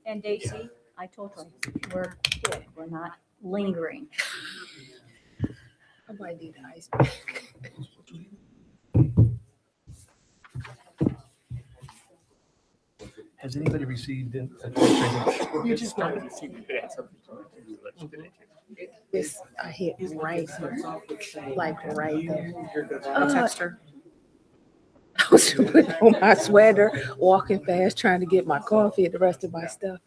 And Daisy, I told her, we're quick, we're not lingering. I might need an ice pack. Has anybody received a You just know. This I hit right here, like right there. Text her. I was putting on my sweater, walking fast, trying to get my coffee and the rest of my stuff.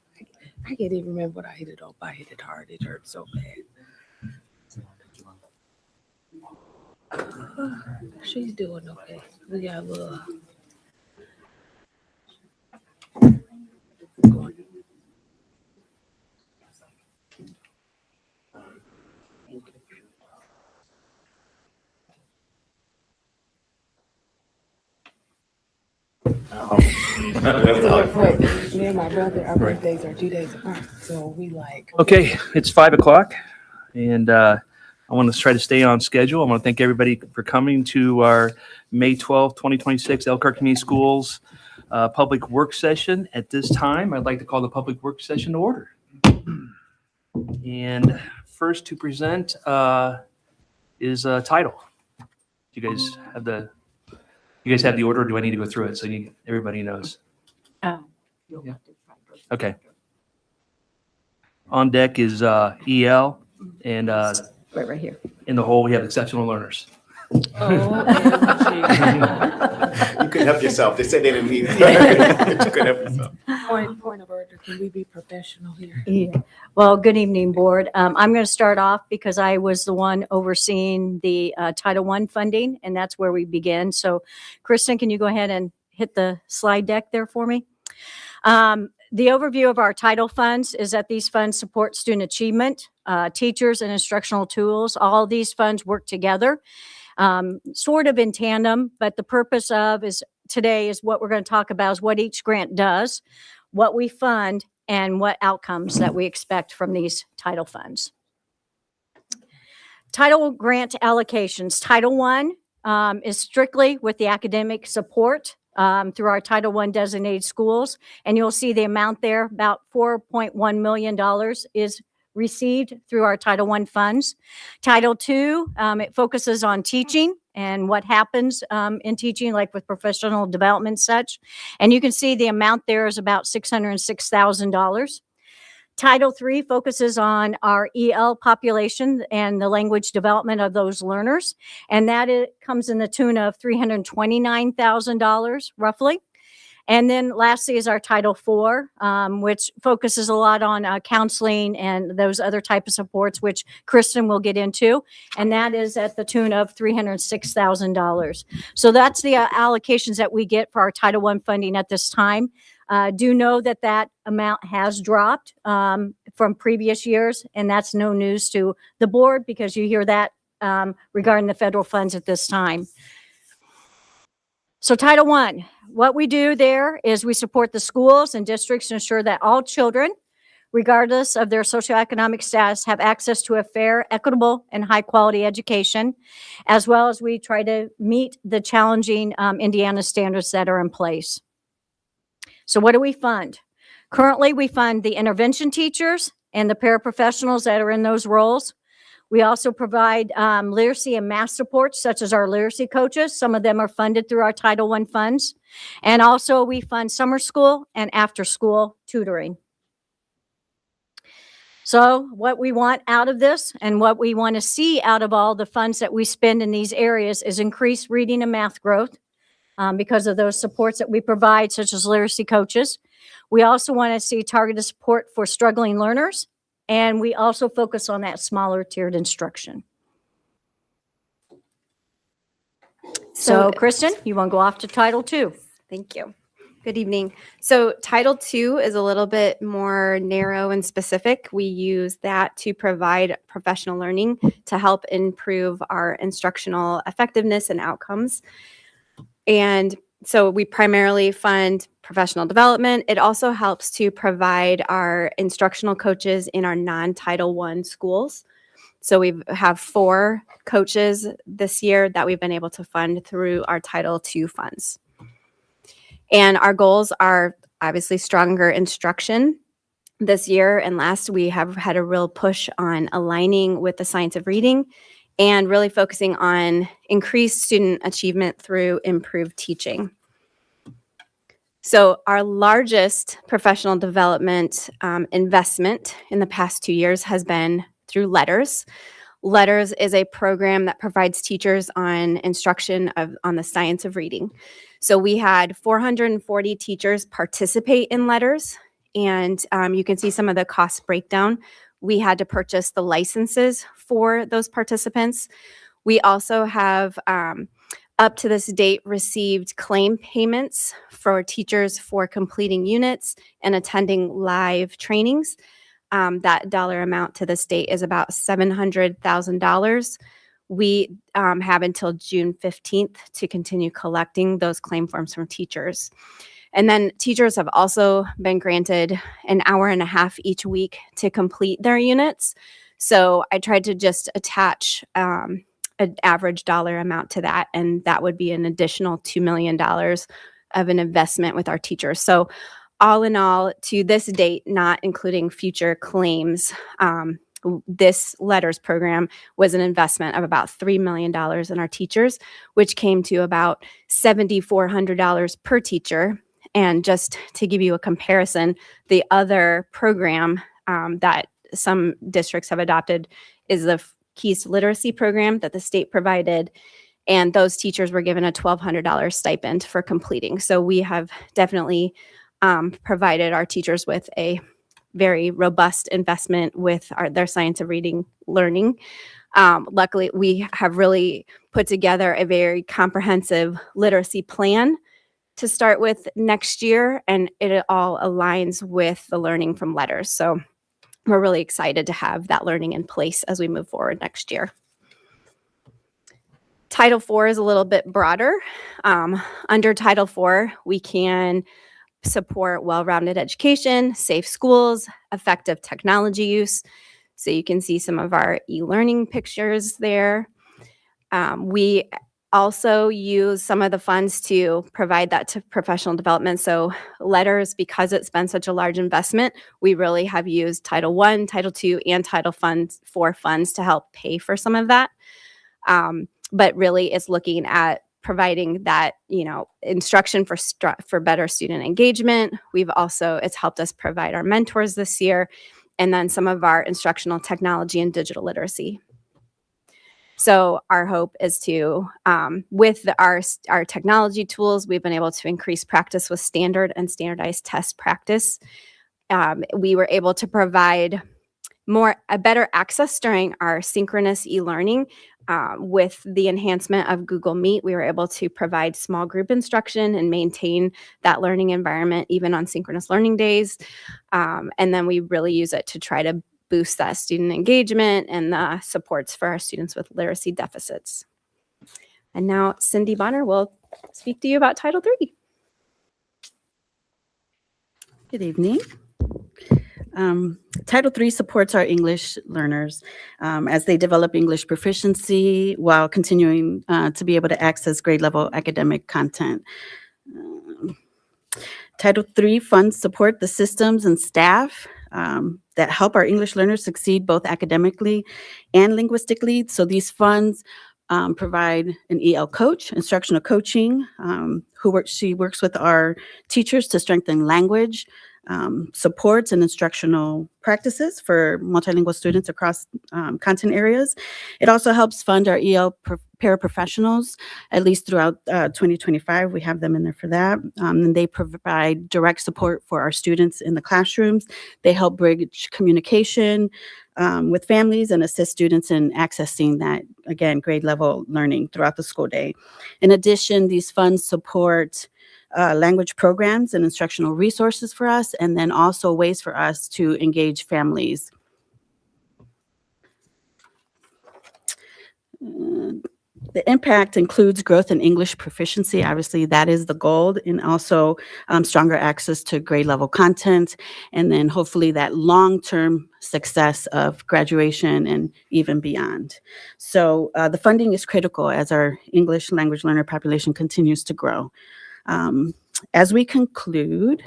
I can't even remember what I hit it on. I hit it hard. It hurt so bad. She's doing okay. We got a little. Me and my brother, our birthdays are 2 days apart, so we like. Okay, it's 5:00, and I want to try to stay on schedule. I want to thank everybody for coming to our May 12th, 2026 Elkhart Community Schools public work session. At this time, I'd like to call the public work session to order. And first to present is title. Do you guys have the order, or do I need to go through it so everybody knows? Oh. Yeah. Okay. On deck is EL, and Right here. in the hole we have exceptional learners. Oh, You couldn't help yourself. They said they didn't mean it. You couldn't help yourself. point of order. Can we be professional here? Yeah. Well, good evening, board. I'm going to start off because I was the one overseeing the Title I funding, and that's where we begin. So, Kristen, can you go ahead and hit the slide deck there for me? The overview of our title funds is that these funds support student achievement, teachers, and instructional tools. All of these funds work together, sort of in tandem, but the purpose of today is what we're going to talk about is what each grant does, what we fund, and what outcomes that we expect from these title funds. Title grant allocations. Title I is strictly with the academic support through our Title I designated schools. And you'll see the amount there, about $4.1 million is received through our Title I funds. Title II, it focuses on teaching and what happens in teaching, like with professional development and such. And you can see the amount there is about $606,000. Title III focuses on our EL population and the language development of those learners. And that comes in the tune of $329,000 roughly. And then lastly is our Title IV, which focuses a lot on counseling and those other type of supports, which Kristen will get into. And that is at the tune of $306,000. So that's the allocations that we get for our Title I funding at this time. Do know that amount has dropped from previous years, and that's no news to the board because you hear that regarding the federal funds at this time. So Title I, what we do there is we support the schools and districts to ensure that all children, regardless of their socioeconomic status, have access to a fair, equitable, and high-quality education, as well as we try to meet the challenging Indiana standards that are in place. So what do we fund? Currently, we fund the intervention teachers and the paraprofessionals that are in those roles. We also provide literacy and math supports, such as our literacy coaches. Some of them are funded through our Title I funds. And also we fund summer school and after school tutoring. So what we want out of this and what we want to see out of all the funds that we spend in these areas is increased reading and math growth. Because of those supports that we provide, such as literacy coaches. We also want to see targeted support for struggling learners, and we also focus on that smaller tiered instruction. So Kristen, you want to go off to Title II? Thank you. Good evening. So Title II is a little bit more narrow and specific. We use that to provide professional learning to help improve our instructional effectiveness and outcomes. And so we primarily fund professional development. It also helps to provide our instructional coaches in our non-Title I schools. So we have 4 coaches this year that we've been able to fund through our Title II funds. And our goals are obviously stronger instruction, This year and last, we have had a real push on aligning with the science of reading and really focusing on increased student achievement through improved teaching. So our largest professional development investment in the past 2 years has been through Letters. Letters is a program that provides teachers on instruction on the science of reading. So we had 440 teachers participate in Letters, and you can see some of the cost breakdown. We had to purchase the licenses for those participants. We also have, up to this date, received claim payments for teachers for completing units and attending live trainings. That dollar amount to this date is about $700,000. We have until June 15th to continue collecting those claim forms from teachers. And then teachers have also been granted an hour and a half each week to complete their units. So I tried to just attach an average dollar amount to that, and that would be an additional $2 million of an investment with our teachers. So all in all, to this date, not including future claims, this Letters program was an investment of about $3 million in our teachers, which came to about $7,400 per teacher. And just to give you a comparison, the other program that some districts have adopted is the Keys to Literacy program that the state provided. And those teachers were given a $1,200 stipend for completing. So we have definitely provided our teachers with a very robust investment with their science of reading learning. Luckily, we have really put together a very comprehensive literacy plan to start with next year, and it all aligns with the learning from Letters. So we're really excited to have that learning in place as we move forward next year. Title IV is a little bit broader. Under Title IV, we can support well-rounded education, safe schools, effective technology use. So you can see some of our e-learning pictures there. We also use some of the funds to provide that to professional development. So Letters, because it's been such a large investment, we really have used Title I, Title II, and Title IV funds to help pay for some of that. But really it's looking at providing that, instruction for better student engagement. It's helped us provide our mentors this year, and then some of our instructional technology and digital literacy. So our hope is to, with our technology tools, we've been able to increase practice with standard and standardized test practice. We were able to provide a better access during our synchronous e-learning. With the enhancement of Google Meet, we were able to provide small group instruction and maintain that learning environment even on synchronous learning days. And then we really use it to try to boost that student engagement and the supports for our students with literacy deficits. And now Cindy Bonner will speak to you about Title III. Good evening. Title III supports our English learners as they develop English proficiency while continuing to be able to access grade level academic content. Title III funds support the systems and staff that help our English learners succeed both academically and linguistically. So these funds provide an EL coach, instructional coaching, she works with our teachers to strengthen language, supports and instructional practices for multilingual students across content areas. It also helps fund our EL paraprofessionals, at least throughout 2025. We have them in there for that. And they provide direct support for our students in the classrooms. They help bridge communication with families and assist students in accessing that, again, grade level learning throughout the school day. In addition, these funds support language programs and instructional resources for us, and then also ways for us to engage families. The impact includes growth in English proficiency. Obviously, that is the goal, and also stronger access to grade level content, and then hopefully that long-term success of graduation and even beyond. So the funding is critical as our English language learner population continues to grow. As we conclude,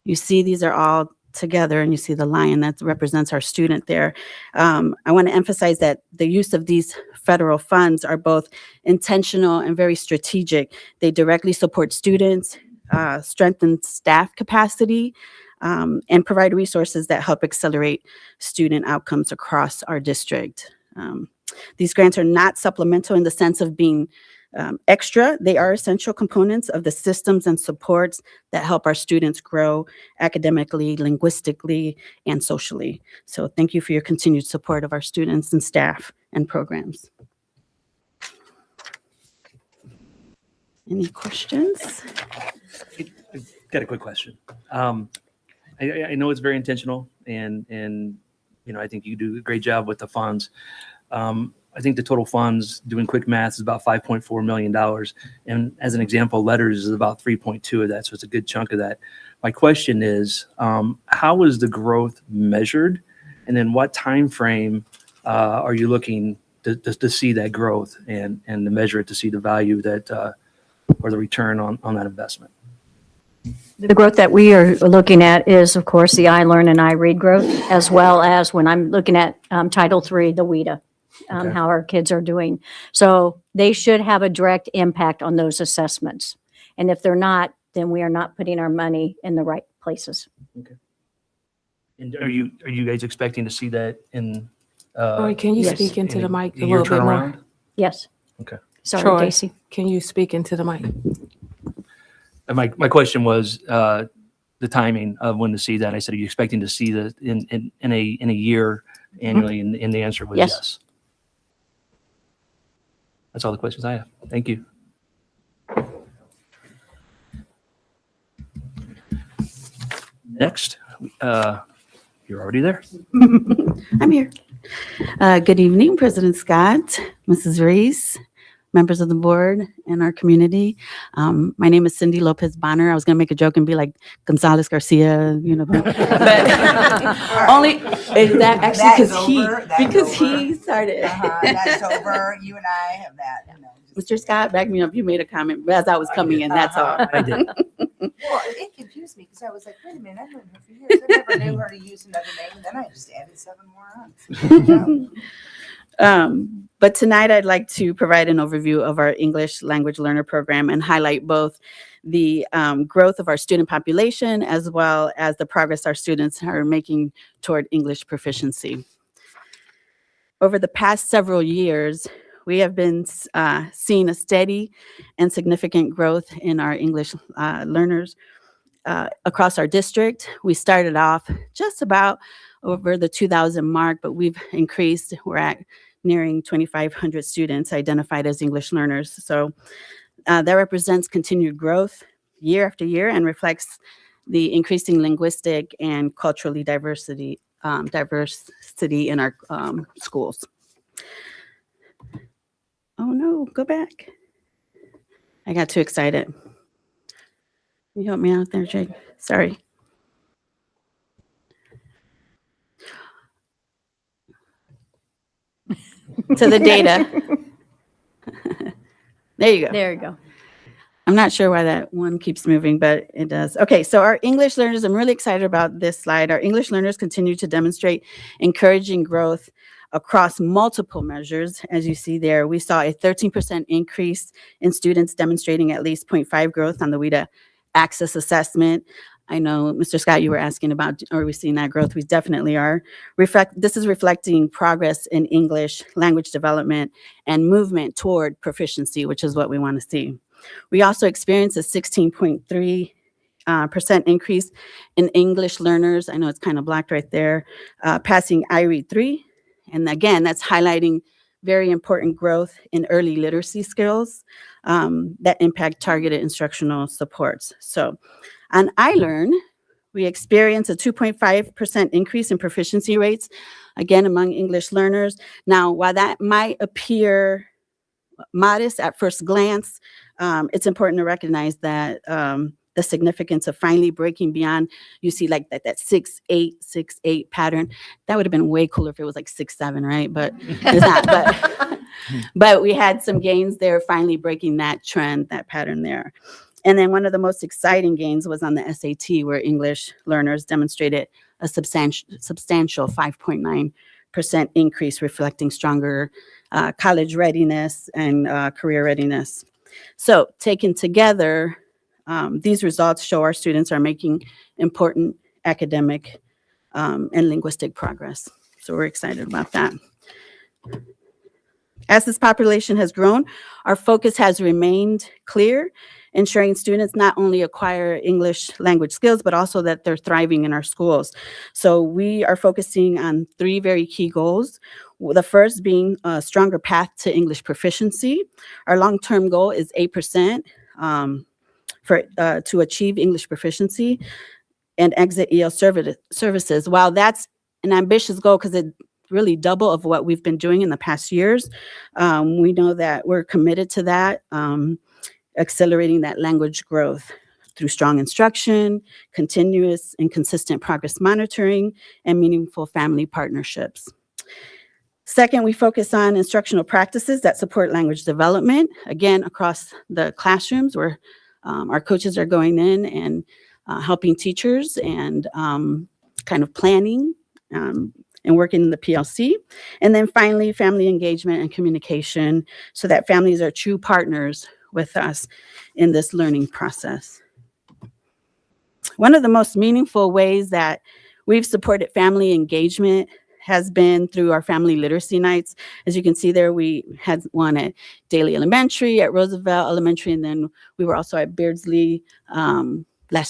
you see these are all together, and you see the lion that represents our student there. I want to emphasize that the use of these federal funds are both intentional and very strategic. They directly support students, strengthen staff capacity, and provide resources that help accelerate student outcomes across our district. These grants are not supplemental in the sense of being extra. They are essential components of the systems and supports that help our students grow academically, linguistically, and socially. So thank you for your continued support of our students and staff and programs. Any questions? Got a quick question. I know it's very intentional, and you know, I think you do a great job with the funds. I think the total funds, doing quick math, is about $5.4 million. And as an example, letters is about 3.2 of that. So it's a good chunk of that. My question is, how is the growth measured? And then what time frame are you looking to see that growth and to measure it to see the value that or the return on that investment? The growth that we are looking at is, of course, the I Learn and I Read growth, as well as when I'm looking at Title III, the WIDA, Okay. how our kids are doing. So they should have a direct impact on those assessments. And if they're not, then we are not putting our money in the right places. And are you guys expecting to see that in Troy, can you yes. speak into the mic a year little bit more? turnaround? Yes. Okay. Sorry, Troy, Casey. can you speak into the mic? And my question was the timing of when to see that. I said, are you expecting to see that in a year annually? And the answer was Yes. yes. That's all the questions I have. Thank you. Next, you're already there. I'm here. Good evening, President Scott, Mrs. Reese, members of the board, and our community. My name is Cindy Lopez Bonner. I was going to make a joke and be like Gonzalez Garcia, you know, but only is that actually because he started. That's over. You and I have that. You know, Mr. Scott, back me up. You made a comment as I was coming in. That's all. I did. Well, it confused me because I was like, wait a minute, I've known her for years. I never knew her to use another name, and then I just added 7 more on. But tonight I'd like to provide an overview of our English language learner program and highlight both the growth of our student population as well as the progress our students are making toward English proficiency. Over the past several years, we have been seeing a steady and significant growth in our English learners across our district. We started off just about over the 2,000 mark, but we've increased. We're at nearing 2,500 students identified as English learners. So that represents continued growth year after year and reflects the increasing linguistic and culturally diversity in our schools. Oh no, go back. I got too excited. Can you help me out there, Jake? Sorry. To the data. There you go. There you go. I'm not sure why that one keeps moving, but it does. Okay, so our English learners, I'm really excited about this slide. Our English learners continue to demonstrate encouraging growth across multiple measures. As you see there, we saw a 13% increase in students demonstrating at least 0.5 growth on the WIDA access assessment. I know, Mr. Scott, you were asking about, are we seeing that growth? We definitely are. This is reflecting progress in English language development and movement toward proficiency, which is what we want to see. We also experienced a 16.3% increase in English learners. I know it's kind of blacked right there, passing IREAD 3. And again, that's highlighting very important growth in early literacy skills that impact targeted instructional supports. So on iLearn, we experienced a 2.5% increase in proficiency rates, again, among English learners. Now, while that might appear modest at first glance, it's important to recognize that the significance of finally breaking beyond, you see like that 6-8 pattern. That would have been way cooler if it was like 6-7, right? But it's not. But we had some gains there, finally breaking that trend, that pattern there. And then one of the most exciting gains was on the SAT, where English learners demonstrated a substantial 5.9% increase, reflecting stronger college readiness and career readiness. So taken together, these results show our students are making important academic and linguistic progress. So we're excited about that. As this population has grown, our focus has remained clear, ensuring students not only acquire English language skills, but also that they're thriving in our schools. So we are focusing on 3 very key goals. The first being a stronger path to English proficiency. Our long-term goal is 8% to achieve English proficiency and exit EL services. While that's an ambitious goal because it really double of what we've been doing in the past years, we know that we're committed to that, accelerating that language growth through strong instruction, continuous and consistent progress monitoring, and meaningful family partnerships. Second, we focus on instructional practices that support language development, again, across the classrooms where our coaches are going in and helping teachers and kind of planning and working in the PLC. And then finally, family engagement and communication so that families are true partners with us in this learning process. One of the most meaningful ways that we've supported family engagement has been through our family literacy nights. As you can see there, we had one at Daly Elementary, at Roosevelt Elementary, and then we were also at Beardsley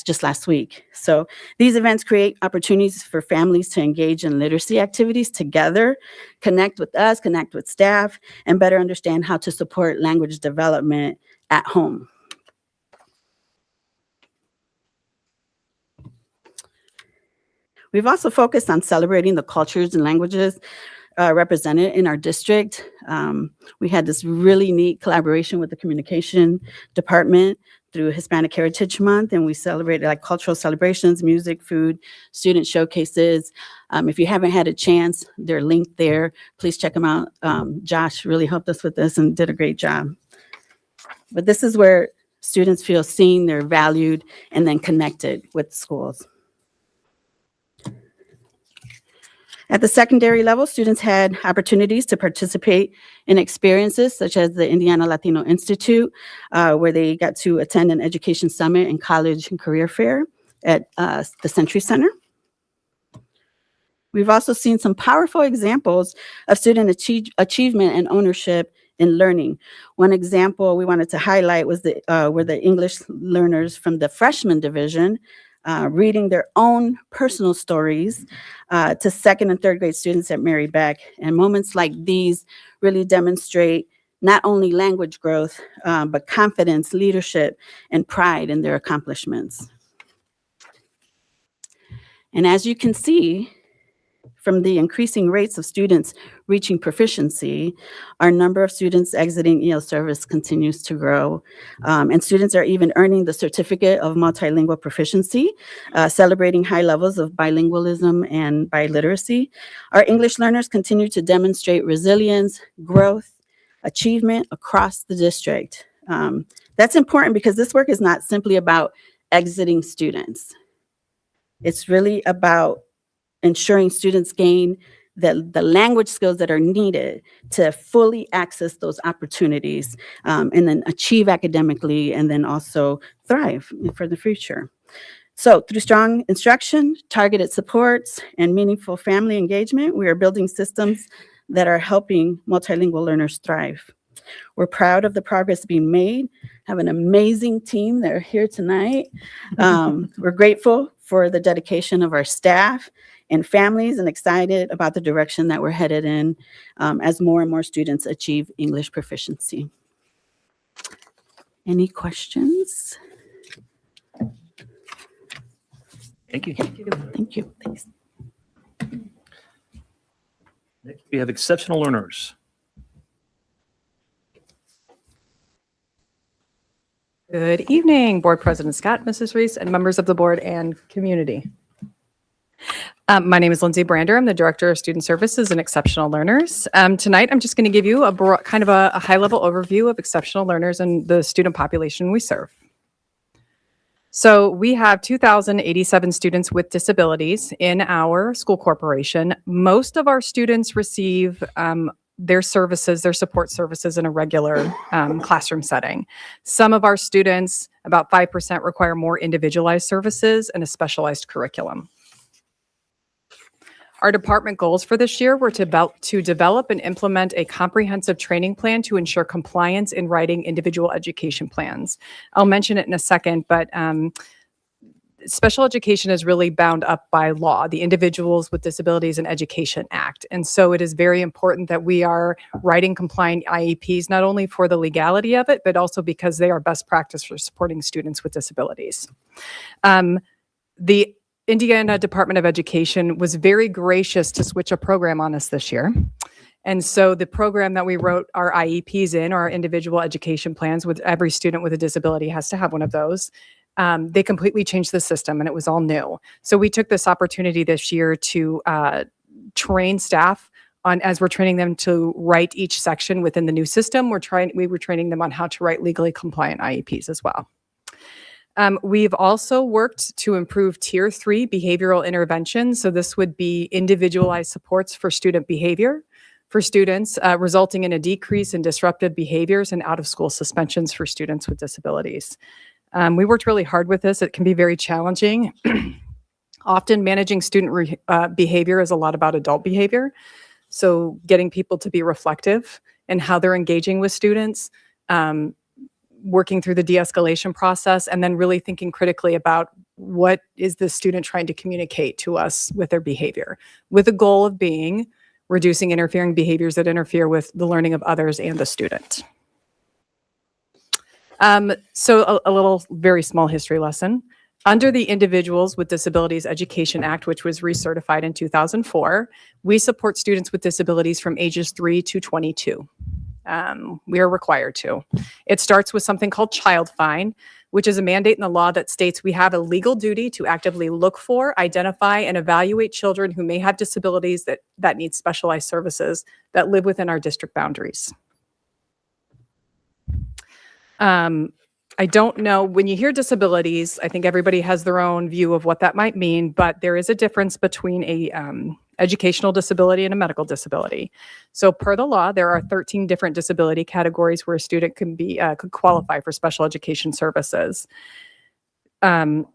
just last week. So these events create opportunities for families to engage in literacy activities together, connect with us, connect with staff, and better understand how to support language development at home. We've also focused on celebrating the cultures and languages represented in our district. We had this really neat collaboration with the communication department through Hispanic Heritage Month, and we celebrated like cultural celebrations, music, food, student showcases. If you haven't had a chance, they're linked there. Please check them out. Josh really helped us with this and did a great job. But this is where students feel seen, they're valued, and then connected with schools. At the secondary level, students had opportunities to participate in experiences such as the Indiana Latino Institute, where they got to attend an education summit and college and career fair at the Century Center. We've also seen some powerful examples of student achievement and ownership in learning. One example we wanted to highlight was were the English learners from the freshman division reading their own personal stories to second and third grade students at Mary Beck. And moments like these really demonstrate not only language growth, but confidence, leadership, and pride in their accomplishments. And as you can see, from the increasing rates of students reaching proficiency, our number of students exiting EL service continues to grow. And students are even earning the certificate of multilingual proficiency, celebrating high levels of bilingualism and biliteracy. Our English learners continue to demonstrate resilience, growth, achievement across the district. That's important because this work is not simply about exiting students. It's really about ensuring students gain the language skills that are needed to fully access those opportunities and then achieve academically and then also thrive for the future. So through strong instruction, targeted supports, and meaningful family engagement, we are building systems that are helping multilingual learners thrive. We're proud of the progress being made, have an amazing team that are here tonight. We're grateful for the dedication of our staff and families and excited about the direction that we're headed in as more and more students achieve English proficiency. Any questions? Thank you. Thank you. Thanks. Next, we have exceptional learners. Good evening, Board President Scott, Mrs. Reese, and members of the board and community. My name is Lindsay Brander. I'm the Director of Student Services and Exceptional Learners. Tonight, I'm just going to give you a high-level overview of exceptional learners and the student population we serve. So we have 2,087 students with disabilities in our school corporation. Most of our students receive their services, their support services in a regular classroom setting. Some of our students, about 5%, require more individualized services and a specialized curriculum. Our department goals for this year were to develop and implement a comprehensive training plan to ensure compliance in writing individual education plans. I'll mention it in a second, but special education is really bound up by law, the Individuals with Disabilities in Education Act. And so it is very important that we are writing compliant IEPs, not only for the legality of it, but also because they are best practice for supporting students with disabilities. The Indiana Department of Education was very gracious to switch a program on us this year. And so the program that we wrote our IEPs in, or our individual education plans, with every student with a disability has to have one of those. They completely changed the system and it was all new. So we took this opportunity this year to train staff on, as we're training them to write each section within the new system, we were training them on how to write legally compliant IEPs as well. We've also worked to improve Tier 3 behavioral interventions. So this would be individualized supports for student behavior for students, resulting in a decrease in disruptive behaviors and out-of-school suspensions for students with disabilities. We worked really hard with this. It can be very challenging. Often managing student behavior is a lot about adult behavior. So getting people to be reflective in how they're engaging with students, working through the de-escalation process, and then really thinking critically about what is the student trying to communicate to us with their behavior, with the goal of being reducing interfering behaviors that interfere with the learning of others and the student. So a little very small history lesson. Under the Individuals with Disabilities Education Act, which was recertified in 2004, we support students with disabilities from ages 3 to 22. We are required to. It starts with something called child fine, which is a mandate in the law that states we have a legal duty to actively look for, identify, and evaluate children who may have disabilities that need specialized services that live within our district boundaries. I don't know, when you hear disabilities, I think everybody has their own view of what that might mean, but there is a difference between a educational disability and a medical disability. So per the law, there are 13 different disability categories where a student could qualify for special education services. The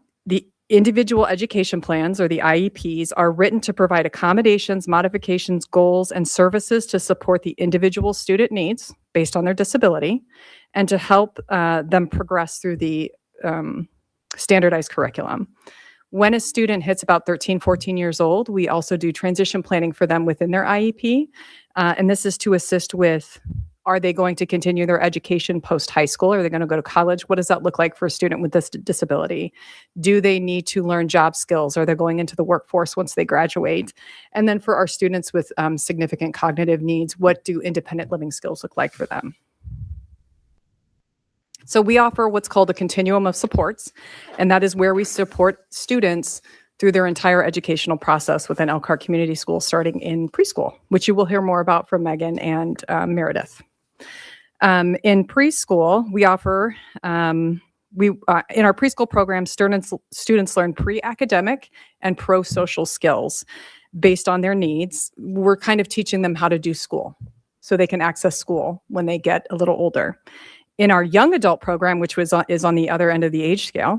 individual education plans, or the IEPs, are written to provide accommodations, modifications, goals, and services to support the individual student needs based on their disability, and to help them progress through the standardized curriculum. When a student hits about 13, 14 years old, we also do transition planning for them within their IEP. And this is to assist with, are they going to continue their education post-high school? Are they going to go to college? What does that look like for a student with this disability? Do they need to learn job skills? Are they going into the workforce once they graduate? And then for our students with significant cognitive needs, what do independent living skills look like for them? So we offer what's called a continuum of supports, and that is where we support students through their entire educational process within Elkhart Community Schools, starting in preschool, which you will hear more about from Megan and Meredith. In preschool, we offer, in our preschool program, students learn pre-academic and pro-social skills based on their needs. We're kind of teaching them how to do school so they can access school when they get a little older. In our young adult program, which is on the other end of the age scale,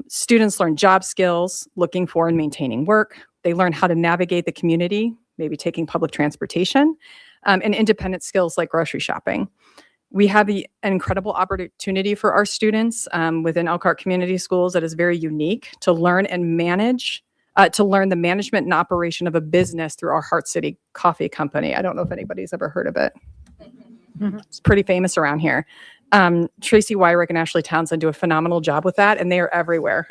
students learn job skills, looking for and maintaining work. They learn how to navigate the community, maybe taking public transportation, and independent skills like grocery shopping. We have an incredible opportunity for our students within Elkhart Community Schools that is very unique to learn and manage, to learn the management and operation of a business through our Heart City Coffee Company. I don't know if anybody's ever heard of it. It's pretty famous around here. Tracy Wyrick and Ashley Townsend do a phenomenal job with that, and they are everywhere.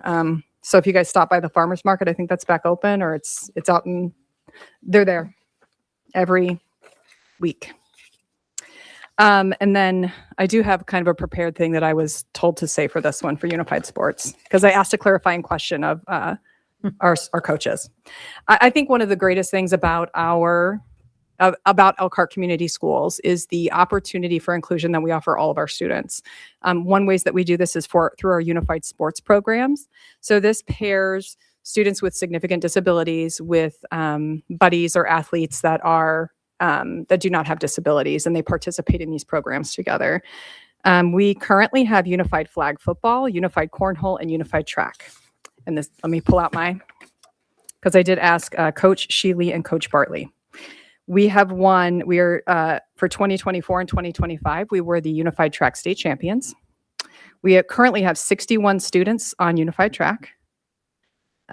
So if you guys stop by the farmer's market, I think that's back open, or it's out they're there every week. And then I do have kind of a prepared thing that I was told to say for this one for Unified Sports, because I asked a clarifying question of our coaches. I think one of the greatest things about our about Elkhart Community Schools is the opportunity for inclusion that we offer all of our students. One ways that we do this is through our unified sports programs. So this pairs students with significant disabilities with buddies or athletes that do not have disabilities, and they participate in these programs together. We currently have unified flag football, unified cornhole, and unified track. And this, let me pull out because I did ask Coach Sheely and Coach Bartley. We have won, for 2024 and 2025, we were the unified track state champions. We currently have 61 students on unified track.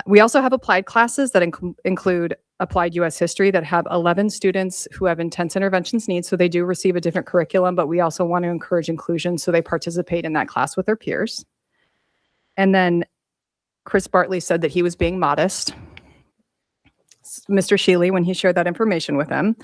We also have applied classes that include applied U.S. history that have 11 students who have intense interventions needs. So they do receive a different curriculum, but we also want to encourage inclusion. So they participate in that class with their peers. And then Chris Bartley said that he was being modest, Mr. Sheely, when he shared that information with him.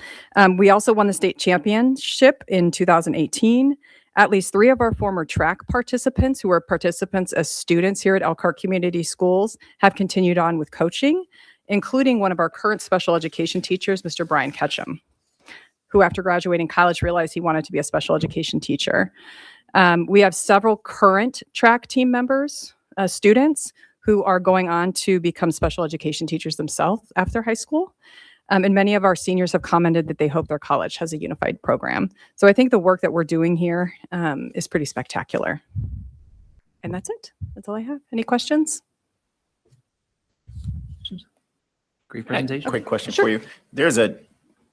We also won the state championship in 2018. At least 3 of our former track participants who were participants as students here at Elkhart Community Schools have continued on with coaching, including one of our current special education teachers, Mr. Brian Ketchum, who after graduating college realized he wanted to be a special education teacher. We have several current track team members, students, who are going on to become special education teachers themselves after high school. And many of our seniors have commented that they hope their college has a unified program. So I think the work that we're doing here is pretty spectacular. And that's it. That's all I have. Any questions? Great presentation. Quick question for you. There's a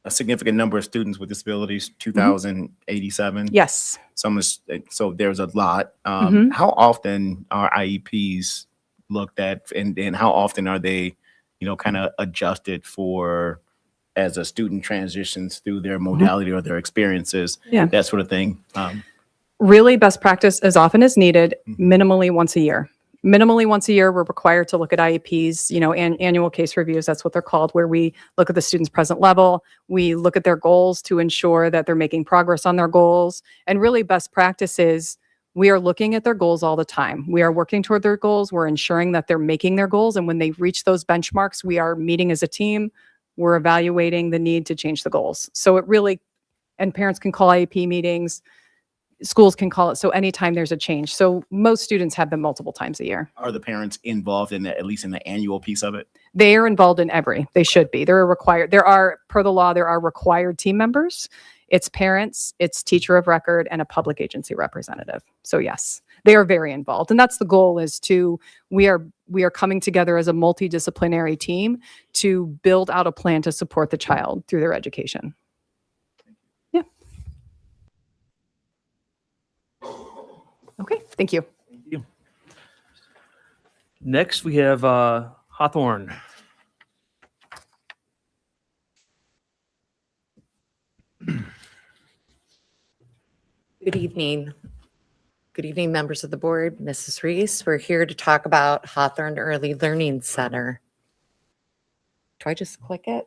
significant number of students with disabilities, 2,087. Yes. So there's a lot. Mhm. How often are IEPs looked at, and how often are they, kind of adjusted for as a student transitions through their modality or their experiences, Yeah. that sort of thing? Really best practice as often as needed, minimally once a year. Minimally once a year, we're required to look at IEPs, annual case reviews, that's what they're called, where we look at the student's present level. We look at their goals to ensure that they're making progress on their goals. And really best practice is we are looking at their goals all the time. We are working toward their goals. We're ensuring that they're making their goals. And when they reach those benchmarks, we are meeting as a team. We're evaluating the need to change the goals. So it really, and parents can call IEP meetings, schools can call it. So anytime there's a change. So most students have them multiple times a year. Are the parents involved in that, at least in the annual piece of it? They are involved in they should be. Per the law, there are required team members. It's parents, it's teacher of record, and a public agency representative. So yes, they are very involved. And that's the goal we are coming together as a multidisciplinary team to build out a plan to support the child through their education. Yeah. Okay, thank you. Thank you. Next, we have Hawthorne. Good evening. Good evening, members of the board, Mrs. Reese. We're here to talk about Hawthorne Early Learning Center. Do I just click it?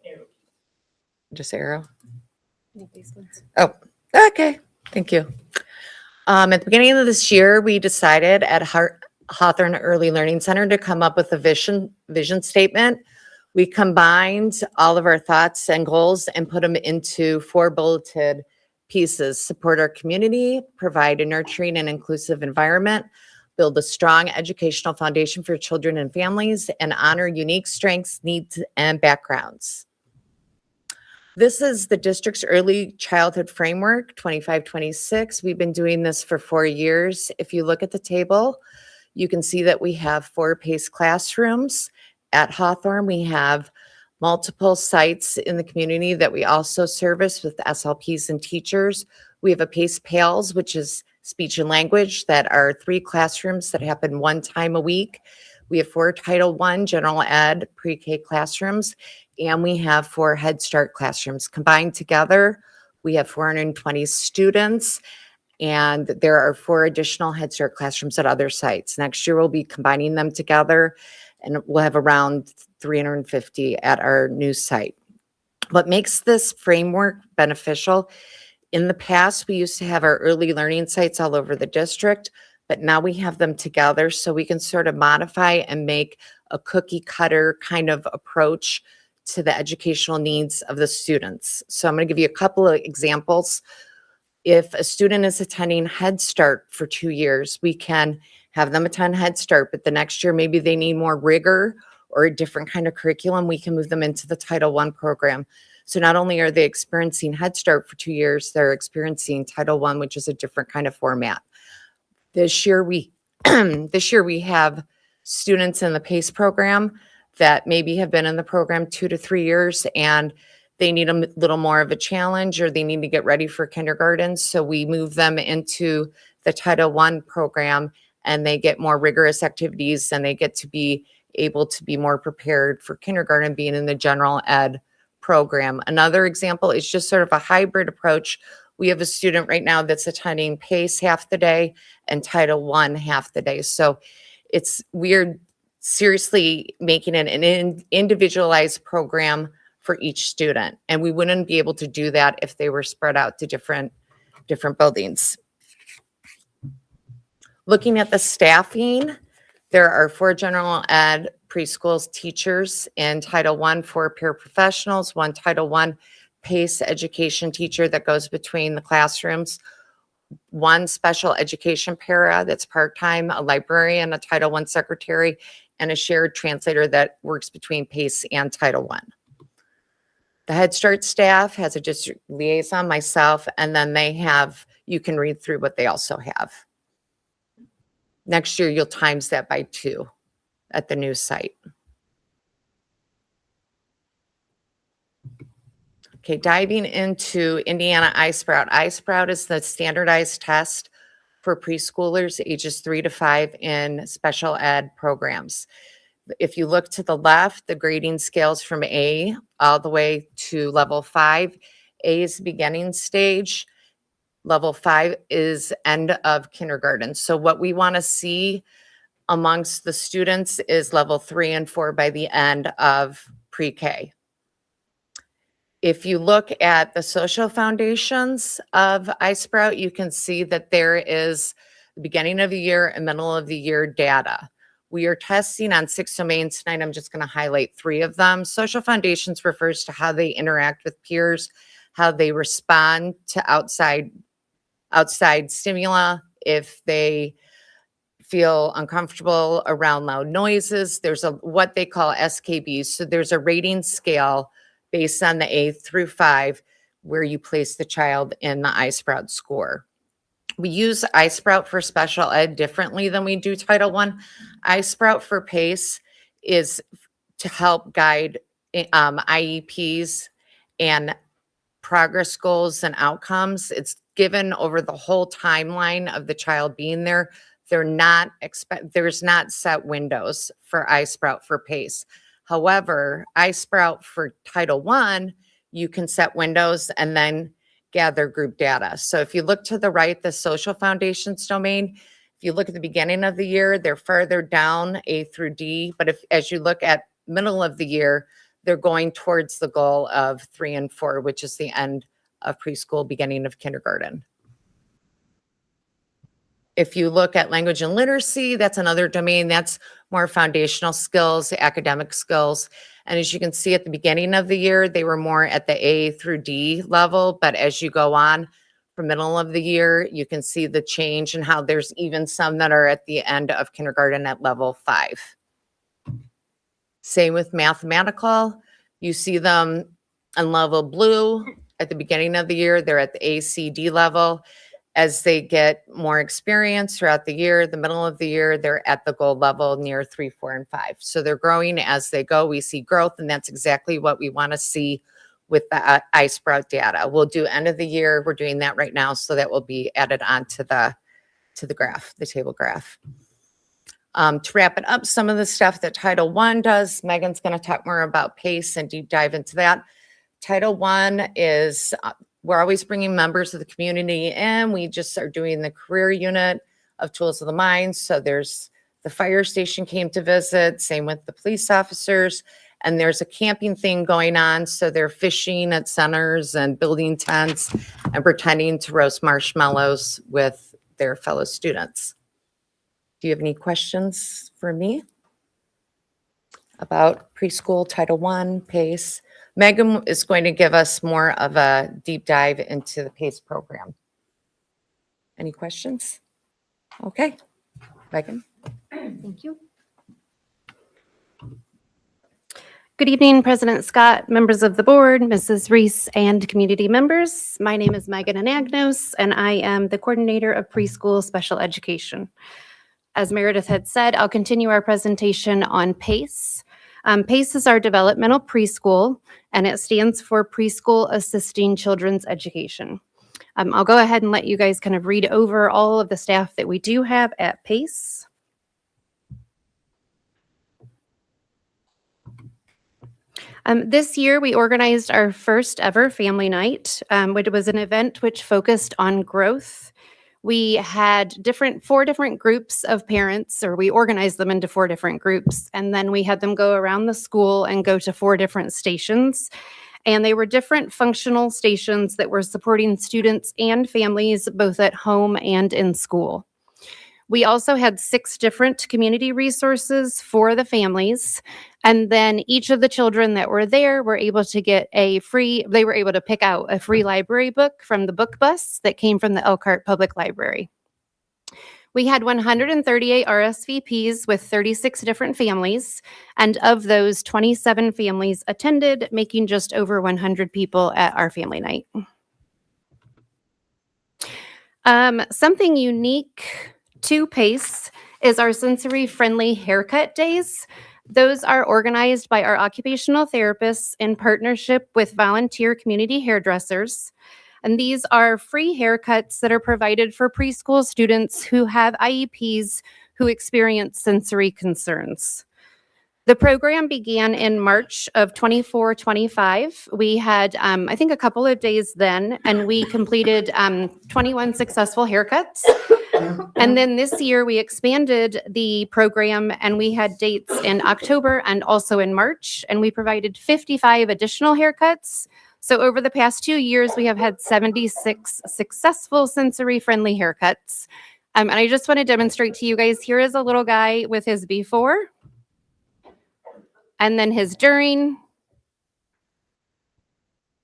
Just arrow? Oh, okay. Thank you. At the beginning of this year, we decided at Hawthorne Early Learning Center to come up with a vision statement. We combined all of our thoughts and goals and put them into 4 bulleted pieces: support our community, provide a nurturing and inclusive environment, build a strong educational foundation for children and families, and honor unique strengths, needs, and backgrounds. This is the district's early childhood framework, 25-26. We've been doing this for 4 years. If you look at the table, you can see that we have 4 PACE classrooms. At Hawthorne, we have multiple sites in the community that we also service with SLPs and teachers. We have a PACE PALS, which is speech and language, that are 3 classrooms that happen 1 time a week. We have 4 Title I general ed pre-K classrooms, and we have 4 Head Start classrooms. Combined together, we have 420 students, and there are 4 additional Head Start classrooms at other sites. Next year, we'll be combining them together, and we'll have around 350 at our new site. What makes this framework beneficial? In the past, we used to have our early learning sites all over the district, but now we have them together so we can sort of modify and make a cookie cutter kind of approach to the educational needs of the students. So I'm going to give you a couple of examples. If a student is attending Head Start for 2 years, we can have them attend Head Start, but the next year maybe they need more rigor or a different kind of curriculum, we can move them into the Title I program. So not only are they experiencing Head Start for 2 years, they're experiencing Title I, which is a different kind of format. This year we have students in the PACE program that maybe have been in the program 2 to 3 years and they need a little more of a challenge or they need to get ready for kindergarten. So we move them into the Title I program and they get more rigorous activities and they get to be able to be more prepared for kindergarten being in the general ed program. Another example is just sort of a hybrid approach. We have a student right now that's attending PACE half the day and Title I half the day. So we're seriously making it an individualized program for each student. And we wouldn't be able to do that if they were spread out to different buildings. Looking at the staffing, there are 4 general ed preschools teachers in Title I, 4 paraprofessionals, 1 Title I PACE education teacher that goes between the classrooms, 1 special education para that's part-time, a librarian, a Title I secretary, and a shared translator that works between PACE and Title I. The Head Start staff has a district liaison, myself, and then you can read through what they also have. Next year, you'll times that by 2 at the new site. Okay, diving into Indiana iSprout. iSprout is the standardized test for preschoolers ages 3 to 5 in special ed programs. If you look to the left, the grading scales from A all the way to level 5. A is beginning stage. Level 5 is end of kindergarten. So what we want to see amongst the students is level 3 and 4 by the end of pre-K. If you look at the social foundations of iSprout, you can see that there is the beginning of the year and middle of the year data. We are testing on 6 domains tonight. I'm just going to highlight 3 of them. Social foundations refers to how they interact with peers, how they respond to outside stimuli, if they feel uncomfortable around loud noises. There's what they call SKBs. So there's a rating scale based on the A through 5 where you place the child in the iSprout score. We use iSprout for special ed differently than we do Title I. iSprout for PACE is to help guide IEPs and progress goals and outcomes. It's given over the whole timeline of the child being there. There's not set windows for iSprout for PACE. However, iSprout for Title I, you can set windows and then gather group data. So if you look to the right, the social foundations domain, if you look at the beginning of the year, they're further down, A through D. But as you look at middle of the year, they're going towards the goal of 3 and 4, which is the end of preschool, beginning of kindergarten. If you look at language and literacy, that's another domain. That's more foundational skills, academic skills. And as you can see at the beginning of the year, they were more at the A through D level. But as you go on from middle of the year, you can see the change and how there's even some that are at the end of kindergarten at level 5. Same with mathematical. You see them on level blue at the beginning of the year. They're at the ACD level. As they get more experience throughout the year, the middle of the year, they're at the gold level near 3, 4, and 5. So they're growing as they go. We see growth, and that's exactly what we want to see with the iSprout data. We'll do end of the year. We're doing that right now, so that will be added onto the graph, the table graph. To wrap it up, some of the stuff that Title I does, Megan's going to talk more about PACE and deep dive into that. Title I is we're always bringing members of the community in. We just are doing the career unit of Tools of the Mind. So there's the fire station came to visit, same with the police officers. And there's a camping thing going on. So they're fishing at centers and building tents and pretending to roast marshmallows with their fellow students. Do you have any questions for me? about preschool Title I, PACE. Megan is going to give us more of a deep dive into the PACE program. Any questions? Okay, Megan. Thank you. Good evening, President Scott, members of the board, Mrs. Reese, and community members. My name is Megan Anagnos, and I am the coordinator of preschool special education. As Meredith had said, I'll continue our presentation on PACE. PACE is our developmental preschool, and it stands for Preschool Assisting Children's Education. I'll go ahead and let you guys kind of read over all of the staff that we do have at PACE. This year, we organized our first ever family night, which was an event which focused on growth. We had 4 different groups of parents, or we organized them into 4 different groups, and then we had them go around the school and go to 4 different stations. And they were different functional stations that were supporting students and families both at home and in school. We also had 6 different community resources for the families. And then each of the children that were there were able to get they were able to pick out a free library book from the book bus that came from the Elkhart Public Library. We had 138 RSVPs with 36 different families. And of those, 27 families attended, making just over 100 people at our family night. Something unique to PACE is our sensory-friendly haircut days. Those are organized by our occupational therapists in partnership with volunteer community hairdressers. And these are free haircuts that are provided for preschool students who have IEPs who experience sensory concerns. The program began in March of 24-25. We had, I think, a couple of days then, and we completed 21 successful haircuts. And then this year we expanded the program and we had dates in October and also in March, and we provided 55 additional haircuts. So over the past 2 years, we have had 76 successful sensory-friendly haircuts. And I just want to demonstrate to you guys, here is a little guy with his before, and then his during,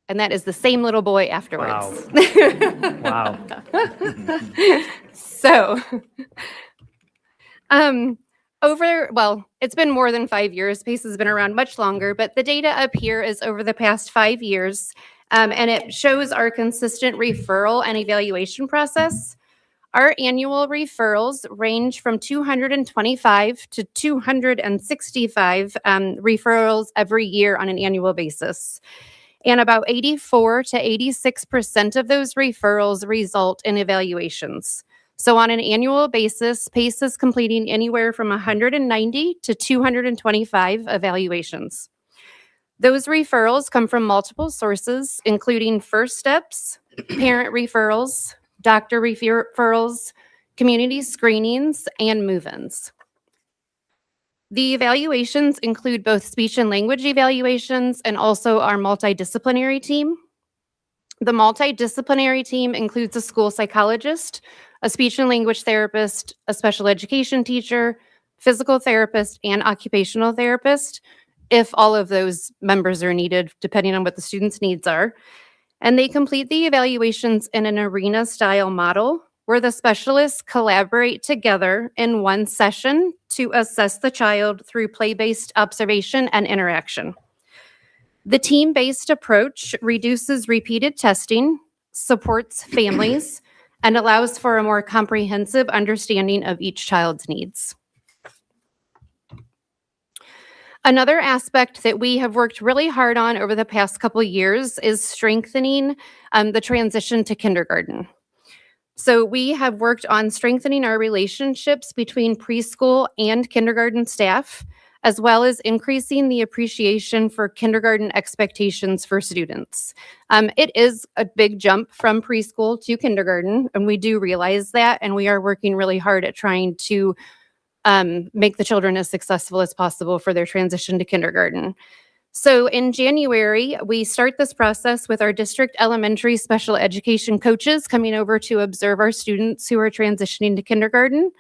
and that is the same little boy afterwards. Wow. So, it's been more than 5 years. PACE has been around much longer, but the data up here is over the past 5 years, and it shows our consistent referral and evaluation process. Our annual referrals range from 225 to 265 referrals every year on an annual basis. And about 84 to 86% of those referrals result in evaluations. So on an annual basis, PACE is completing anywhere from 190 to 225 evaluations. Those referrals come from multiple sources, including First Steps, parent referrals, doctor referrals, community screenings, and move-ins. The evaluations include both speech and language evaluations and also our multidisciplinary team. The multidisciplinary team includes a school psychologist, a speech and language therapist, a special education teacher, physical therapist, and occupational therapist, if all of those members are needed, depending on what the student's needs are. And they complete the evaluations in an arena-style model where the specialists collaborate together in one session to assess the child through play-based observation and interaction. The team-based approach reduces repeated testing, supports families, and allows for a more comprehensive understanding of each child's needs. Another aspect that we have worked really hard on over the past couple of years is strengthening the transition to kindergarten. So we have worked on strengthening our relationships between preschool and kindergarten staff, as well as increasing the appreciation for kindergarten expectations for students. It is a big jump from preschool to kindergarten, and we do realize that, and we are working really hard at trying to make the children as successful as possible for their transition to kindergarten. So in January, we start this process with our district elementary special education coaches coming over to observe our students who are transitioning to kindergarten.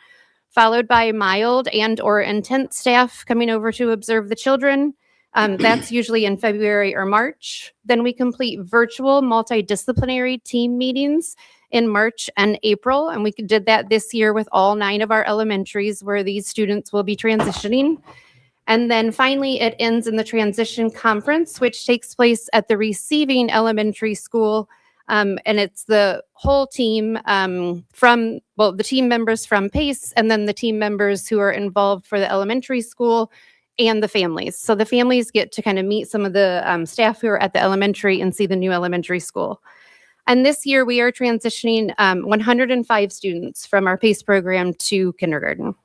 followed by mild and or intense staff coming over to observe the children. That's usually in February or March. Then we complete virtual multidisciplinary team meetings in March and April. And we did that this year with all 9 of our elementaries where these students will be transitioning. And then finally, it ends in the transition conference, which takes place at the receiving elementary school. And it's the whole team the team members from PACE and then the team members who are involved for the elementary school and the families. So the families get to kind of meet some of the staff who are at the elementary and see the new elementary school. And this year we are transitioning 105 students from our PACE program to kindergarten.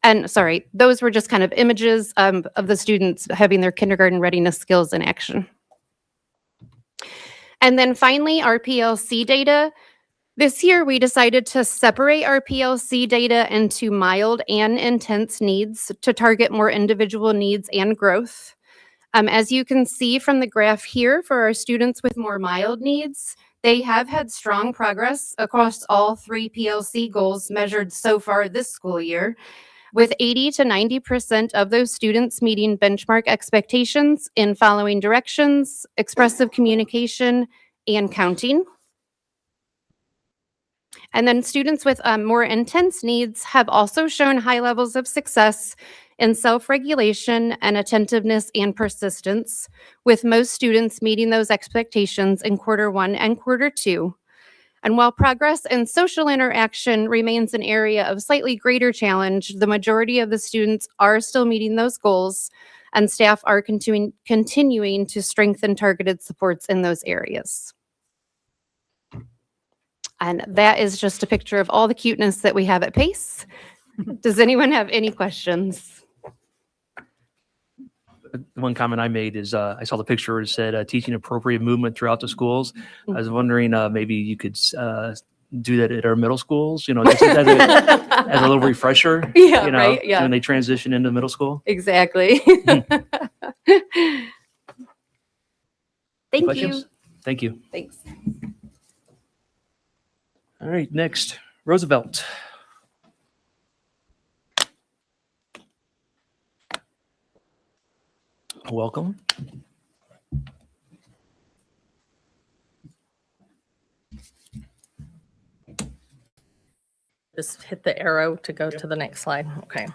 And sorry, those were just kind of images of the students having their kindergarten readiness skills in action. And then finally, our PLC data. This year, we decided to separate our PLC data into mild and intense needs to target more individual needs and growth. As you can see from the graph here, for our students with more mild needs, they have had strong progress across all 3 PLC goals measured so far this school year, with 80 to 90% of those students meeting benchmark expectations in following directions, expressive communication, and counting. And then students with more intense needs have also shown high levels of success in self-regulation and attentiveness and persistence, with most students meeting those expectations in quarter 1 and quarter 2. And while progress in social interaction remains an area of slightly greater challenge, the majority of the students are still meeting those goals, and staff are continuing to strengthen targeted supports in those areas. And that is just a picture of all the cuteness that we have at PACE. Does anyone have any questions? One comment I made is I saw the picture where it said teaching appropriate movement throughout the schools. I was wondering maybe you could do that at our middle schools, just as a little refresher, Yeah, right, yeah. when they transition into middle school. Exactly. Thank you. Questions? Thank you. Thanks. All right, next, Roosevelt. Welcome. Just hit the arrow to go to the next slide. Okay.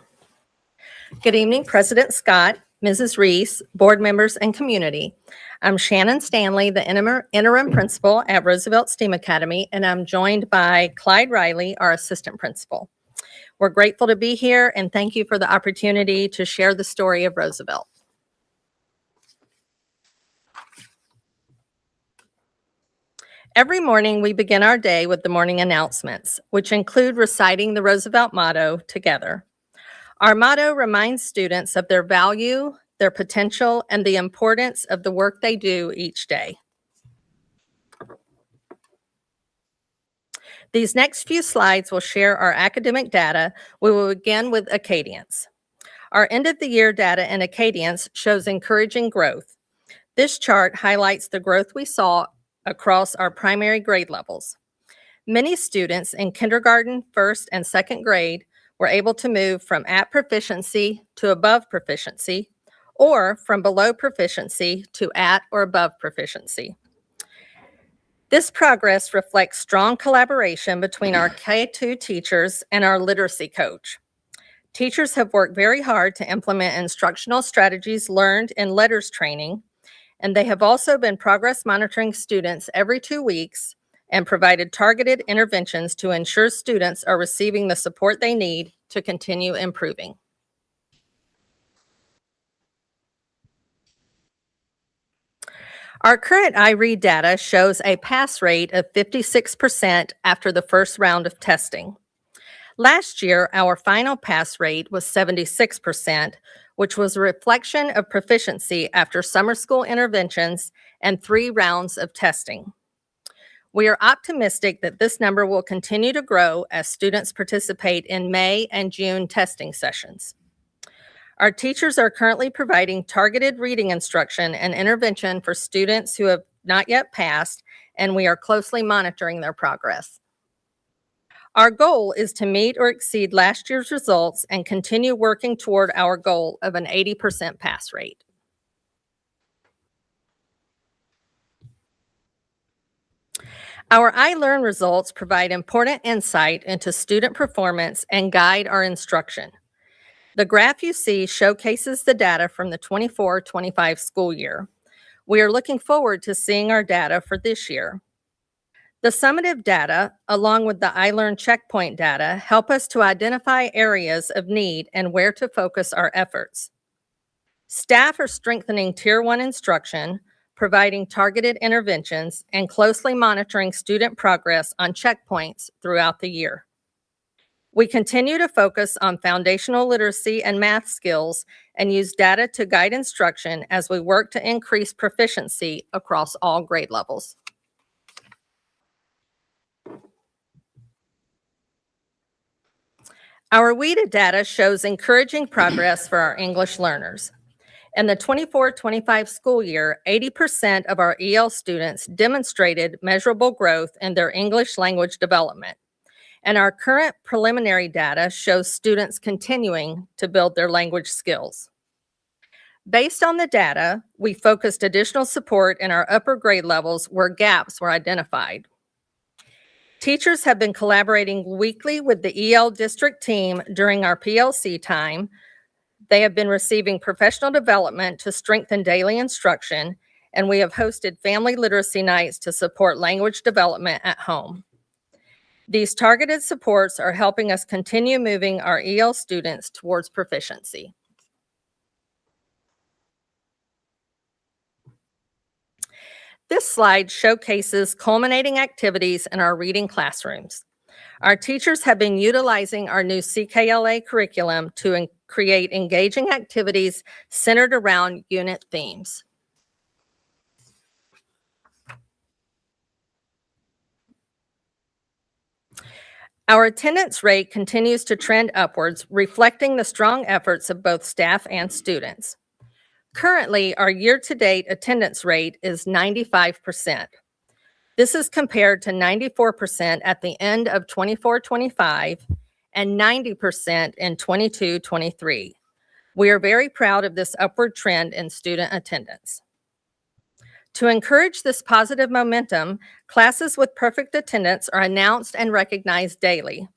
Good evening, President Scott, Mrs. Reese, board members, and community. I'm Shannon Stanley, the interim principal at Roosevelt STEAM Academy, and I'm joined by Clyde Riley, our assistant principal. We're grateful to be here, and thank you for the opportunity to share the story of Roosevelt. Every morning, we begin our day with the morning announcements, which include reciting the Roosevelt motto together. Our motto reminds students of their value, their potential, and the importance of the work they do each day. These next few slides will share our academic data. We will begin with Acadians. Our end of the year data in Acadians shows encouraging growth. This chart highlights the growth we saw across our primary grade levels. Many students in kindergarten, first, and second grade were able to move from at proficiency to above proficiency, or from below proficiency to at or above proficiency. This progress reflects strong collaboration between our K-2 teachers and our literacy coach. Teachers have worked very hard to implement instructional strategies learned in letters training, and they have also been progress monitoring students every 2 weeks and provided targeted interventions to ensure students are receiving the support they need to continue improving. Our current iRead data shows a pass rate of 56% after the first round of testing. Last year, our final pass rate was 76%, which was a reflection of proficiency after summer school interventions and 3 rounds of testing. We are optimistic that this number will continue to grow as students participate in May and June testing sessions. Our teachers are currently providing targeted reading instruction and intervention for students who have not yet passed, and we are closely monitoring their progress. Our goal is to meet or exceed last year's results and continue working toward our goal of an 80% pass rate. Our iLearn results provide important insight into student performance and guide our instruction. The graph you see showcases the data from the 24-25 school year. We are looking forward to seeing our data for this year. The summative data, along with the iLearn checkpoint data, help us to identify areas of need and where to focus our efforts. Staff are strengthening Tier 1 instruction, providing targeted interventions, and closely monitoring student progress on checkpoints throughout the year. We continue to focus on foundational literacy and math skills and use data to guide instruction as we work to increase proficiency across all grade levels. Our WIDA data shows encouraging progress for our English learners. In the 24-25 school year, 80% of our EL students demonstrated measurable growth in their English language development. And our current preliminary data shows students continuing to build their language skills. Based on the data, we focused additional support in our upper grade levels where gaps were identified. Teachers have been collaborating weekly with the EL district team during our PLC time. They have been receiving professional development to strengthen daily instruction, and we have hosted family literacy nights to support language development at home. These targeted supports are helping us continue moving our EL students towards proficiency. This slide showcases culminating activities in our reading classrooms. Our teachers have been utilizing our new CKLA curriculum to create engaging activities centered around unit themes. Our attendance rate continues to trend upwards, reflecting the strong efforts of both staff and students. Currently, our year-to-date attendance rate is 95%. This is compared to 94% at the end of 24-25 and 90% in 22-23. We are very proud of this upward trend in student attendance. To encourage this positive momentum, classes with perfect attendance are announced and recognized daily.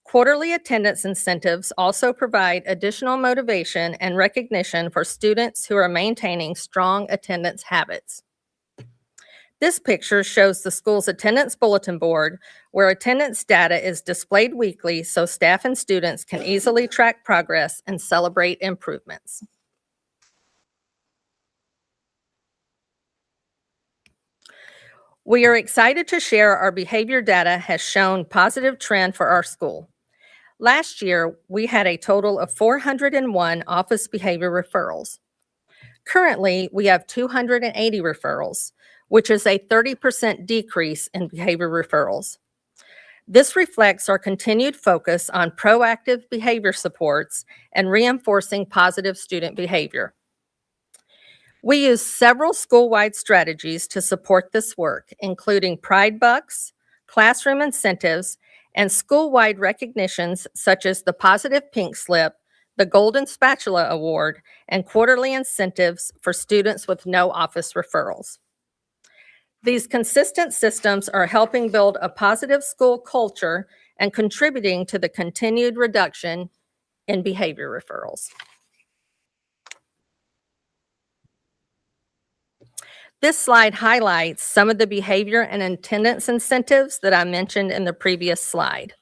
Quarterly attendance incentives also provide additional motivation and recognition for students who are maintaining strong attendance habits. This picture shows the school's attendance bulletin board, where attendance data is displayed weekly so staff and students can easily track progress and celebrate improvements. We are excited to share our behavior data has shown positive trend for our school. Last year, we had a total of 401 office behavior referrals. Currently, we have 280 referrals, which is a 30% decrease in behavior referrals. This reflects our continued focus on proactive behavior supports and reinforcing positive student behavior. We use several school-wide strategies to support this work, including Pride Bucks, classroom incentives, and school-wide recognitions such as the Positive Pink Slip, the Golden Spatula Award, and quarterly incentives for students with no office referrals. These consistent systems are helping build a positive school culture and contributing to the continued reduction in behavior referrals. This slide highlights some of the behavior and attendance incentives that I mentioned in the previous slide.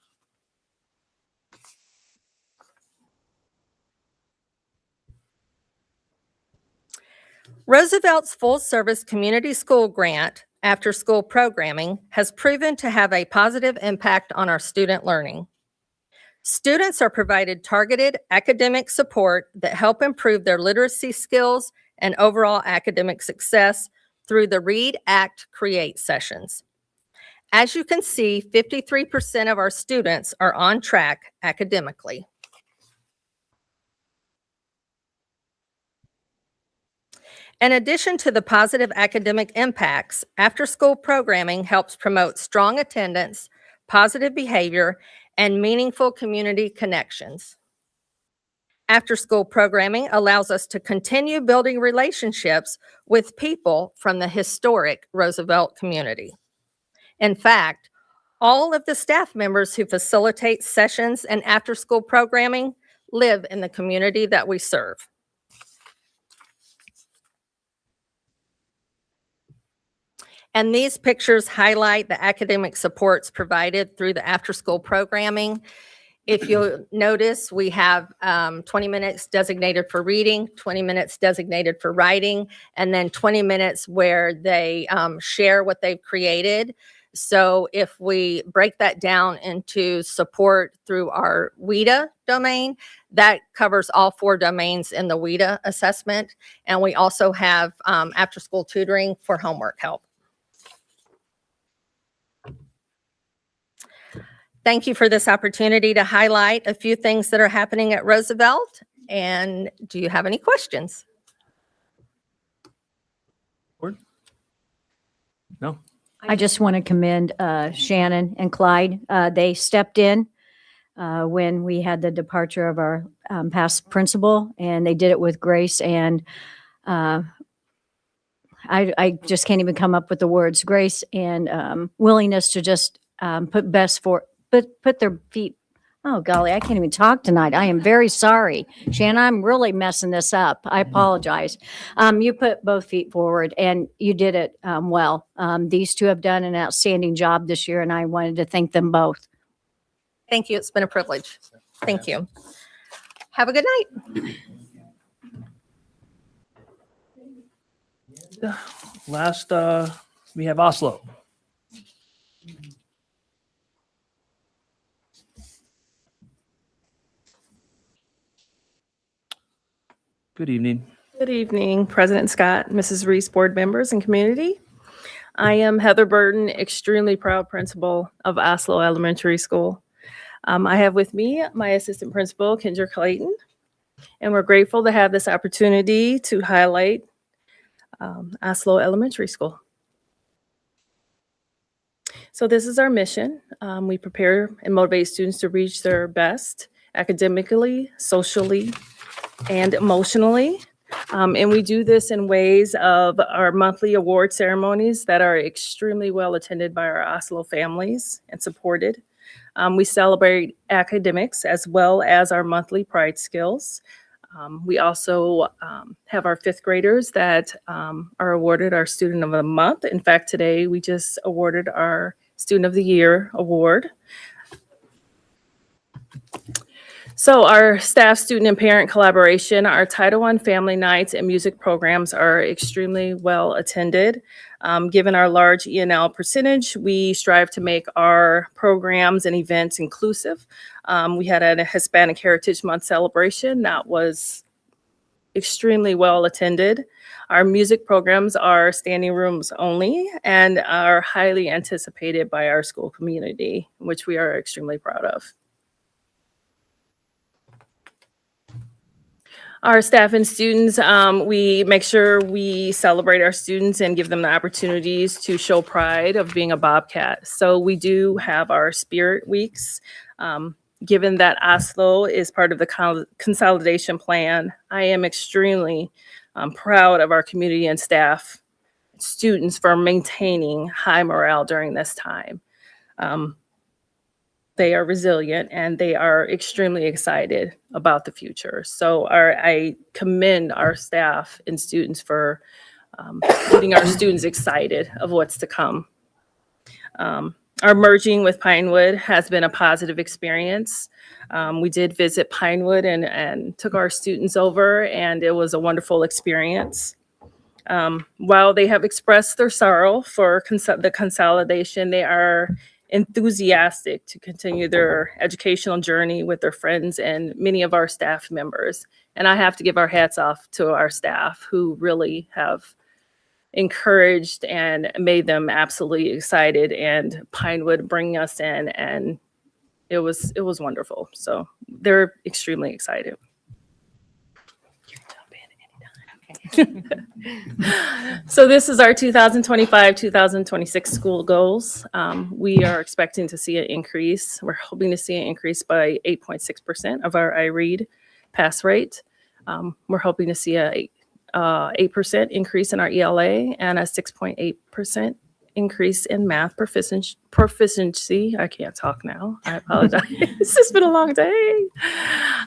Roosevelt's full-service community school grant, after-school programming, has proven to have a positive impact on our student learning. Students are provided targeted academic support that help improve their literacy skills and overall academic success through the Read, Act, Create sessions. As you can see, 53% of our students are on track academically. In addition to the positive academic impacts, after-school programming helps promote strong attendance, positive behavior, and meaningful community connections. After-school programming allows us to continue building relationships with people from the historic Roosevelt community. In fact, all of the staff members who facilitate sessions and after-school programming live in the community that we serve. And these pictures highlight the academic supports provided through the after-school programming. If you'll notice, we have 20 minutes designated for reading, 20 minutes designated for writing, and then 20 minutes where they share what they've created. So if we break that down into support through our WIDA domain, that covers all 4 domains in the WIDA assessment. And we also have after-school tutoring for homework help. Thank you for this opportunity to highlight a few things that are happening at Roosevelt. And do you have any questions? No? I just want to commend Shannon and Clyde. They stepped in when we had the departure of our past principal, and they did it with grace. And I just can't even come up with the words, grace and willingness to just put their feet. Oh, golly, I can't even talk tonight. I am very sorry. Shannon, I'm really messing this up. I apologize. You put both feet forward, and you did it well. These 2 have done an outstanding job this year, and I wanted to thank them both. Thank you. It's been a privilege. Thank you. Have a good night. Last, we have Oslo. Good evening. Good evening, President Scott, Mrs. Reese, board members, and community. I am Heather Burton, extremely proud principal of Oslo Elementary School. I have with me my assistant principal, Kendra Clayton, and we're grateful to have this opportunity to highlight Oslo Elementary School. So this is our mission. We prepare and motivate students to reach their best academically, socially, and emotionally. And we do this in ways of our monthly award ceremonies that are extremely well attended by our Oslo families and supported. We celebrate academics as well as our monthly pride skills. We also have our 5th graders that are awarded our Student of the Month. In fact, today we just awarded our Student of the Year award. So our staff, student, and parent collaboration, our Title I family nights and music programs are extremely well attended. Given our large E&L percentage, we strive to make our programs and events inclusive. We had a Hispanic Heritage Month celebration that was extremely well attended. Our music programs are standing rooms only and are highly anticipated by our school community, which we are extremely proud of. Our staff and students, we make sure we celebrate our students and give them the opportunities to show pride of being a Bobcat. So we do have our Spirit Weeks. Given that Oslo is part of the consolidation plan, I am extremely proud of our community and staff, students for maintaining high morale during this time. They are resilient and they are extremely excited about the future. So I commend our staff and students for getting our students excited of what's to come. Our merging with Pinewood has been a positive experience. We did visit Pinewood and took our students over, and it was a wonderful experience. While they have expressed their sorrow for the consolidation, they are enthusiastic to continue their educational journey with their friends and many of our staff members. And I have to give our hats off to our staff who really have encouraged and made them absolutely excited, and Pinewood bringing us in, and it was wonderful. So they're extremely excited. So this is our 2025-2026 school goals. We are expecting to see an increase. We're hoping to see an increase by 8.6% of our iRead pass rate. We're hoping to see a 8% increase in our ELA and a 6.8% increase in math proficiency. I can't talk now. I apologize. It's just been a long day.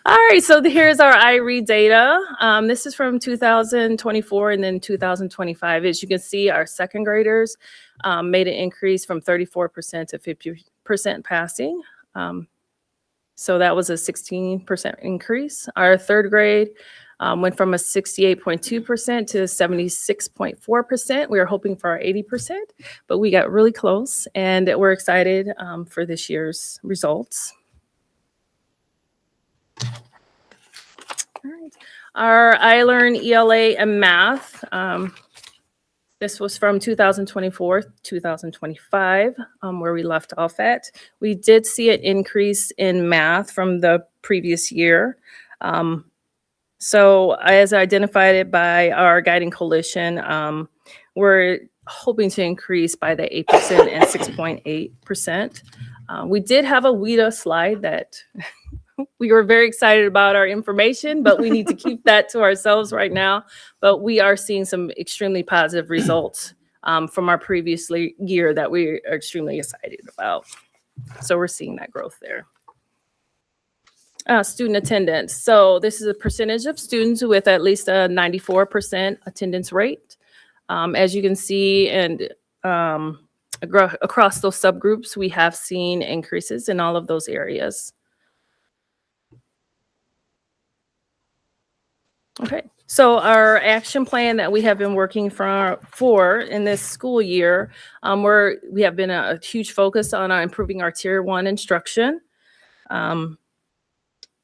All right, so here's our iRead data. This is from 2024 and then 2025. As you can see, our second graders made an increase from 34% to 50% passing. So that was a 16% increase. Our third grade went from a 68.2% to 76.4%. We were hoping for our 80%, but we got really close, and we're excited for this year's results. All right. Our iLearn ELA and math. This was from 2024, 2025, where we left off at. We did see an increase in math from the previous year. So as identified it by our guiding coalition, we're hoping to increase by the 8% and 6.8%. We did have a WIDA slide that we were very excited about our information, but we need to keep that to ourselves right now. But we are seeing some extremely positive results from our previous year that we are extremely excited about. So we're seeing that growth there. Student attendance. So this is a percentage of students with at least a 94% attendance rate. As you can see, and across those subgroups, we have seen increases in all of those areas. Okay, so our action plan that we have been working for in this school year, we have been a huge focus on improving our Tier 1 instruction.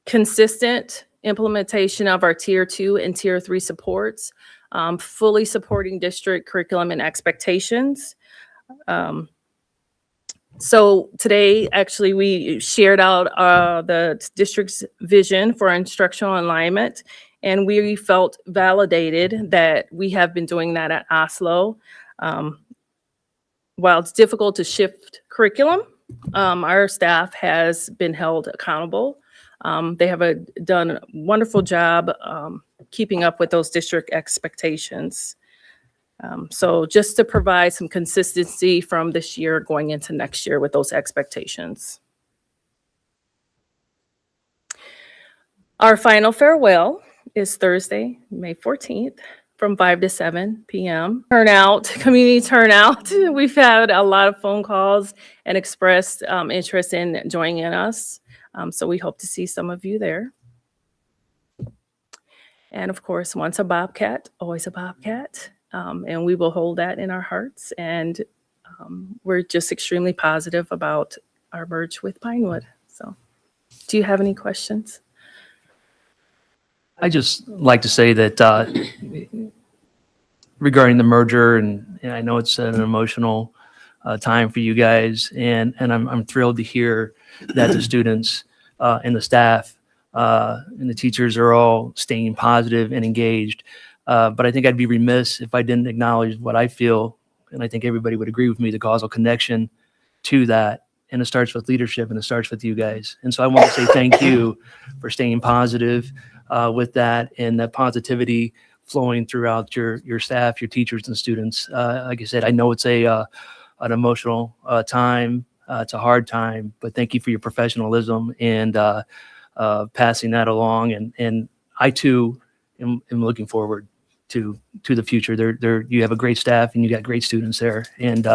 Consistent implementation of our Tier 2 and Tier 3 supports, fully supporting district curriculum and expectations. So today, actually, we shared out the district's vision for instructional alignment, and we felt validated that we have been doing that at Oslo. While it's difficult to shift curriculum, our staff has been held accountable. They have done a wonderful job keeping up with those district expectations. So just to provide some consistency from this year going into next year with those expectations. Our final farewell is Thursday, May 14th from 5 to 7 p.m. Community turnout. We've had a lot of phone calls and expressed interest in joining us. So we hope to see some of you there. And of course, once a Bobcat, always a Bobcat. And we will hold that in our hearts. And we're just extremely positive about our merge with Pinewood. So do you have any questions? I just like to say that regarding the merger, and I know it's an emotional time for you guys, and I'm thrilled to hear that the students and the staff and the teachers are all staying positive and engaged. But I think I'd be remiss if I didn't acknowledge what I feel, and I think everybody would agree with me, the causal connection to that. And it starts with leadership, and it starts with you guys. And so I want to say thank you for staying positive with that, and that positivity flowing throughout your staff, your teachers, and students. Like I said, I know it's an emotional time. It's a hard time, but thank you for your professionalism and passing that along. And I too am looking forward to the future. You have a great staff, and you got great students there. And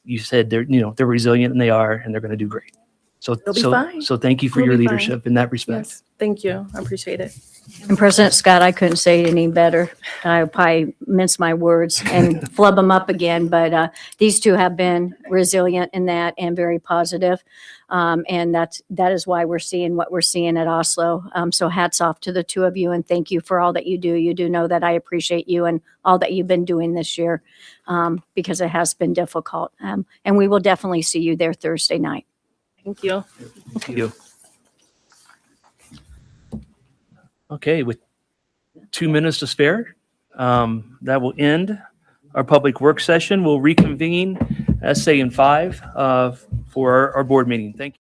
you said they're resilient, and they're going to do great. So They'll be fine. So thank you for We'll your be fine. leadership in that respect. Yes, thank you. I appreciate it. And President Scott, I couldn't say it any better. I probably mince my words and flub them up again, but these two have been resilient in that and very positive. And that is why we're seeing what we're seeing at Oslo. So hats off to the two of you, and thank you for all that you do. You do know that I appreciate you and all that you've been doing this year, because it has been difficult. And we will definitely see you there Thursday night. Thank you. Thank you. Okay, with 2 minutes to spare, That will end our public work session. We'll reconvene, say in 5 for our board meeting. Thank you.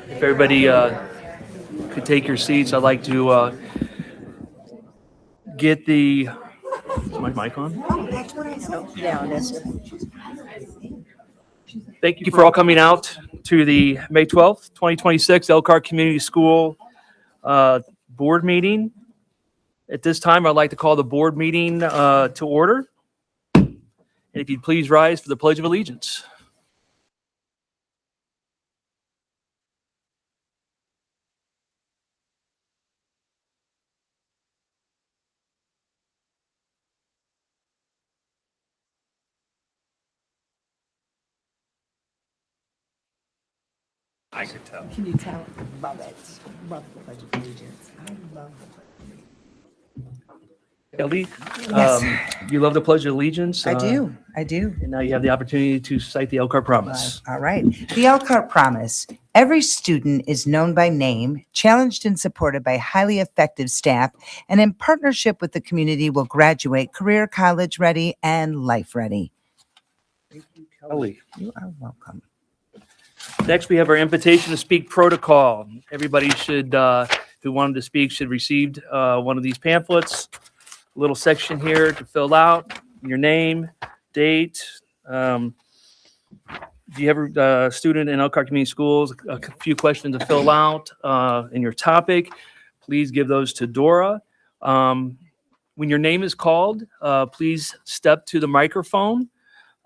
If everybody could take your seats, I'd like to get the, is my mic on? Thank you for all coming out to the May 12th, 2026 Elkhart Community School board meeting. At this time, I'd like to call the board meeting to order. And if you'd please rise for the Pledge of Allegiance. I could tell. Can you tell? Love it. Love the Pledge of Allegiance. I love the Pledge of Allegiance. Kelly, Yes. you love the Pledge of Allegiance. I do. I do. And now you have the opportunity to cite the Elkhart Promise. All right. The Elkhart Promise. Every student is known by name, challenged and supported by highly effective staff, and in partnership with the community will graduate career college ready and life ready. Kelly. You are welcome. Next, we have our invitation to speak protocol. Everybody should, who wanted to speak, should received one of these pamphlets. A little section here to fill out your name, date. If you have a student in Elkhart Community Schools, a few questions to fill out in your topic, please give those to Dora. When your name is called, please step to the microphone.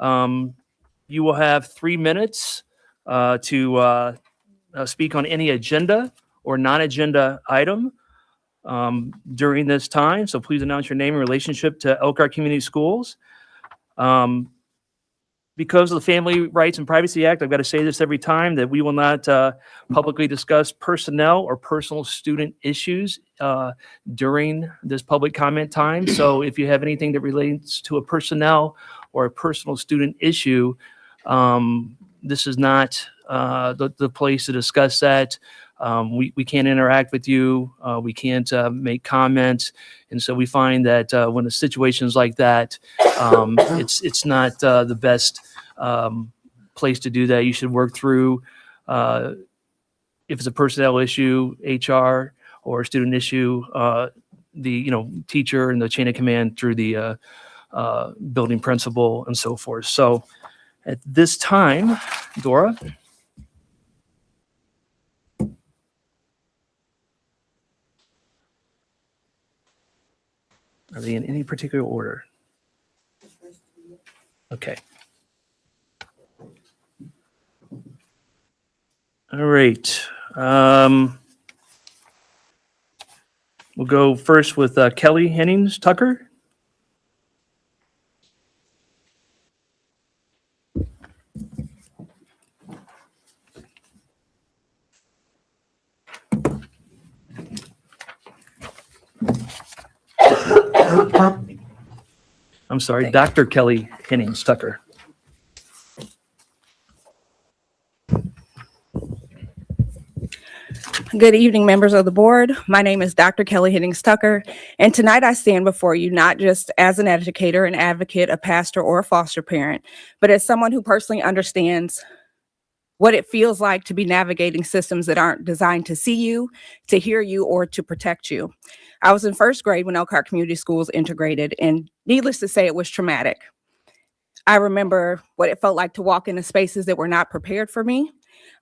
You will have 3 minutes to speak on any agenda or non-agenda item during this time. So please announce your name in relationship to Elkhart Community Schools. Because of the Family Rights and Privacy Act, I've got to say this every time, that we will not publicly discuss personnel or personal student issues during this public comment time. So if you have anything that relates to a personnel or a personal student issue, this is not the place to discuss that. We can't interact with you. We can't make comments. And so we find that when a situation is like that, it's not the best place to do that. You should work through, if it's a personnel issue, HR, or a student issue, the teacher and the chain of command through the building principal and so forth. So at this time, Dora. Are they in any particular order? Okay. All right. We'll go first with Kelly Hennings Tucker. I'm sorry, Dr. Kelly Hennings Tucker. Good evening, members of the board. My name is Dr. Kelly Hennings Tucker, and tonight I stand before you not just as an educator, an advocate, a pastor, or a foster parent, but as someone who personally understands what it feels like to be navigating systems that aren't designed to see you, to hear you, or to protect you. I was in first grade when Elkhart Community Schools integrated, and needless to say, it was traumatic. I remember what it felt like to walk into spaces that were not prepared for me.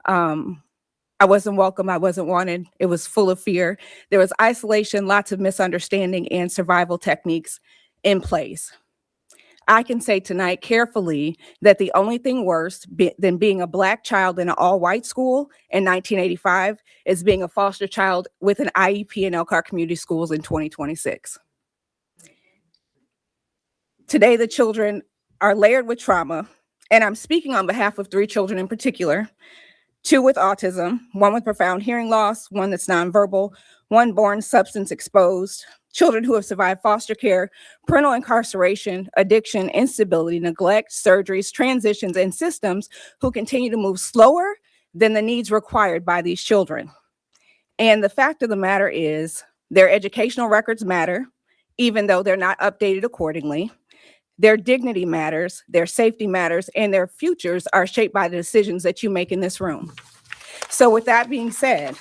I wasn't welcome. I wasn't wanted. It was full of fear. There was isolation, lots of misunderstanding, and survival techniques in place. I can say tonight carefully that the only thing worse than being a Black child in an all-white school in 1985 is being a foster child with an IEP in Elkhart Community Schools in 2026. Today, the children are layered with trauma, and I'm speaking on behalf of 3 children in particular: 2 with autism, 1 with profound hearing loss, 1 that's nonverbal, 1 born substance exposed, children who have survived foster care, parental incarceration, addiction, instability, neglect, surgeries, transitions, and systems who continue to move slower than the needs required by these children. And the fact of the matter is, their educational records matter, even though they're not updated accordingly. Their dignity matters, their safety matters, and their futures are shaped by the decisions that you make in this room. So with that being said,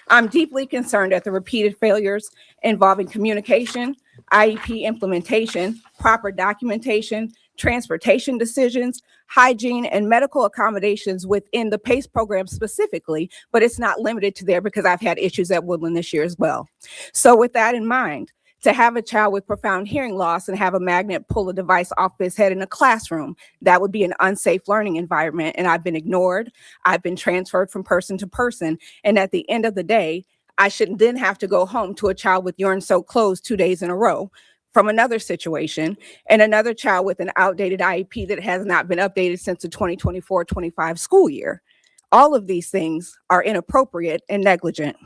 I'm deeply concerned at the repeated failures involving communication, IEP implementation, proper documentation, transportation decisions, hygiene, and medical accommodations within the PACE program specifically, but it's not limited to there because I've had issues at Woodland this year as well. So with that in mind, to have a child with profound hearing loss and have a magnet pull a device off his head in a classroom, that would be an unsafe learning environment. And I've been ignored. I've been transferred from person to person. And at the end of the day, I shouldn't then have to go home to a child with urine-soaked clothes 2 days in a row from another situation, and another child with an outdated IEP that has not been updated since the 2024-25 school year. All of these things are inappropriate and negligent.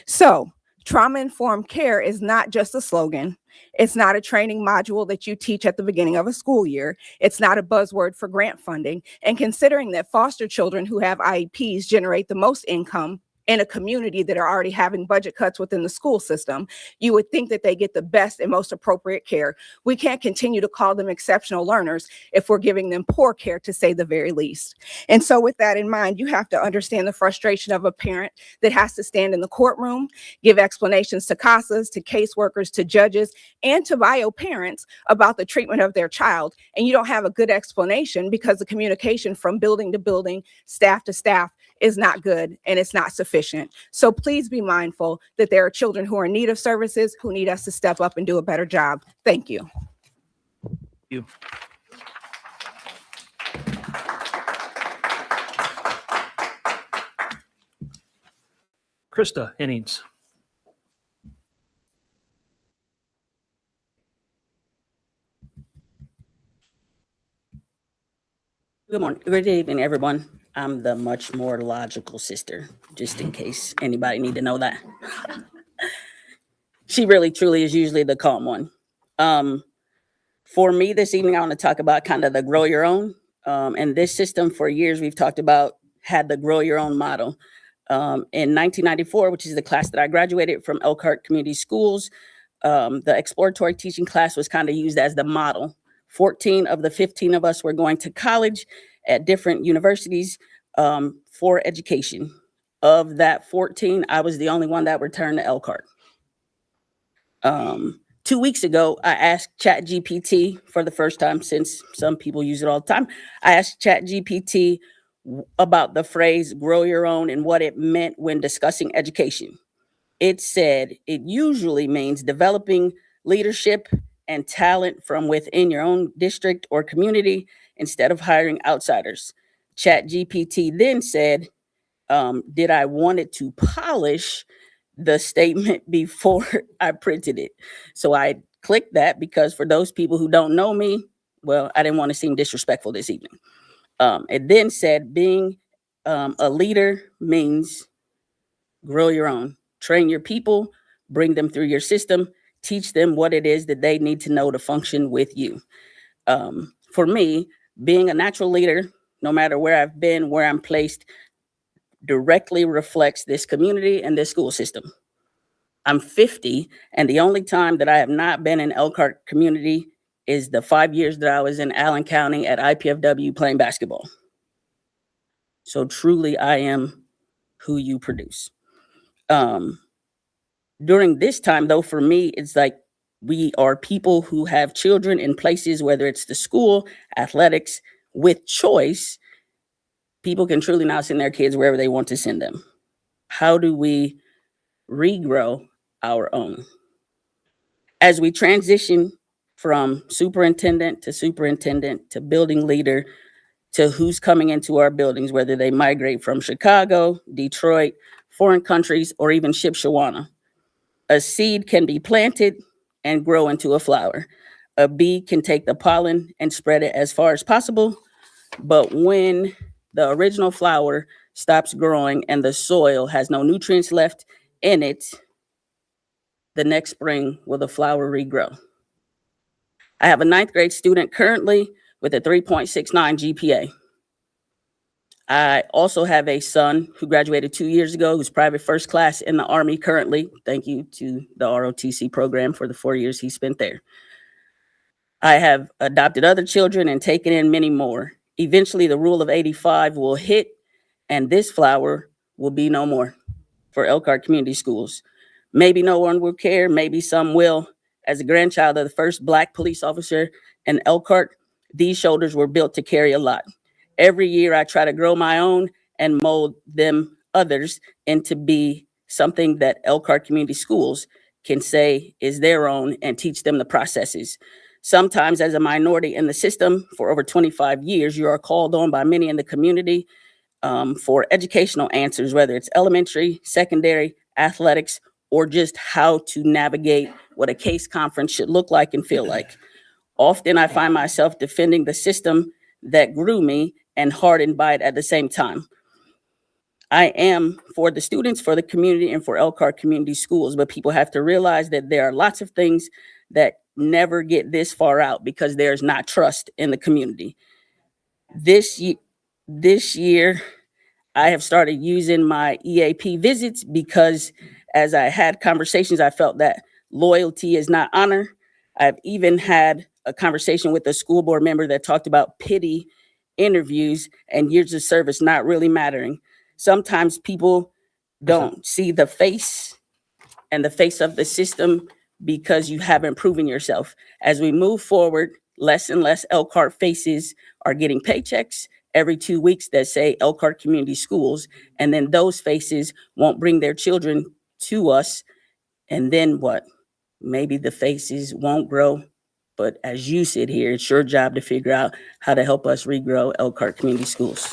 So trauma-informed care is not just a slogan. It's not a training module that you teach at the beginning of a school year. It's not a buzzword for grant funding. And considering that foster children who have IEPs generate the most income in a community that are already having budget cuts within the school system, you would think that they get the best and most appropriate care. We can't continue to call them exceptional learners if we're giving them poor care, to say the very least. And so with that in mind, you have to understand the frustration of a parent that has to stand in the courtroom, give explanations to CASAs, to caseworkers, to judges, and to bio parents about the treatment of their child. And you don't have a good explanation because the communication from building to building, staff to staff, is not good and it's not sufficient. So please be mindful that there are children who are in need of services, who need us to step up and do a better job. Thank you. Thank you. Krista Hennings. Good morning. Good evening, everyone. I'm the much more logical sister, just in case anybody need to know that. She really, truly is usually the calm one. For me this evening, I want to talk about kind of the grow your own. And this system for years we've talked about had the grow your own model. In 1994, which is the class that I graduated from Elkhart Community Schools, the exploratory teaching class was kind of used as the model. 14 of the 15 of us were going to college at different universities for education. Of that 14, I was the only one that returned to Elkhart. 2 weeks ago, I asked ChatGPT for the first time, since some people use it all the time. I asked ChatGPT about the phrase grow your own and what it meant when discussing education. It said it usually means developing leadership and talent from within your own district or community instead of hiring outsiders. ChatGPT then said, did I want it to polish the statement before I printed it? So I clicked that because for those people who don't know me, well, I didn't want to seem disrespectful this evening. It then said being a leader means grow your own, train your people, bring them through your system, teach them what it is that they need to know to function with you. For me, being a natural leader, no matter where I've been, where I'm placed, directly reflects this community and this school system. I'm 50, and the only time that I have not been in Elkhart community is the 5 years that I was in Allen County at IPFW playing basketball. So truly, I am who you produce. During this time, though, for me, it's like we are people who have children in places, whether it's the school, athletics, with choice. People can truly now send their kids wherever they want to send them. How do we regrow our own? As we transition from superintendent to building leader to who's coming into our buildings, whether they migrate from Chicago, Detroit, foreign countries, or even Shipshawana. A seed can be planted and grow into a flower. A bee can take the pollen and spread it as far as possible. But when the original flower stops growing and the soil has no nutrients left in it, the next spring will the flower regrow. I have a 9th grade student currently with a 3.69 GPA. I also have a son who graduated 2 years ago, who's private first class in the Army currently. Thank you to the ROTC program for the 4 years he spent there. I have adopted other children and taken in many more. Eventually, the rule of 85 will hit, and this flower will be no more for Elkhart Community Schools. Maybe no one will care, maybe some will. As a grandchild of the first Black police officer in Elkhart, these shoulders were built to carry a lot. Every year I try to grow my own and mold them others into be something that Elkhart Community Schools can say is their own and teach them the processes. Sometimes as a minority in the system for over 25 years, you are called on by many in the community for educational answers, whether it's elementary, secondary, athletics, or just how to navigate what a case conference should look like and feel like. Often I find myself defending the system that grew me and hardened by it at the same time. I am for the students, for the community, and for Elkhart Community Schools, but people have to realize that there are lots of things that never get this far out because there's not trust in the community. This year, I have started using my EAP visits because as I had conversations, I felt that loyalty is not honor. I've even had a conversation with a school board member that talked about pity interviews and years of service not really mattering. Sometimes people don't see the face and the face of the system because you haven't proven yourself. As we move forward, less and less Elkhart faces are getting paychecks every 2 weeks that say Elkhart Community Schools, and then those faces won't bring their children to us. And then what? Maybe the faces won't grow. But as you sit here, it's your job to figure out how to help us regrow Elkhart Community Schools.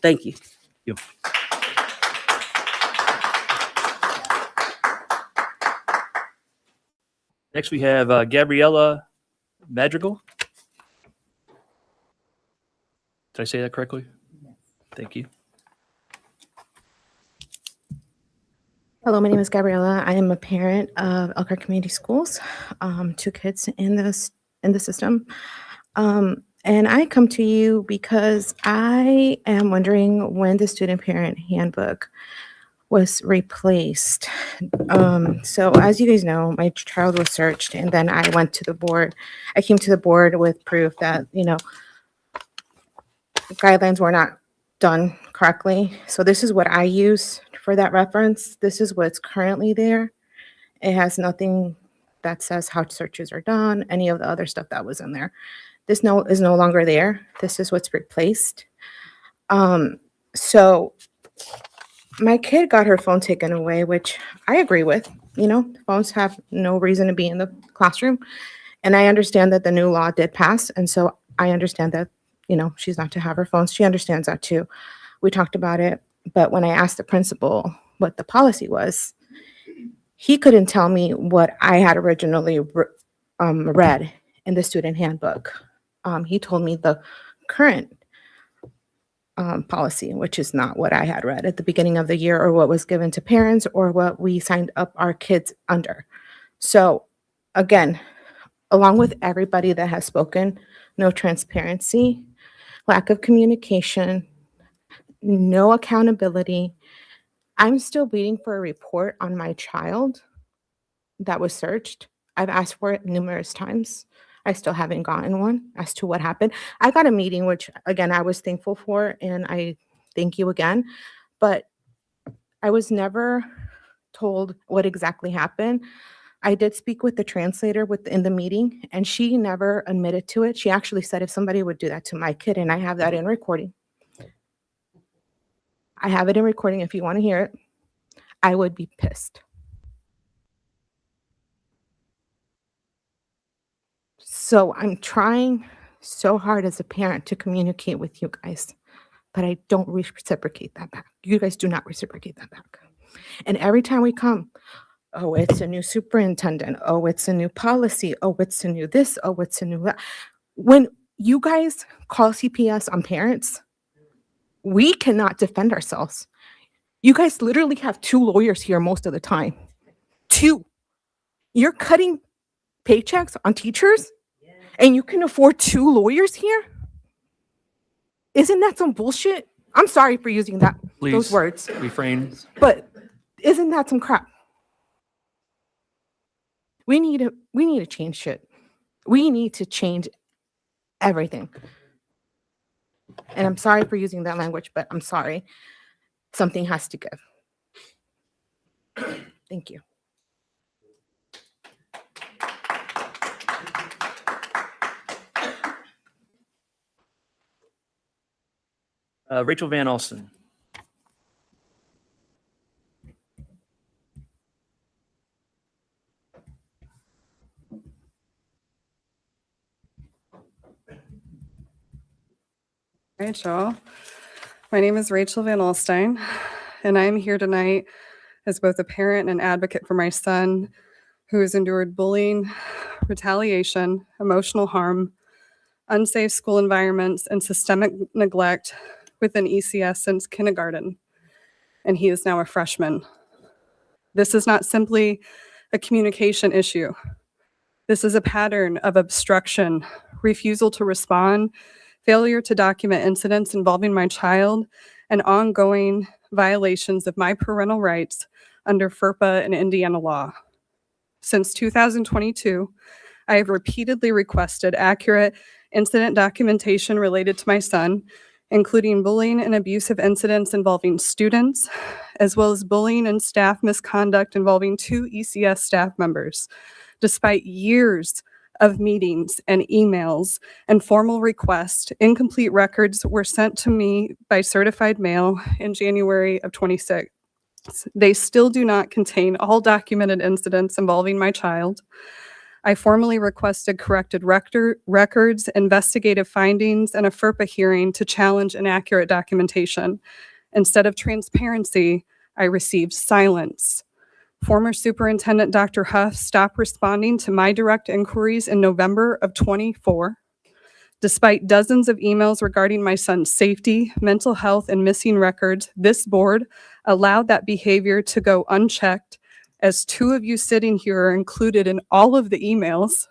Thank you. Yep. Next, we have Gabriella Madrigal. Did I say that correctly? Thank you. Hello, my name is Gabriella. I am a parent of Elkhart Community Schools, 2 kids in the system. And I come to you because I am wondering when the student parent handbook was replaced. So as you guys know, my child was searched and then I went to the board. I came to the board with proof that, guidelines were not done correctly. So this is what I use for that reference. This is what's currently there. It has nothing that says how searches are done, any of the other stuff that was in there. This is no longer there. This is what's replaced. So my kid got her phone taken away, which I agree with. Phones have no reason to be in the classroom. And I understand that the new law did pass. And so I understand that, she's not to have her phones. She understands that too. We talked about it. But when I asked the principal what the policy was, he couldn't tell me what I had originally read in the student handbook. He told me the current policy, which is not what I had read at the beginning of the year or what was given to parents or what we signed up our kids under. So again, along with everybody that has spoken, no transparency, lack of communication, no accountability. I'm still waiting for a report on my child that was searched. I've asked for it numerous times. I still haven't gotten one as to what happened. I got a meeting, which again, I was thankful for, and I thank you again, but I was never told what exactly happened. I did speak with the translator in the meeting, and she never admitted to it. She actually said if somebody would do that to my kid, and I have that in recording. I have it in recording if you want to hear it. I would be pissed. So I'm trying so hard as a parent to communicate with you guys, but I don't reciprocate that back. You guys do not reciprocate that back. And every time we come, oh, it's a new superintendent. Oh, it's a new policy. Oh, it's a new this. Oh, it's a new that. When you guys call CPS on parents, we cannot defend ourselves. You guys literally have 2 lawyers here most of the time. 2. You're cutting paychecks on teachers and you can afford 2 lawyers here? Isn't that some bullshit? I'm sorry for using those words. Refrain. But isn't that some crap? We need to change shit. We need to change everything. And I'm sorry for using that language, but I'm sorry. something has to give. Thank you. Rachel Van Alsten. Rachel. My name is Rachel Van Alstein, and I am here tonight as both a parent and advocate for my son who has endured bullying, retaliation, emotional harm, unsafe school environments, and systemic neglect within ECS since kindergarten, and he is now a freshman. This is not simply a communication issue. This is a pattern of obstruction, refusal to respond, failure to document incidents involving my child, and ongoing violations of my parental rights under FERPA and Indiana law. Since 2022, I have repeatedly requested accurate incident documentation related to my son, including bullying and abusive incidents involving students, as well as bullying and staff misconduct involving 2 ECS staff members, despite years of meetings and emails and formal requests. Incomplete records were sent to me by certified mail in January of 26. They still do not contain all documented incidents involving my child. I formally requested corrected records, investigative findings, and a FERPA hearing to challenge inaccurate documentation. Instead of transparency, I received silence. Former Superintendent Dr. Huff stopped responding to my direct inquiries in November of 24. Despite dozens of emails regarding my son's safety, mental health, and missing records, this board allowed that behavior to go unchecked, as 2 of you sitting here are included in all of the emails.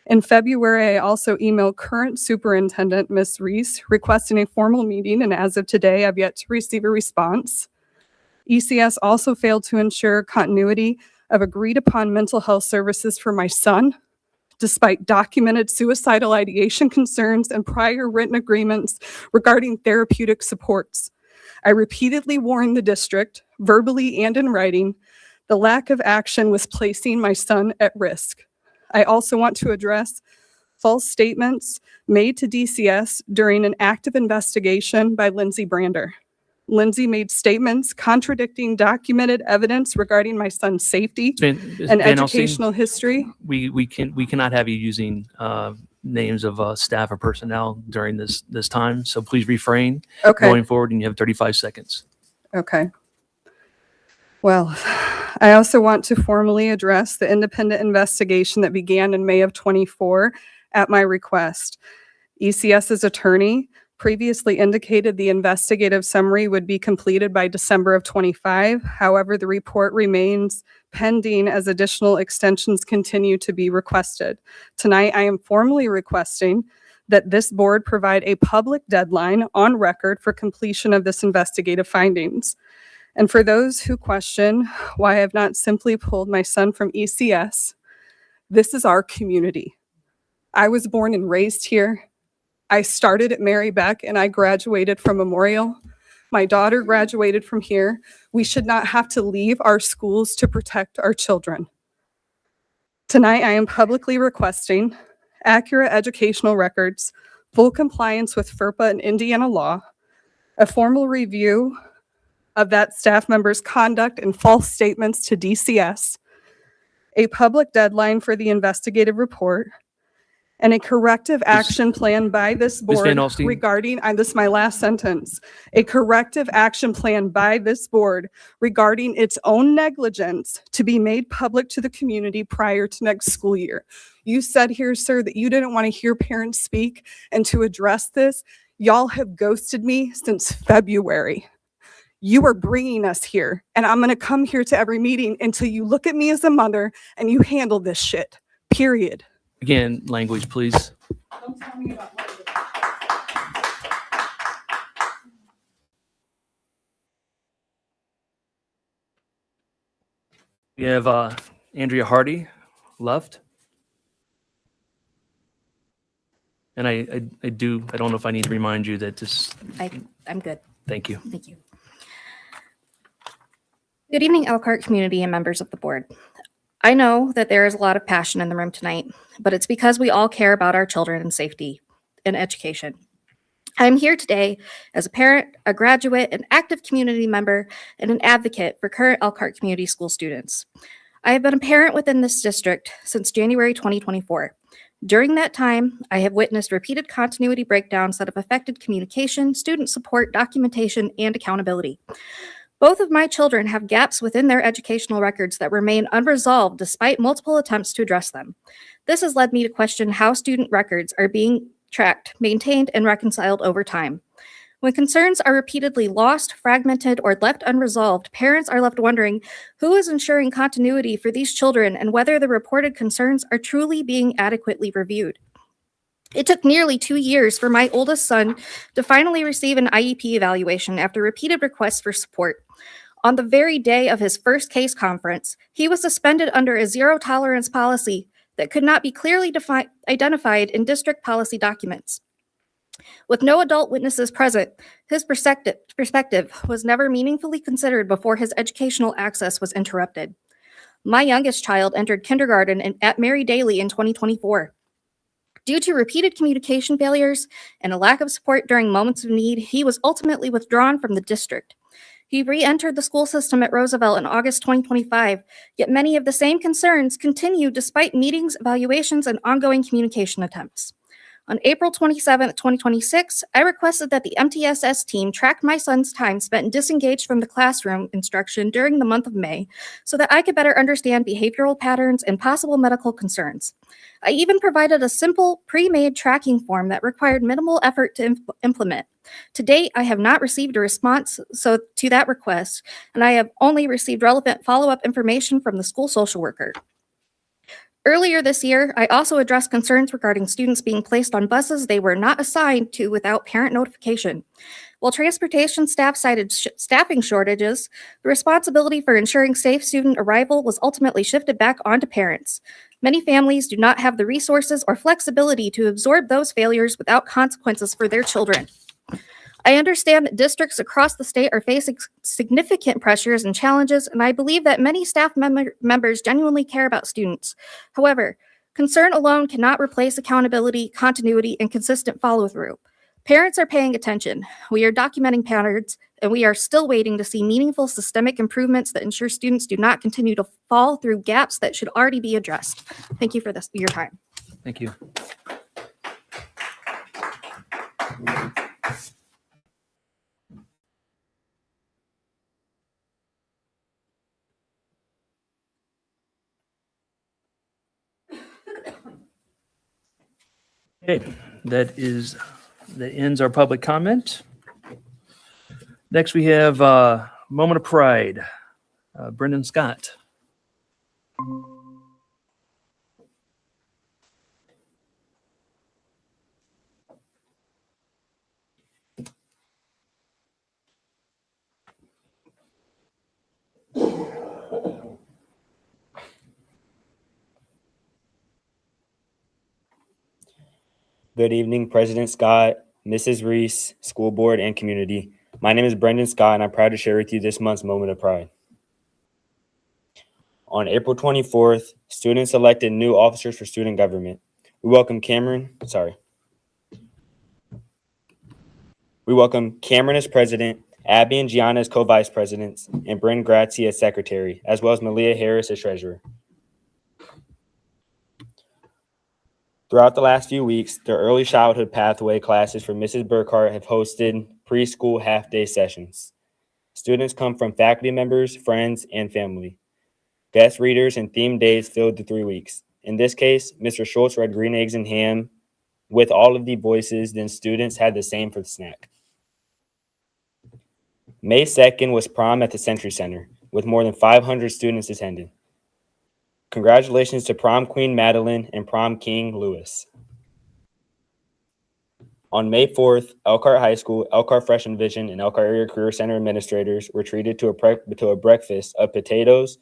In February, I also emailed current Superintendent Ms. Reese requesting a formal meeting, and as of today, I've yet to receive a response. ECS also failed to ensure continuity of agreed upon mental health services for my son, despite documented suicidal ideation concerns and prior written agreements regarding therapeutic supports. I repeatedly warned the district, verbally and in writing, the lack of action was placing my son at risk. I also want to address false statements made to DCS during an active investigation by Lindsay Brander. Lindsay made statements contradicting documented evidence regarding my son's safety Ms. and Van Alsten, educational history. We cannot have you using names of staff or personnel during this time. So please refrain going forward, and you have 35 seconds. Okay. Well, I also want to formally address the independent investigation that began in May of 24 at my request. ECS's attorney previously indicated the investigative summary would be completed by December of 25. However, the report remains pending as additional extensions continue to be requested. Tonight, I am formally requesting that this board provide a public deadline on record for completion of this investigative findings. And for those who question why I have not simply pulled my son from ECS, this is our community. I was born and raised here. I started at Mary Beck and I graduated from Memorial. My daughter graduated from here. We should not have to leave our schools to protect our children. Tonight, I am publicly requesting accurate educational records, full compliance with FERPA and Indiana law, a formal review of that staff member's conduct and false statements to DCS, a public deadline for the investigative report, and a corrective action plan by this Ms. Van board Alsten. regarding, this is my last sentence, a corrective action plan by this board regarding its own negligence to be made public to the community prior to next school year. You said here, sir, that you didn't want to hear parents speak, and to address this, y'all have ghosted me since February. You are bringing us here, and I'm going to come here to every meeting until you look at me as a mother and you handle this shit, period. Again, language, please. Don't tell me about language. We have Andrea Hardy left. And I don't know if I need to remind you that this, I'm good. thank you. Thank you. Good evening, Elkhart community and members of the board. I know that there is a lot of passion in the room tonight, but it's because we all care about our children and safety and education. I'm here today as a parent, a graduate, an active community member, and an advocate for current Elkhart Community School students. I have been a parent within this district since January 2024. During that time, I have witnessed repeated continuity breakdowns that have affected communication, student support, documentation, and accountability. Both of my children have gaps within their educational records that remain unresolved despite multiple attempts to address them. This has led me to question how student records are being tracked, maintained, and reconciled over time. When concerns are repeatedly lost, fragmented, or left unresolved, parents are left wondering who is ensuring continuity for these children and whether the reported concerns are truly being adequately reviewed. It took nearly 2 years for my oldest son to finally receive an IEP evaluation after repeated requests for support. On the very day of his first case conference, he was suspended under a zero tolerance policy that could not be clearly identified in district policy documents. With no adult witnesses present, his perspective was never meaningfully considered before his educational access was interrupted. My youngest child entered kindergarten at Mary Daly in 2024. Due to repeated communication failures and a lack of support during moments of need, he was ultimately withdrawn from the district. He re-entered the school system at Roosevelt in August 2025, yet many of the same concerns continue despite meetings, evaluations, and ongoing communication attempts. On April 27, 2026, I requested that the MTSS team track my son's time spent disengaged from the classroom instruction during the month of May so that I could better understand behavioral patterns and possible medical concerns. I even provided a simple pre-made tracking form that required minimal effort to implement. To date, I have not received a response to that request, and I have only received relevant follow-up information from the school social worker. Earlier this year, I also addressed concerns regarding students being placed on buses they were not assigned to without parent notification. While transportation staff cited staffing shortages, the responsibility for ensuring safe student arrival was ultimately shifted back onto parents. Many families do not have the resources or flexibility to absorb those failures without consequences for their children. I understand that districts across the state are facing significant pressures and challenges, and I believe that many staff members genuinely care about students. However, concern alone cannot replace accountability, continuity, and consistent follow-through. Parents are paying attention. We are documenting patterns, and we are still waiting to see meaningful systemic improvements that ensure students do not continue to fall through gaps that should already be addressed. Thank you for your time. Thank you. Okay, that ends our public comment. Next, we have Moment of Pride. Brendan Scott. Good evening, President Scott, Mrs. Reese, school board, and community. My name is Brendan Scott, and I'm proud to share with you this month's Moment of Pride. On April 24th, students elected new officers for student government. We welcome Cameron as president, Abby and Gianna as co-vice presidents, and Bryn Grazzi as secretary, as well as Malia Harris as treasurer. Throughout the last few weeks, the early childhood pathway classes for Mrs. Burkhart have hosted preschool half-day sessions. Students come from faculty members, friends, and family. Guest readers and themed days filled the 3 weeks. In this case, Mr. Schultz read Green Eggs and Ham with all of the voices, then students had the same for the snack. May 2nd was prom at the Century Center, with more than 500 students attending. Congratulations to Prom Queen Madeline and Prom King Lewis. On May 4th, Elkhart High School, Elkhart Freshman Vision, and Elkhart Area Career Center administrators were treated to a breakfast of potatoes,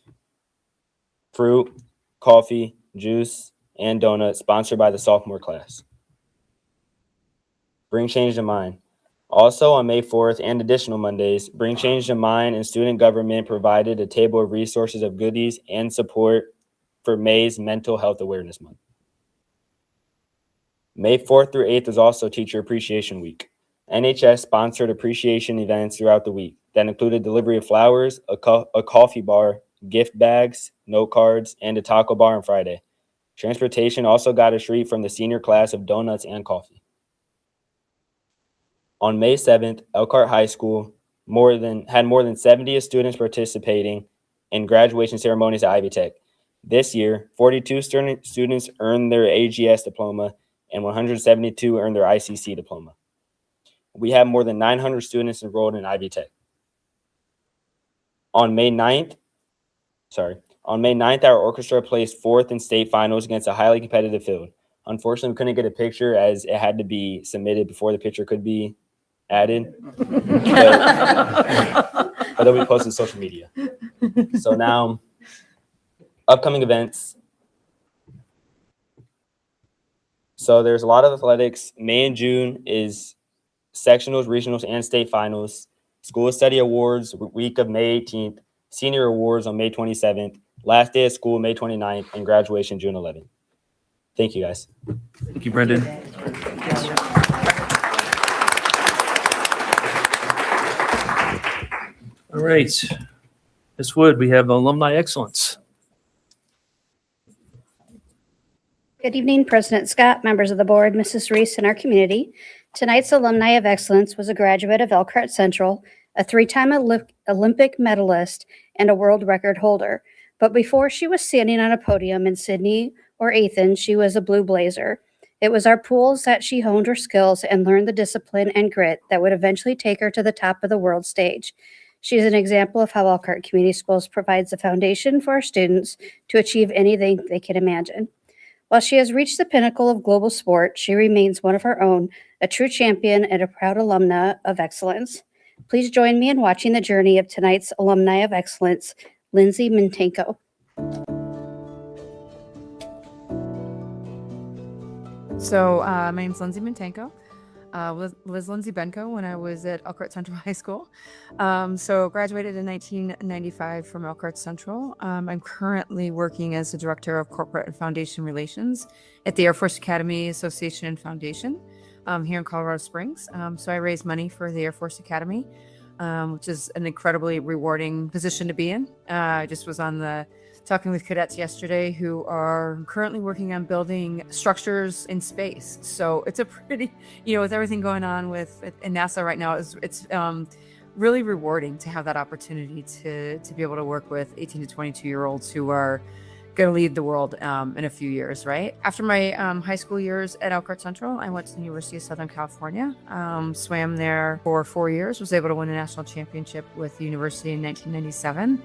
fruit, coffee, juice, and donuts sponsored by the sophomore class. Bring change to mind. Also, on May 4th and additional Mondays, Bring Change to Mind and Student Government provided a table of resources of goodies and support for May's Mental Health Awareness Month. May 4th through 8th is also Teacher Appreciation Week. NHS sponsored appreciation events throughout the week that included delivery of flowers, a coffee bar, gift bags, note cards, and a taco bar on Friday. Transportation also got a treat from the senior class of donuts and coffee. On May 7th, Elkhart High School had more than 70 students participating in graduation ceremonies at Ivy Tech. This year, 42 students earned their AGS diploma and 172 earned their ICC diploma. We have more than 900 students enrolled in Ivy Tech. On May 9th, our orchestra placed 4th in state finals against a highly competitive field. Unfortunately, we couldn't get a picture as it had to be submitted before the picture could be added. But they'll be posted on social media. So now, upcoming events. So there's a lot of athletics. May and June is sectionals, regionals, and state finals. School study awards week of May 18th. Senior awards on May 27th. Last day of school, May 29th, and graduation June 11th. Thank you, guys. Thank you, Brendan. All right. Ms. Wood, we have Alumni Excellence. Good evening, President Scott, members of the board, Mrs. Reese, and our community. Tonight's Alumni of Excellence was a graduate of Elkhart Central, a 3-time Olympic medalist, and a world record holder. But before she was standing on a podium in Sydney or Athens, she was a Blue Blazer. It was our pools that she honed her skills and learned the discipline and grit that would eventually take her to the top of the world stage. She is an example of how Elkhart Community Schools provides the foundation for our students to achieve anything they can imagine. While she has reached the pinnacle of global sport, she remains one of her own, a true champion and a proud alumna of excellence. Please join me in watching the journey of tonight's Alumni of Excellence, Lindsay Mintenko. So my name's Lindsay Mintenko. Was Lindsay Benko when I was at Elkhart Central High School. So graduated in 1995 from Elkhart Central. I'm currently working as the Director of Corporate and Foundation Relations at the Air Force Academy Association and Foundation here in Colorado Springs. So I raise money for the Air Force Academy, which is an incredibly rewarding position to be in. I just was on talking with cadets yesterday who are currently working on building structures in space. So it's a pretty, with everything going on in NASA right now, it's really rewarding to have that opportunity to be able to work with 18 to 22-year-olds who are going to lead the world in a few years, right? After my high school years at Elkhart Central, I went to the University of Southern California, swam there for 4 years, was able to win a national championship with the university in 1997,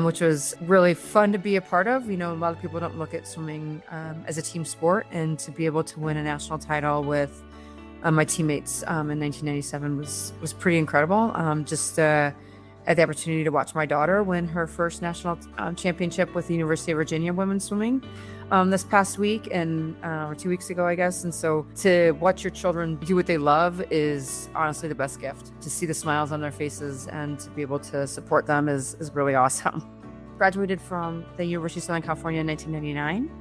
which was really fun to be a part of. A lot of people don't look at swimming as a team sport, and to be able to win a national title with my teammates in 1997 was pretty incredible. Had the opportunity to watch my daughter win her first national championship with the University of Virginia women's swimming this past week or 2 weeks ago, I guess. And so to watch your children do what they love is honestly the best gift. To see the smiles on their faces and to be able to support them is really awesome. Graduated from the University of Southern California in 1999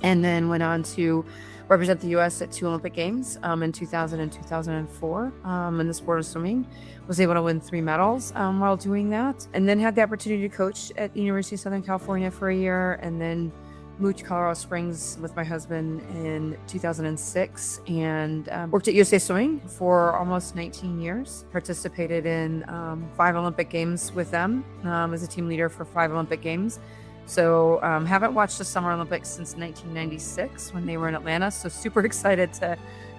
and then went on to represent the U.S. at 2 Olympic Games in 2000 and 2004 in the sport of swimming. Was able to win 3 medals while doing that, and then had the opportunity to coach at the University of Southern California for a year, and then moved to Colorado Springs with my husband in 2006 and worked at USA Swimming for almost 19 years. Participated in 5 Olympic Games with them as a team leader for 5 Olympic Games. So haven't watched the Summer Olympics since 1996 when they were in Atlanta. So super excited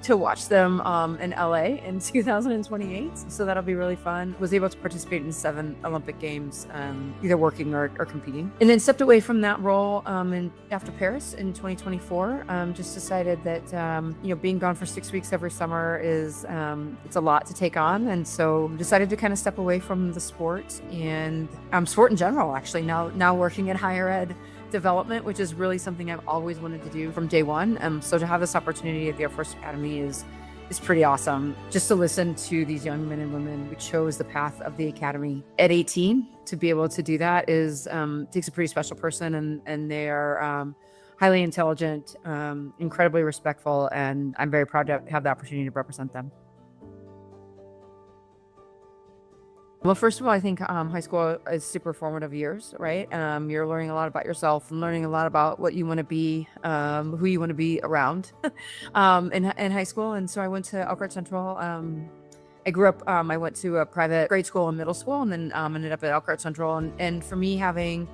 to watch them in LA in 2028. So that'll be really fun. Was able to participate in 7 Olympic Games, either working or competing. And then stepped away from that role after Paris in 2024. Just decided that, being gone for 6 weeks every summer is, it's a lot to take on. And so decided to kind of step away from the sport and sport in general, actually, now working in higher ed development, which is really something I've always wanted to do from day one. So to have this opportunity at the Air Force Academy is is pretty awesome. Just to listen to these young men and women who chose the path of the academy at 18, to be able to do that is takes a pretty special person, and they are highly intelligent, incredibly respectful, and I'm very proud to have the opportunity to represent them. Well, first of all, I think high school is super formative years, right? You're learning a lot about yourself and learning a lot about what you want to be, who you want to be around in high school. And so I went to Elkhart Central. I grew up, I went to a private grade school and middle school, and then ended up at Elkhart Central. And for me, having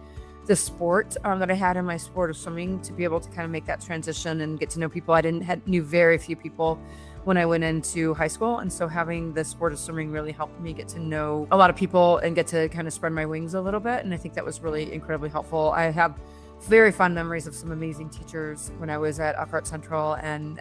the sport that I had in my sport of swimming, to be able to kind of make that transition and get to know people, knew very few people when I went into high school. And so having the sport of swimming really helped me get to know a lot of people and get to kind of spread my wings a little bit. And I think that was really incredibly helpful. I have very fond memories of some amazing teachers when I was at Elkhart Central, and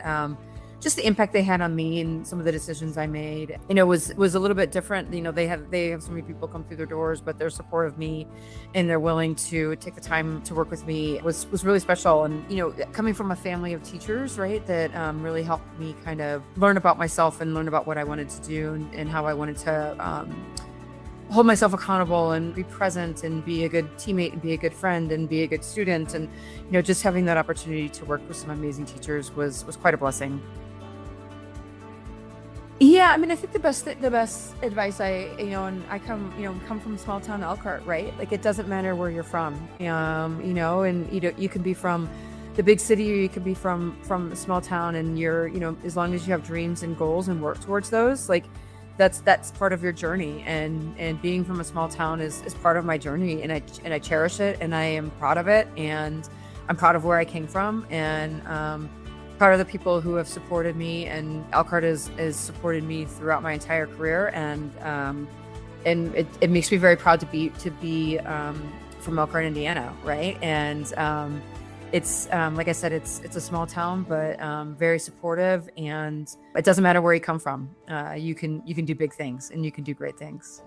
just the impact they had on me and some of the decisions I made, was a little bit different. They have so many people come through their doors, but their support of me and they're willing to take the time to work with me was really special. And, coming from a family of teachers, right, that really helped me kind of learn about myself and learn about what I wanted to do and how I wanted to hold myself accountable and be present and be a good teammate and be a good friend and be a good student. And, just having that opportunity to work with some amazing teachers was quite a blessing. Yeah, I think the best advice and I come from small town Elkhart, right? Like, it doesn't matter where you're from, and you can be from the big city or you could be from a small town, and you're, as long as you have dreams and goals and work towards those, like that's part of your journey. And being from a small town is part of my journey, and I cherish it, and I am proud of it, and I'm proud of where I came from, and proud of the people who have supported me, and Elkhart has supported me throughout my entire career, and it makes me very proud to be from Elkhart, Indiana, right? And it's like I said, it's a small town, but very supportive, and it doesn't matter where you come from. You can do big things, and you can do great things.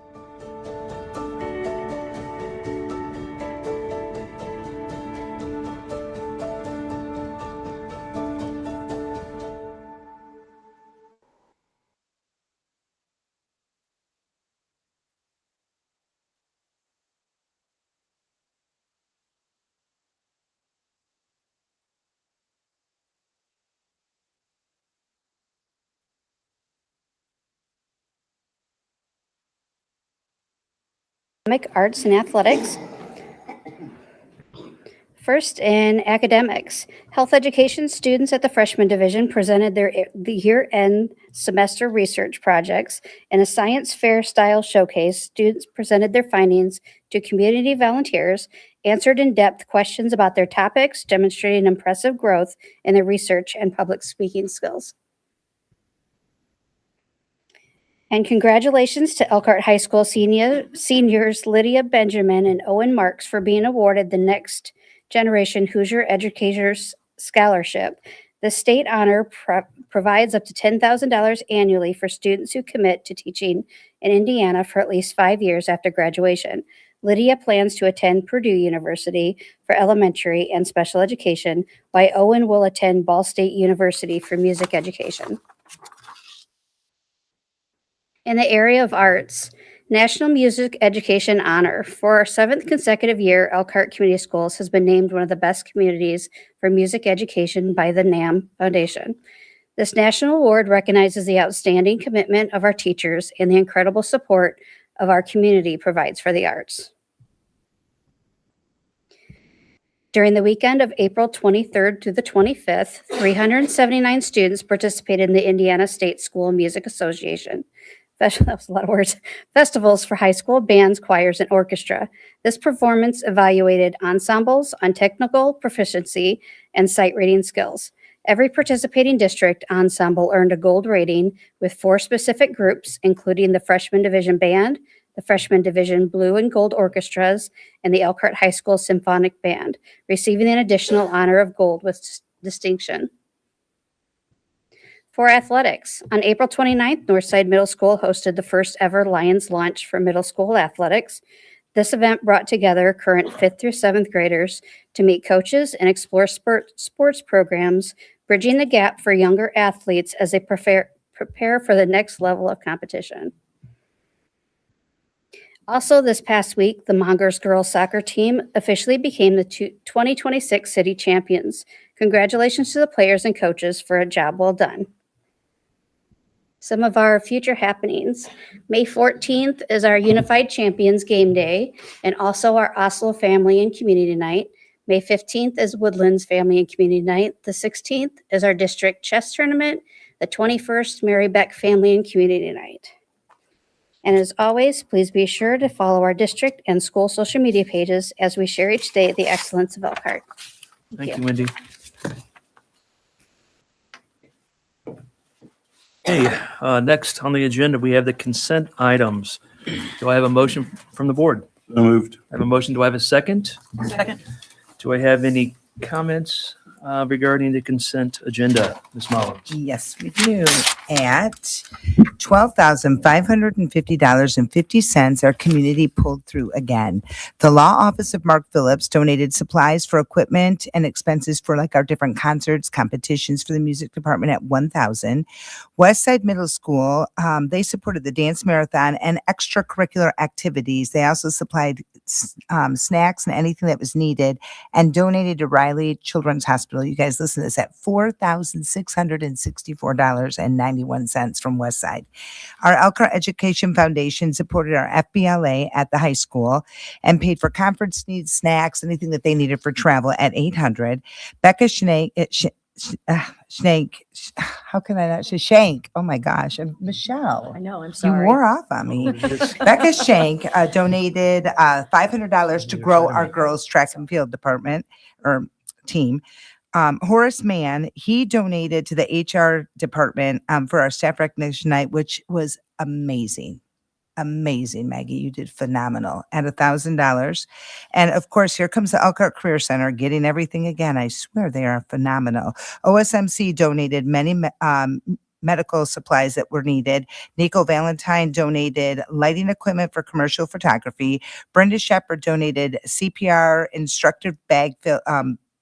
Arts and athletics. First, in academics, health education students at the freshman division presented the year-end semester research projects. In a science fair style showcase, students presented their findings to community volunteers, answered in-depth questions about their topics, demonstrating impressive growth in their research and public speaking skills. And congratulations to Elkhart High School seniors Lydia Benjamin and Owen Marks for being awarded the Next Generation Hoosier Educators Scholarship. The state honor provides up to $10,000 annually for students who commit to teaching in Indiana for at least 5 years after graduation. Lydia plans to attend Purdue University for elementary and special education, while Owen will attend Ball State University for music education. In the area of arts, National Music Education Honor. For our 7th consecutive year, Elkhart Community Schools has been named one of the best communities for music education by the NAM Foundation. This national award recognizes the outstanding commitment of our teachers and the incredible support of our community provides for the arts. During the weekend of April 23rd to the 25th, 379 students participated in the Indiana State School Music Association. That was a lot of words. Festivals for high school bands, choirs, and orchestra. This performance evaluated ensembles on technical proficiency and sight reading skills. Every participating district ensemble earned a gold rating with 4 specific groups, including the Freshman Division Band, the Freshman Division Blue and Gold Orchestras, and the Elkhart High School Symphonic Band, receiving an additional honor of gold with distinction. For athletics, on April 29th, Northside Middle School hosted the first ever Lions Lunch for middle school athletics. This event brought together current 5th through 7th graders to meet coaches and explore sports programs, bridging the gap for younger athletes as they prepare prepare for the next level of competition. Also, this past week, the Mongers girls soccer team officially became the 2026 city champions. Congratulations to the players and coaches for a job well done. Some of our future happenings. May 14th is our Unified Champions Game Day and also our Oslo Family and Community Night. May 15th is Woodlands Family and Community Night. The 16th is our district chess tournament. The 21st, Mary Beck Family and Community Night. And as always, please be sure to follow our district and school social media pages as we share each day the excellence of Elkhart. Thank you, Wendy. Okay, next on the agenda, we have the consent items. Do I have a motion from the board? So moved. I have a motion. Do I have a second? Second. Do I have any comments regarding the consent agenda, Ms. Mullins? Yes, we do. At $12,550.50, our community pulled through again. The Law Office of Mark Phillips donated supplies for equipment and expenses for like our different concerts, competitions for the music department at $1,000. Westside Middle School, they supported the dance marathon and extracurricular activities. They also supplied snacks and anything that was needed and donated to Riley Children's Hospital. You guys listen to this at $4,664.91 from Westside. Our Elkhart Education Foundation supported our FBLA at the high school and paid for conference needs, snacks, anything that they needed for travel at $800. Becca Shank, how can I not say Shank? Oh my gosh, and Michelle. I know, I'm You sorry. wore off on me. Becca Shank donated $500 to grow our girls track and field department or team. Horace Mann, he donated to the HR department for our staff recognition night, which was amazing. Amazing, Maggie. You did phenomenal at $1,000. And of course, here comes the Elkhart Career Center getting everything again. I swear they are phenomenal. OSMC donated many medical supplies that were needed. Nico Valentine donated lighting equipment for commercial photography. Brenda Shepard donated CPR instructor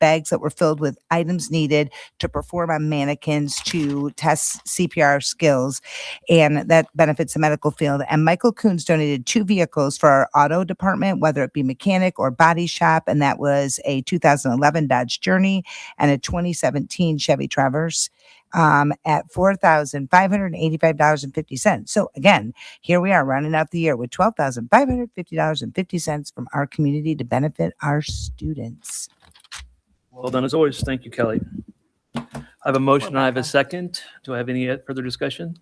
bags that were filled with items needed to perform on mannequins to test CPR skills, and that benefits the medical field. And Michael Coons donated 2 vehicles for our auto department, whether it be mechanic or body shop, and that was a 2011 Dodge Journey and a 2017 Chevy Traverse at $4,585.50. So again, here we are rounding out the year with $12,550.50 from our community to benefit our students. Well done as always. Thank you, Kelly. I have a motion and I have a second. Do I have any further discussion?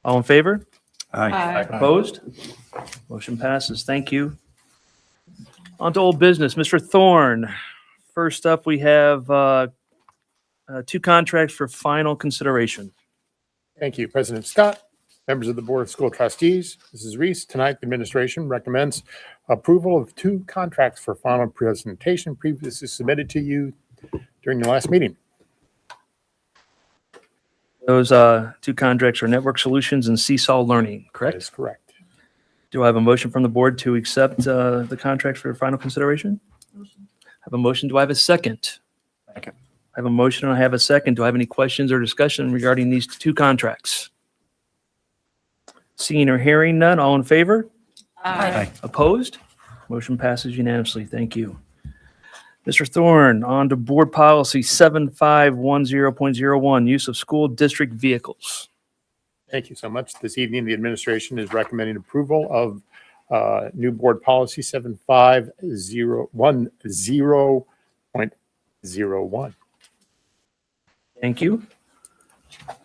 All in favor? Aye. Opposed? Motion passes. Thank you. On to old business. Mr. Thorne, first up, we have 2 contracts for final consideration. Thank you, President Scott, members of the Board of School Trustees. Mrs. Reese, tonight the administration recommends approval of 2 contracts for final presentation previously submitted to you during the last meeting. Those 2 contracts are Network Solutions and Seesaw Learning, correct? That is correct. Do I have a motion from the board to accept the contracts for final consideration? I have a motion. Do I have a second? Second. I have a motion and I have a second. Do I have any questions or discussion regarding these 2 contracts? Seeing or hearing none, all in favor? Aye. Opposed? Motion passes unanimously. Thank you. Mr. Thorne, on to board policy 7510.01, use of school district vehicles. Thank you so much. This evening, the administration is recommending approval of new board policy 7510.01. Thank you.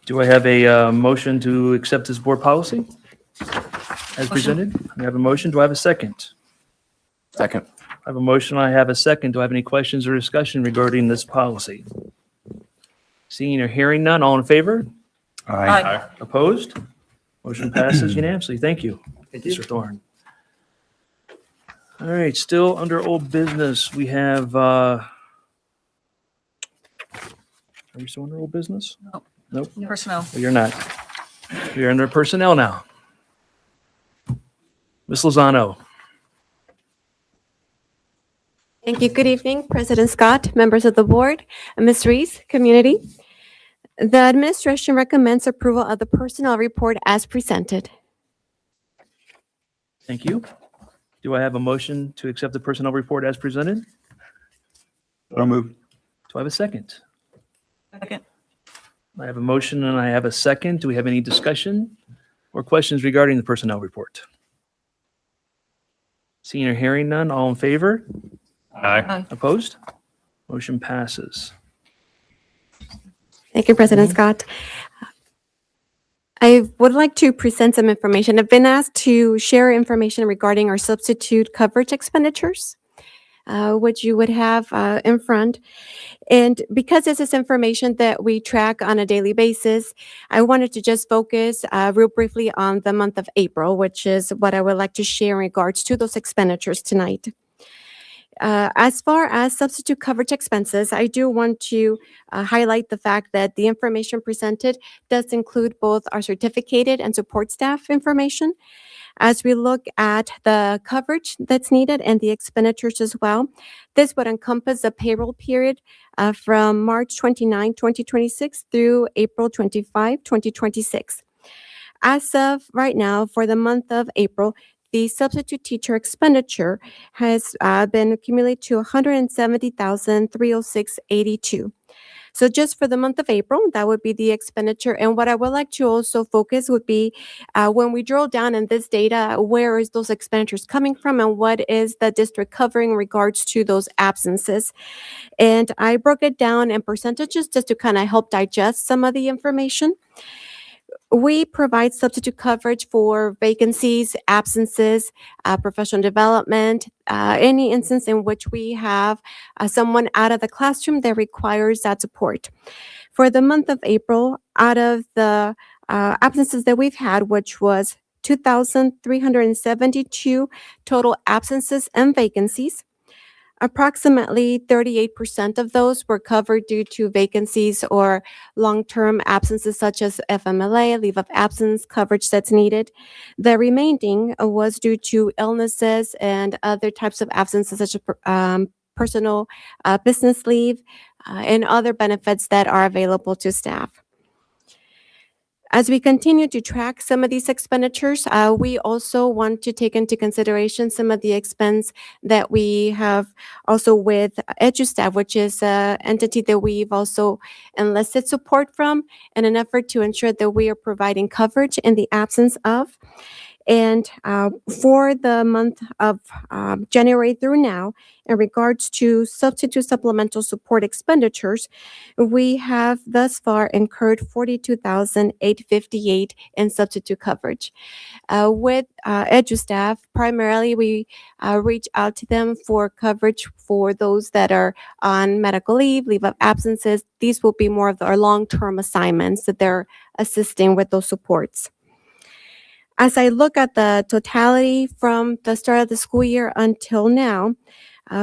Do I have a motion to accept this board policy as presented? I have a motion. Do I have a second? Second. I have a motion. I have a second. Do I have any questions or discussion regarding this policy? Seeing or hearing none, all in favor? Aye. Opposed? Motion passes unanimously. Thank you, Mr. Thorne. All right, still under old business, we have, are we still under old business? Nope. Personnel. Well, you're not. We are under personnel now. Ms. Lozano. Thank you. Good evening, President Scott, members of the board, and Ms. Reese, community. The administration recommends approval of the personnel report as presented. Thank you. Do I have a motion to accept the personnel report as presented? So moved. Do I have a second? Second. I have a motion and I have a second. Do we have any discussion or questions regarding the personnel report? Seeing or hearing none, all in favor? Aye. Opposed? Motion passes. Thank you, President Scott. I would like to present some information. I've been asked to share information regarding our substitute coverage expenditures, which you would have in front. And because this is information that we track on a daily basis, I wanted to just focus real briefly on the month of April, which is what I would like to share in regards to those expenditures tonight. As far as substitute coverage expenses, I do want to highlight the fact that the information presented does include both our certificated and support staff information. As we look at the coverage that's needed and the expenditures as well, this would encompass the payroll period from March 29, 2026 through April 25, 2026. As of right now, for the month of April, the substitute teacher expenditure has been accumulated to $170,306.82. So just for the month of April, that would be the expenditure. And what I would like to also focus would be when we drill down in this data, where is those expenditures coming from and what is the district covering in regards to those absences. And I broke it down in percentages just to kind of help digest some of the information. We provide substitute coverage for vacancies, absences, professional development, any instance in which we have someone out of the classroom that requires that support. For the month of April, out of the absences that we've had, which was 2,372 total absences and vacancies, approximately 38% of those were covered due to vacancies or long-term absences such as FMLA, leave of absence coverage that's needed. The remaining was due to illnesses and other types of absences such as personal business leave and other benefits that are available to staff. As we continue to track some of these expenditures, we also want to take into consideration some of the expense that we have also with EduStaff, which is an entity that we've also enlisted support from in an effort to ensure that we are providing coverage in the absence of. And for the month of January through now, in regards to substitute supplemental support expenditures, we have thus far incurred $42,858 in substitute coverage. With EduStaff, primarily we reach out to them for coverage for those that are on medical leave, leave of absences. These will be more of our long-term assignments that they're assisting with those supports. As I look at the totality from the start of the school year until now,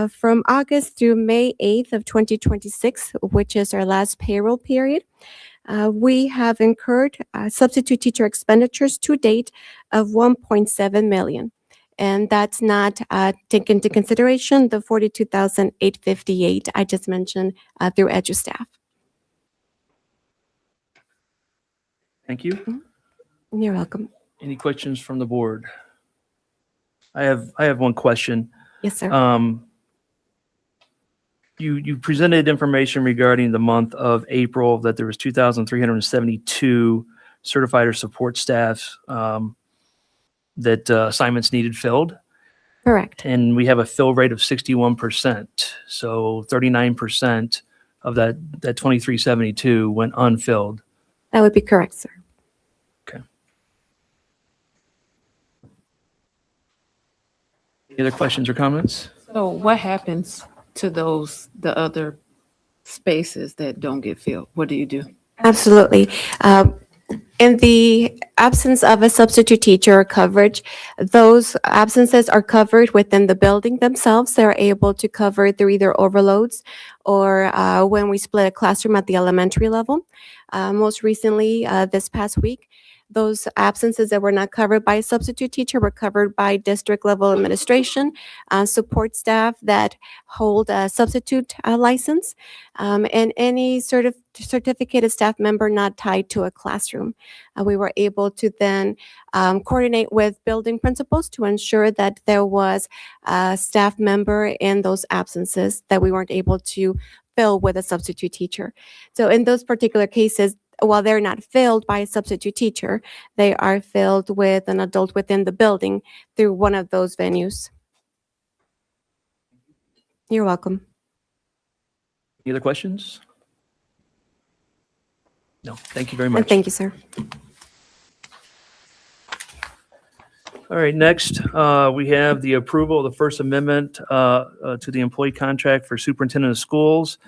from August through May 8th of 2026, which is our last payroll period, we have incurred substitute teacher expenditures to date of $1.7 million. And that's not taken into consideration the $42,858 I just mentioned through EduStaff. Thank you. You're welcome. Any questions from the board? I have one question. Yes, sir. You presented information regarding the month of April that there was 2,372 certified or support staff that assignments needed filled. Correct. And we have a fill rate of 61%. So 39% of that 2,372 went unfilled. That would be correct, sir. Any other questions or comments? So what happens to the other spaces that don't get filled? What do you do? Absolutely. In the absence of a substitute teacher coverage, those absences are covered within the building themselves. They're able to cover through either overloads or when we split a classroom at the elementary level. Most recently, this past week, Those absences that were not covered by a substitute teacher were covered by district level administration, support staff that hold a substitute license, and any certificated staff member not tied to a classroom. We were able to then coordinate with building principals to ensure that there was a staff member in those absences that we weren't able to fill with a substitute teacher. So in those particular cases, while they're not filled by a substitute teacher, they are filled with an adult within the building through one of those venues. You're welcome. Any other questions? No, thank you very much. And thank you, sir. All right, next, we have the approval of the First Amendment to the employee contract for superintendent of schools.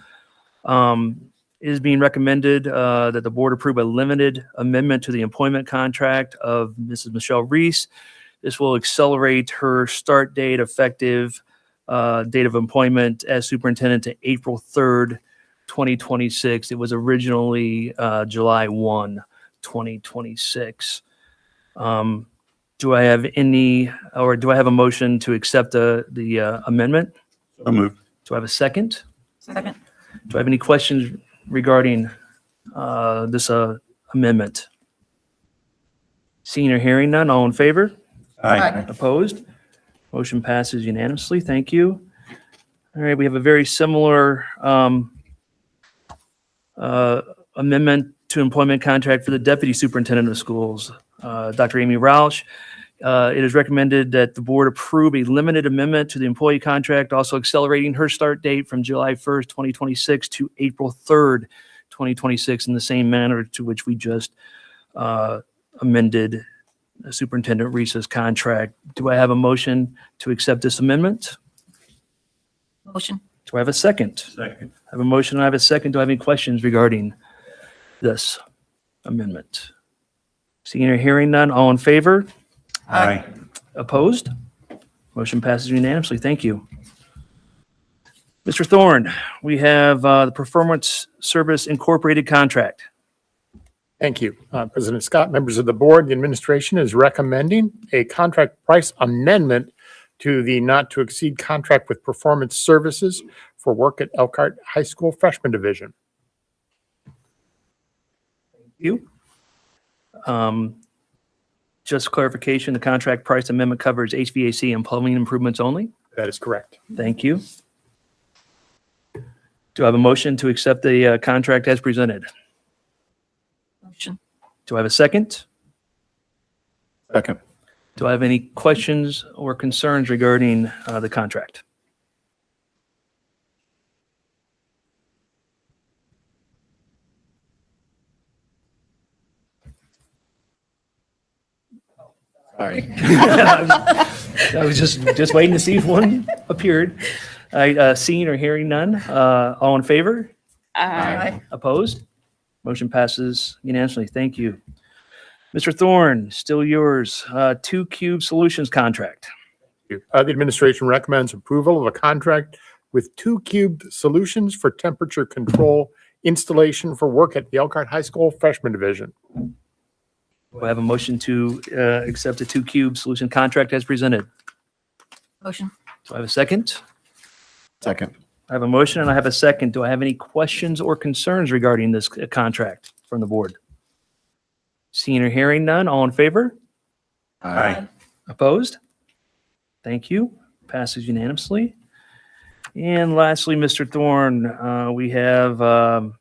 It is being recommended that the board approve a limited amendment to the employment contract of Mrs. Michelle Reese. This will accelerate her start date effective date of employment as superintendent to April 3rd, 2026. It was originally July 1, 2026. Do I have a motion to accept the amendment? So moved. Do I have a second? Second. Do I have any questions regarding this amendment? Seeing or hearing none, all in favor? Aye. Opposed? Motion passes unanimously. Thank you. All right, we have a very similar amendment to employment contract for the deputy superintendent of schools, Dr. Amy Rausch. It is recommended that the board approve a limited amendment to the employee contract, also accelerating her start date from July 1st, 2026 to April 3rd, 2026 in the same manner to which we just amended Superintendent Reese's contract. Do I have a motion to accept this amendment? Motion. Do I have a second? Second. I have a motion and I have a second. Do I have any questions regarding this amendment? Seeing or hearing none, all in favor? Aye. Opposed? Motion passes unanimously. Thank you. Mr. Thorne, we have the Performance Service Incorporated contract. Thank you. President Scott, members of the board, the administration is recommending a contract price amendment to the not to exceed contract with Performance Services for work at Elkhart High School Freshman Division. Thank you. Just clarification, the contract price amendment covers HVAC and plumbing improvements only? That is correct. Thank you. Do I have a motion to accept the contract as presented? Motion. Do I have a second? Second. Do I have any questions or concerns regarding the contract? Sorry. I was just waiting to see if one appeared. Seeing or hearing none, all in favor? Aye. Opposed? Motion passes unanimously. Thank you. Mr. Thorne, still yours. 2 Cube Solutions contract. The administration recommends approval of a contract with 2 Cubed Solutions for temperature control installation for work at the Elkhart High School Freshman Division. Do I have a motion to accept the 2 Cube Solution contract as presented? Motion. Do I have a second? Second. I have a motion and I have a second. Do I have any questions or concerns regarding this contract from the board? Seeing or hearing none, all in favor? Aye. Opposed? Thank you. Passes unanimously. And lastly, Mr. Thorne, we have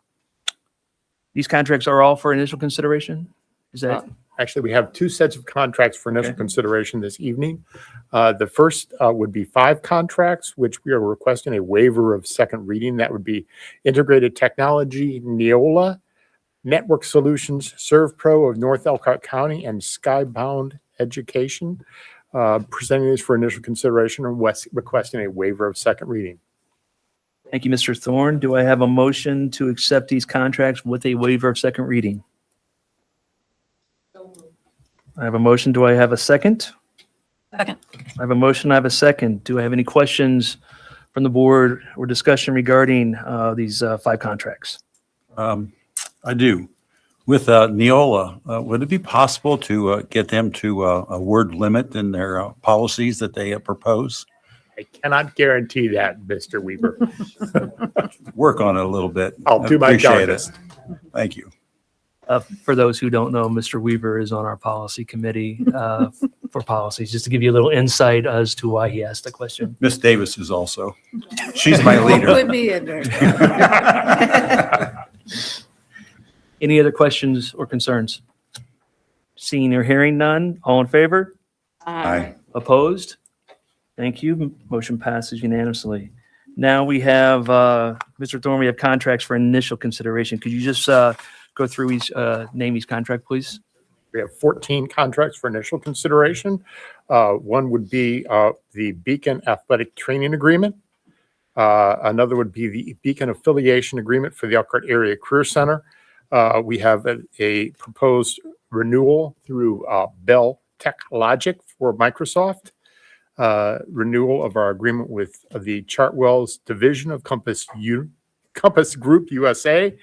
these contracts are all for initial consideration? Is that? Actually, we have 2 sets of contracts for initial consideration this evening. The first would be 5 contracts, which we are requesting a waiver of second reading. That would be Integrated Technology, Neola, Network Solutions, ServPro of North Elkhart County, and Skybound Education. Presenting these for initial consideration and requesting a waiver of second reading. Thank you, Mr. Thorne. Do I have a motion to accept these contracts with a waiver of second reading? I have a motion. Do I have a second? Second. I have a motion. I have a second. Do I have any questions from the board or discussion regarding these 5 contracts? I do. With Neola, would it be possible to get them to a word limit in their policies that they propose? I cannot guarantee that, Mr. Weaver. Work on it a little bit. I'll do my Appreciate it. darndest. Thank you. For those who don't know, Mr. Weaver is on our policy committee for policies, just to give you a little insight as to why he asked the question. Miss Davis is also. She's my leader. Put me in there. Any other questions or concerns? Seeing or hearing none, all in favor? Aye. Opposed? Thank you. Motion passes unanimously. Now we have, Mr. Thorne, we have contracts for initial consideration. Could you just go through each, name each contract, please? We have 14 contracts for initial consideration. One would be the Beacon Athletic Training Agreement. Another would be the Beacon Affiliation Agreement for the Elkhart Area Career Center. We have a proposed renewal through Bell TechLogic for Microsoft. Renewal of our agreement with the Chartwell's division of Compass Group USA.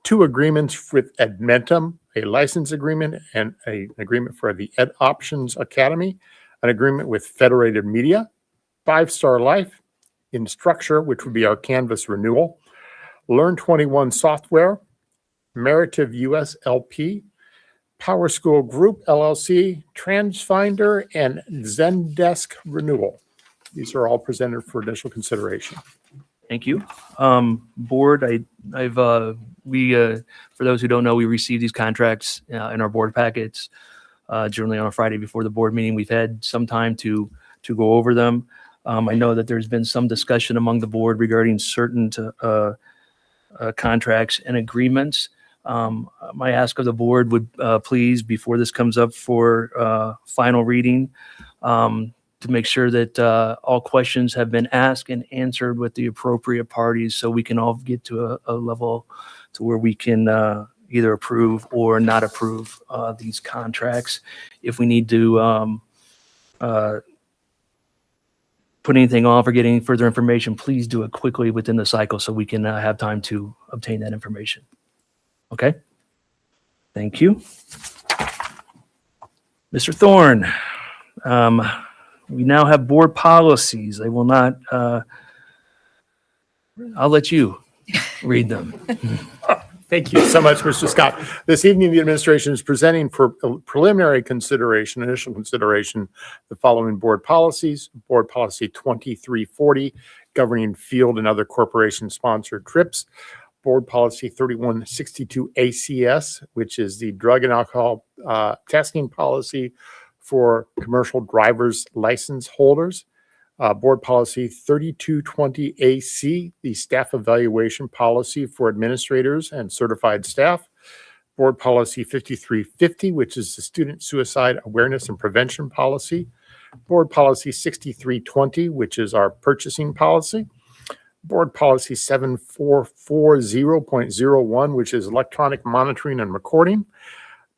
2 agreements with Edmentum, a license agreement and an agreement for the Ed Options Academy, an agreement with Federated Media, 5 Star Life, Instructure, which would be our Canvas renewal, Learn 21 Software, Meritive US LP, Power School Group LLC, Transfinder, and Zendesk renewal. These are all presented for initial consideration. Thank you. Board, for those who don't know, we receive these contracts in our board packets generally on a Friday before the board meeting. We've had some time to go over them. I know that there's been some discussion among the board regarding certain contracts and agreements. My ask of the board would please, before this comes up for final reading, to make sure that all questions have been asked and answered with the appropriate parties so we can all get to a level to where we can either approve or not approve these contracts. If we need to put anything off or get any further information, please do it quickly within the cycle so we can have time to obtain that information. Okay? Thank you. Mr. Thorne, we now have board policies. I will not, I'll let you read them. Thank you so much, Mr. Scott. This evening, the administration is presenting for preliminary consideration, initial consideration, the following board policies. Board Policy 2340, governing field and other corporation-sponsored trips. Board Policy 3162 ACS, which is the drug and alcohol testing policy for commercial driver's license holders. Board Policy 3220 AC, the staff evaluation policy for administrators and certified staff. Board Policy 5350, which is the student suicide awareness and prevention policy. Board Policy 6320, which is our purchasing policy. Board Policy 7440.01, which is electronic monitoring and recording.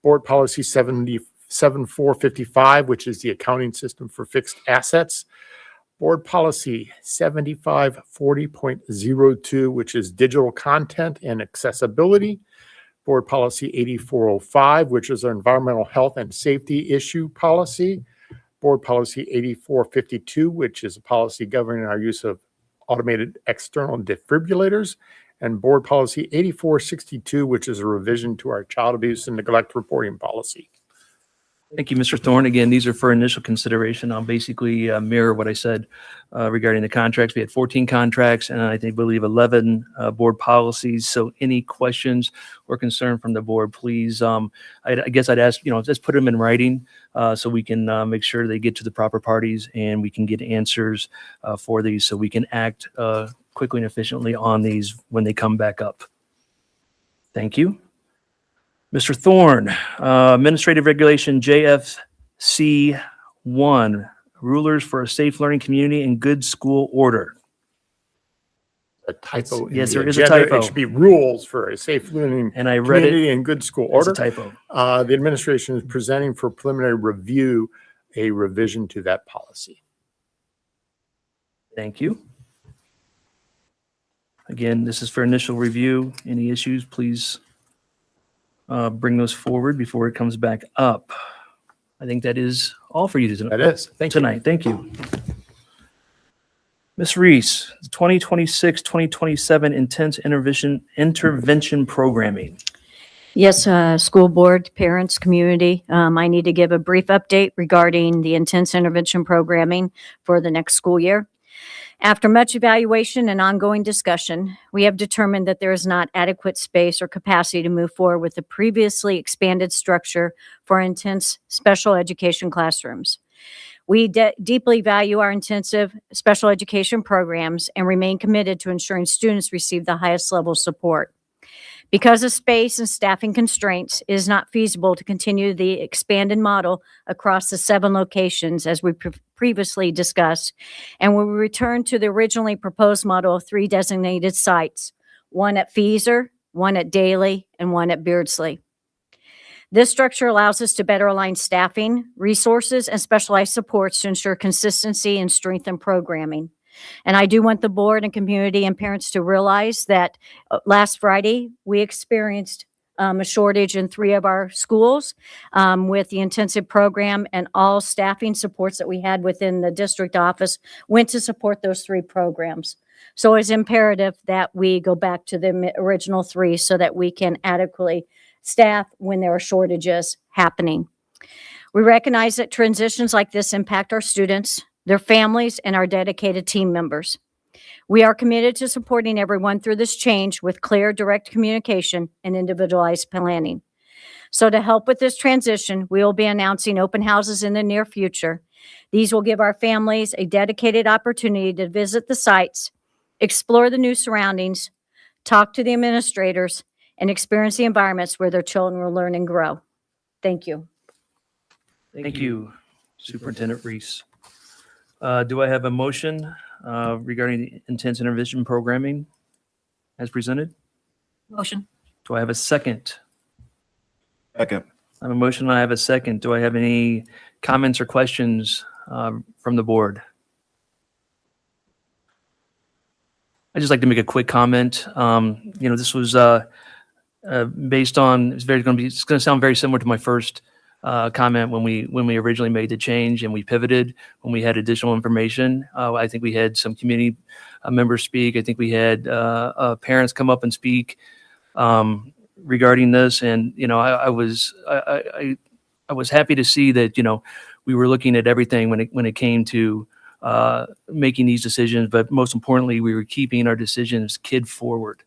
Board Policy 7455, which is the accounting system for fixed assets. Board Policy 7540.02, which is digital content and accessibility. Board Policy 8405, which is our environmental health and safety issue policy. Board Policy 8452, which is a policy governing our use of automated external defibrillators. And Board Policy 8462, which is a revision to our child abuse and neglect reporting policy. Thank you, Mr. Thorne. Again, these are for initial consideration. I'll basically mirror what I said regarding the contracts. We had 14 contracts and I believe 11 board policies. So any questions or concern from the board, please, I guess I'd ask, just put them in writing so we can make sure they get to the proper parties and we can get answers for these so we can act quickly and efficiently on these when they come back up. Thank you. Mr. Thorne, Administrative Regulation JFC 1, Rulers for a Safe Learning Community and Good School Order. A typo. Yes, there is a typo. It should be rules for a safe learning And I read community it and good school as order. a typo. The administration is presenting for preliminary review a revision to that policy. Thank you. Again, this is for initial review. Any issues, please bring those forward before it comes back up. I think that is all for you That is. Thank you. tonight. Thank you. Ms. Reese, 2026-2027 intense intervention programming. Yes, school board, parents, community. I need to give a brief update regarding the intense intervention programming for the next school year. After much evaluation and ongoing discussion, we have determined that there is not adequate space or capacity to move forward with the previously expanded structure for intense special education classrooms. We deeply value our intensive special education programs and remain committed to ensuring students receive the highest level of support. Because of space and staffing constraints, it is not feasible to continue the expanded model across the 7 locations as we previously discussed, and we will return to the originally proposed model of 3 designated sites, 1 at Feezer, 1 at Daly, and 1 at Beardsley. This structure allows us to better align staffing, resources, and specialized supports to ensure consistency and strengthen programming. And I do want the board and community and parents to realize that last Friday, we experienced a shortage in 3 of our schools with the intensive program, and all staffing supports that we had within the district office went to support those 3 programs. So it's imperative that we go back to the original 3 so that we can adequately staff when there are shortages happening. We recognize that transitions like this impact our students, their families, and our dedicated team members. We are committed to supporting everyone through this change with clear, direct communication and individualized planning. So to help with this transition, we will be announcing open houses in the near future. These will give our families a dedicated opportunity to visit the sites, explore the new surroundings, talk to the administrators, and experience the environments where their children will learn and grow. Thank you. Thank you, Superintendent Reese. Do I have a motion regarding the intense intervention programming as presented? Motion. Do I have a second? Second. I have a motion and I have a second. Do I have any comments or questions from the board? I'd just like to make a quick comment. This was based on, it's going to sound very similar to my first comment when we originally made the change and we pivoted when we had additional information. I think we had some community members speak. I think we had parents come up and speak regarding this, and I was happy to see that we were looking at everything when it came to making these decisions, but most importantly, we were keeping our decisions kid forward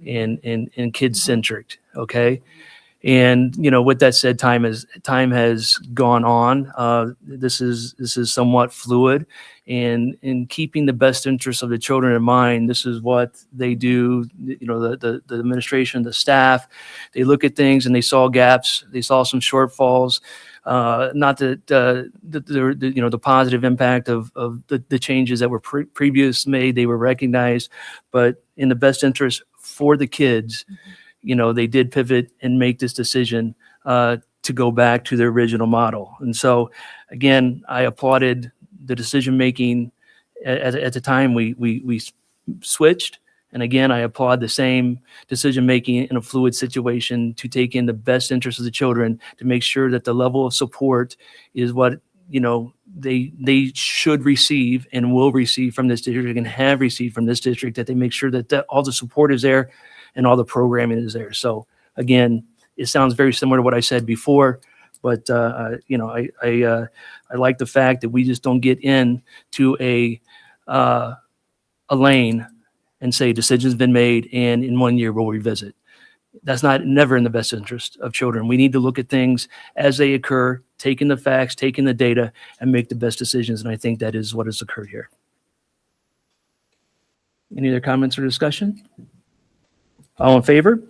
and kid centric. Okay. And with that said, time has gone on. This is somewhat fluid, and in keeping the best interests of the children in mind, this is what they do. The administration, the staff, they look at things and they saw gaps, they saw some shortfalls. Not that the positive impact of the changes that were previous made, they were recognized, but in the best interest for the kids. They did pivot and make this decision to go back to the original model. And so, again, I applauded the decision-making at the time we switched. And again, I applaud the same decision-making in a fluid situation to take in the best interest of the children, to make sure that the level of support is what they should receive and will receive from this district and have received from this district, that they make sure that all the support is there and all the programming is there. So again, it sounds very similar to what I said before, but I like the fact that we just don't get into a lane and say decision's been made and in 1 year we'll revisit. That's never in the best interest of children. We need to look at things as they occur, taking the facts, taking the data, and make the best decisions. And I think that is what has occurred here. Any other comments or discussion? All in favor?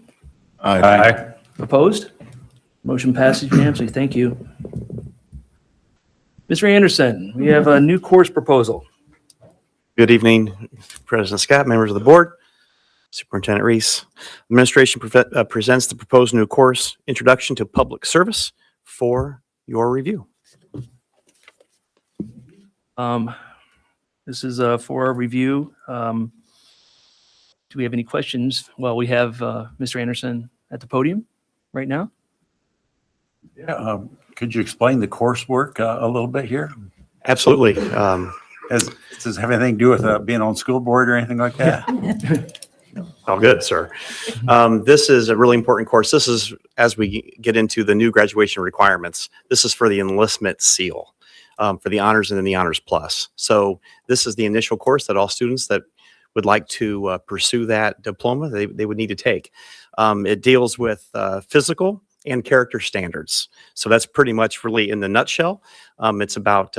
Aye. Opposed? Motion passes unanimously. Thank you. Mr. Anderson, we have a new course proposal. Good evening, President Scott, members of the board, Superintendent Reese. Administration presents the proposed new course, Introduction to Public Service, for your review. This is for our review. Do we have any questions? Well, we have Mr. Anderson at the podium. right now? Yeah, could you explain the coursework a little bit here? Absolutely. Does this have anything to do with being on school board or anything like that? Oh, good, sir. This is a really important course. This is, as we get into the new graduation requirements, this is for the enlistment seal, for the honors and then the honors plus. So this is the initial course that all students that would like to pursue that diploma, they would need to take. It deals with physical and character standards. So that's pretty much really in the nutshell. It's about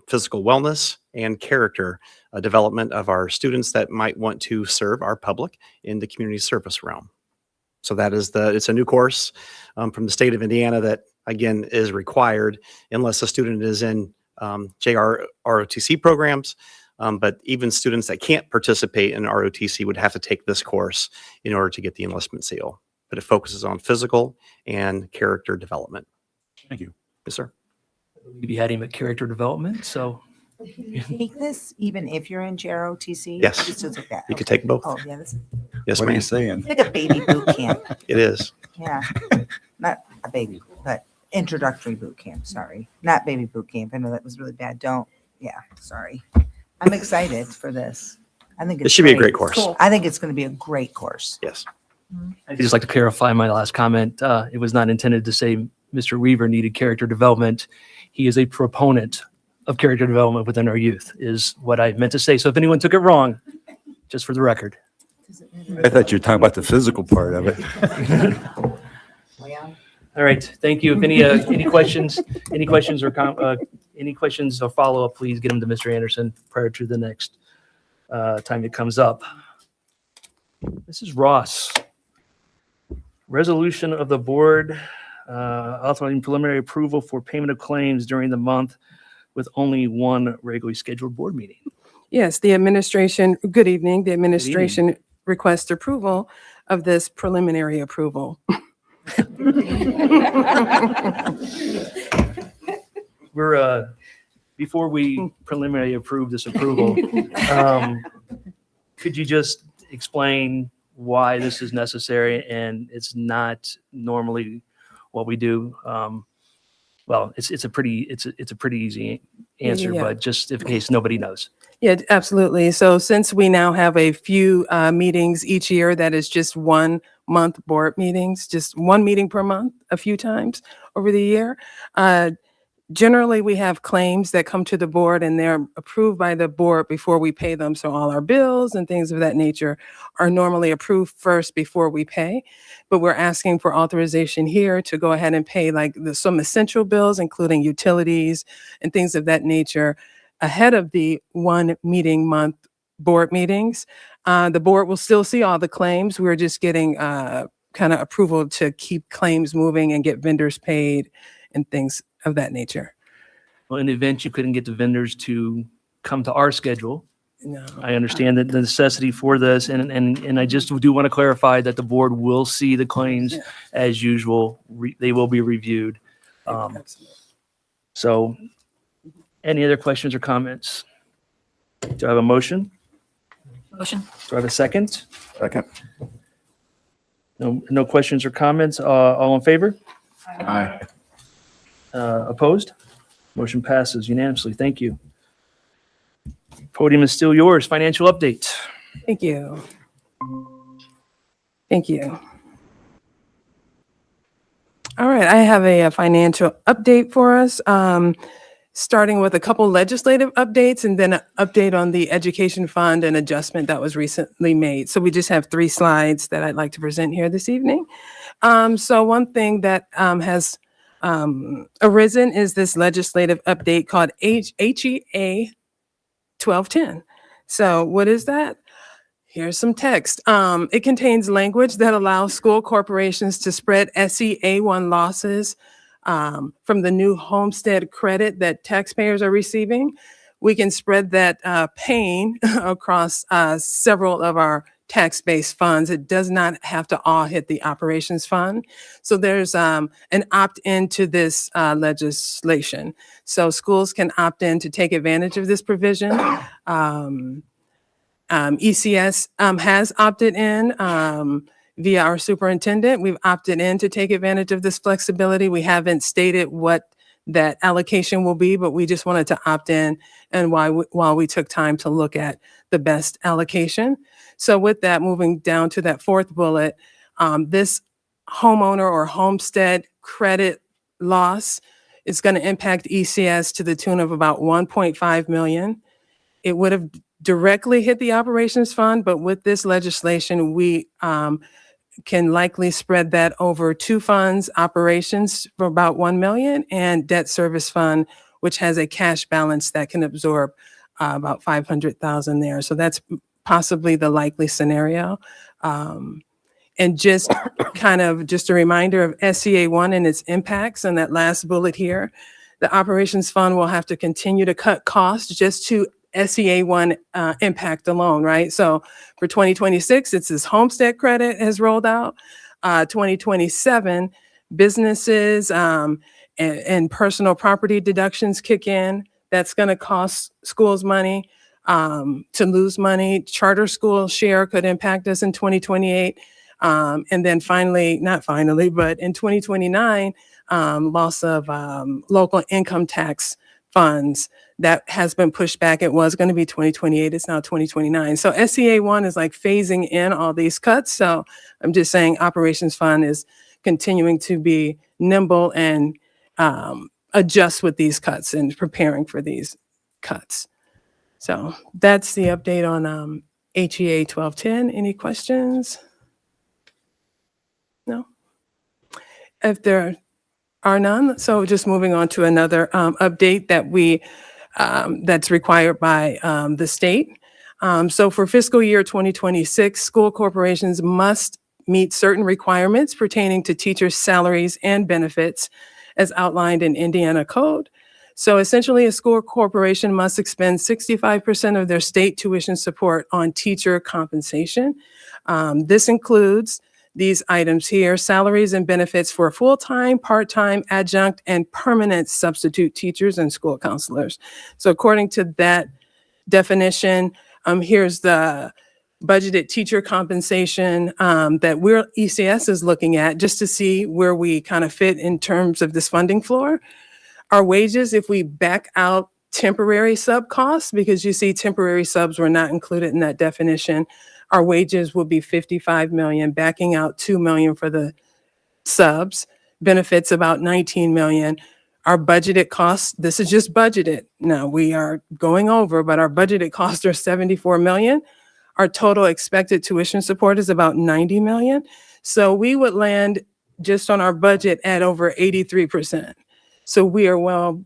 physical wellness and character development of our students that might want to serve our public in the community service realm. So that is it's a new course from the state of Indiana that, again, is required unless a student is in JR ROTC programs. But even students that can't participate in ROTC would have to take this course in order to get the enlistment seal. But it focuses on physical and character development. Thank you. Yes, sir. You'd be heading at character development, so. Can you take this even if you're in JROTC? Yes. Just like that. You could take both. Oh, yeah. This Yes, What are ma'am. you saying? is like a baby boot camp. It is. Yeah. Not a baby, but introductory boot camp. Sorry. Not baby boot camp. I know that was really bad. Yeah. Sorry. I'm excited for this. I think It should be a great course. Cool. I think it's going to be a great course. Yes. I'd just like to clarify my last comment. It was not intended to say Mr. Weaver needed character development. He is a proponent of character development within our youth, is what I meant to say. So if anyone took it wrong, just for the record. I thought you were talking about the physical part of it. All right, thank you. If any questions, any questions or follow up, please get them to Mr. Anderson prior to the next time it comes up. Mrs. Ross, resolution of the board authorizing preliminary approval for payment of claims during the month with only one regularly scheduled board meeting. Yes, the administration, good evening. The administration requests approval of this preliminary approval. We're, before we preliminary approve this approval, could you just explain why this is necessary and it's not normally what we do? Well, it's a pretty easy answer, Yeah. but just in case nobody knows. Yeah, absolutely. So since we now have a few meetings each year, that is just 1 month board meetings, just one meeting per month, a few times over the year. Generally, we have claims that come to the board and they're approved by the board before we pay them. So all our bills and things of that nature are normally approved first before we pay. But we're asking for authorization here to go ahead and pay like some essential bills, including utilities and things of that nature, ahead of the 1 meeting month board meetings. The board will still see all the claims. We're just getting kind of approval to keep claims moving and get vendors paid and things of that nature. Well, in the event you couldn't get the vendors to come to our schedule, No. I understand that the necessity for this, and I just do want to clarify that the board will see the claims as usual. They will be reviewed. So any other questions or comments? Do I have a motion? Motion. Do I have a second? Second. No questions or comments? All in favor? Aye. Opposed? Motion passes unanimously. Thank you. Podium is still yours. Financial update. Thank you. Thank you. All right, I have a financial update for us, starting with a couple legislative updates and then an update on the education fund and adjustment that was recently made. So we just have 3 slides that I'd like to present here this evening. So one thing that has arisen is this legislative update called HEA 1210. So what is that? Here's some text. It contains language that allows school corporations to spread SEA1 losses from the new homestead credit that taxpayers are receiving. We can spread that pain across several of our tax-based funds. It does not have to all hit the operations fund. So there's an opt-in to this legislation. So schools can opt in to take advantage of this provision. ECS has opted in. via our superintendent. We've opted in to take advantage of this flexibility. We haven't stated what that allocation will be, but we just wanted to opt in and while we took time to look at the best allocation. So with that, moving down to that fourth bullet, this homeowner or homestead credit loss is going to impact ECS to the tune of about 1.5 million. It would have directly hit the operations fund, but with this legislation, we can likely spread that over two funds: operations for about 1 million and debt service fund, which has a cash balance that can absorb about 500,000 there. So that's possibly the likely scenario. And just just a reminder of SEA1 and its impacts on that last bullet here. The operations fund will have to continue to cut costs just to SEA1 impact alone, right? So for 2026, it's this homestead credit has rolled out. 2027, businesses and personal property deductions kick in. That's going to cost schools money to lose money. Charter school share could impact us in 2028. And then finally, not finally, but in 2029, loss of local income tax funds that has been pushed back. It was going to be 2028. It's now 2029. So SEA1 is like phasing in all these cuts. So I'm just saying operations fund is continuing to be nimble and adjust with these cuts and preparing for these cuts. So that's the update on HEA 1210. Any questions? No? If there are none, so just moving on to another update that that's required by the state. So for fiscal year 2026, school corporations must meet certain requirements pertaining to teachers' salaries and benefits as outlined in Indiana code. So essentially, a school corporation must expend 65% of their state tuition support on teacher compensation. This includes these items here: salaries and benefits for full-time, part-time, adjunct, and permanent substitute teachers and school counselors. So according to that definition, here's the budgeted teacher compensation that ECS is looking at just to see where we kind of fit in terms of this funding floor. Our wages, if we back out temporary sub costs, because you see temporary subs were not included in that definition, our wages will be 55 million, backing out 2 million for the subs, benefits about 19 million. Our budgeted costs, this is just budgeted. Now we are going over, but our budgeted costs are 74 million. Our total expected tuition support is about 90 million. So we would land just on our budget at over 83%. So we are well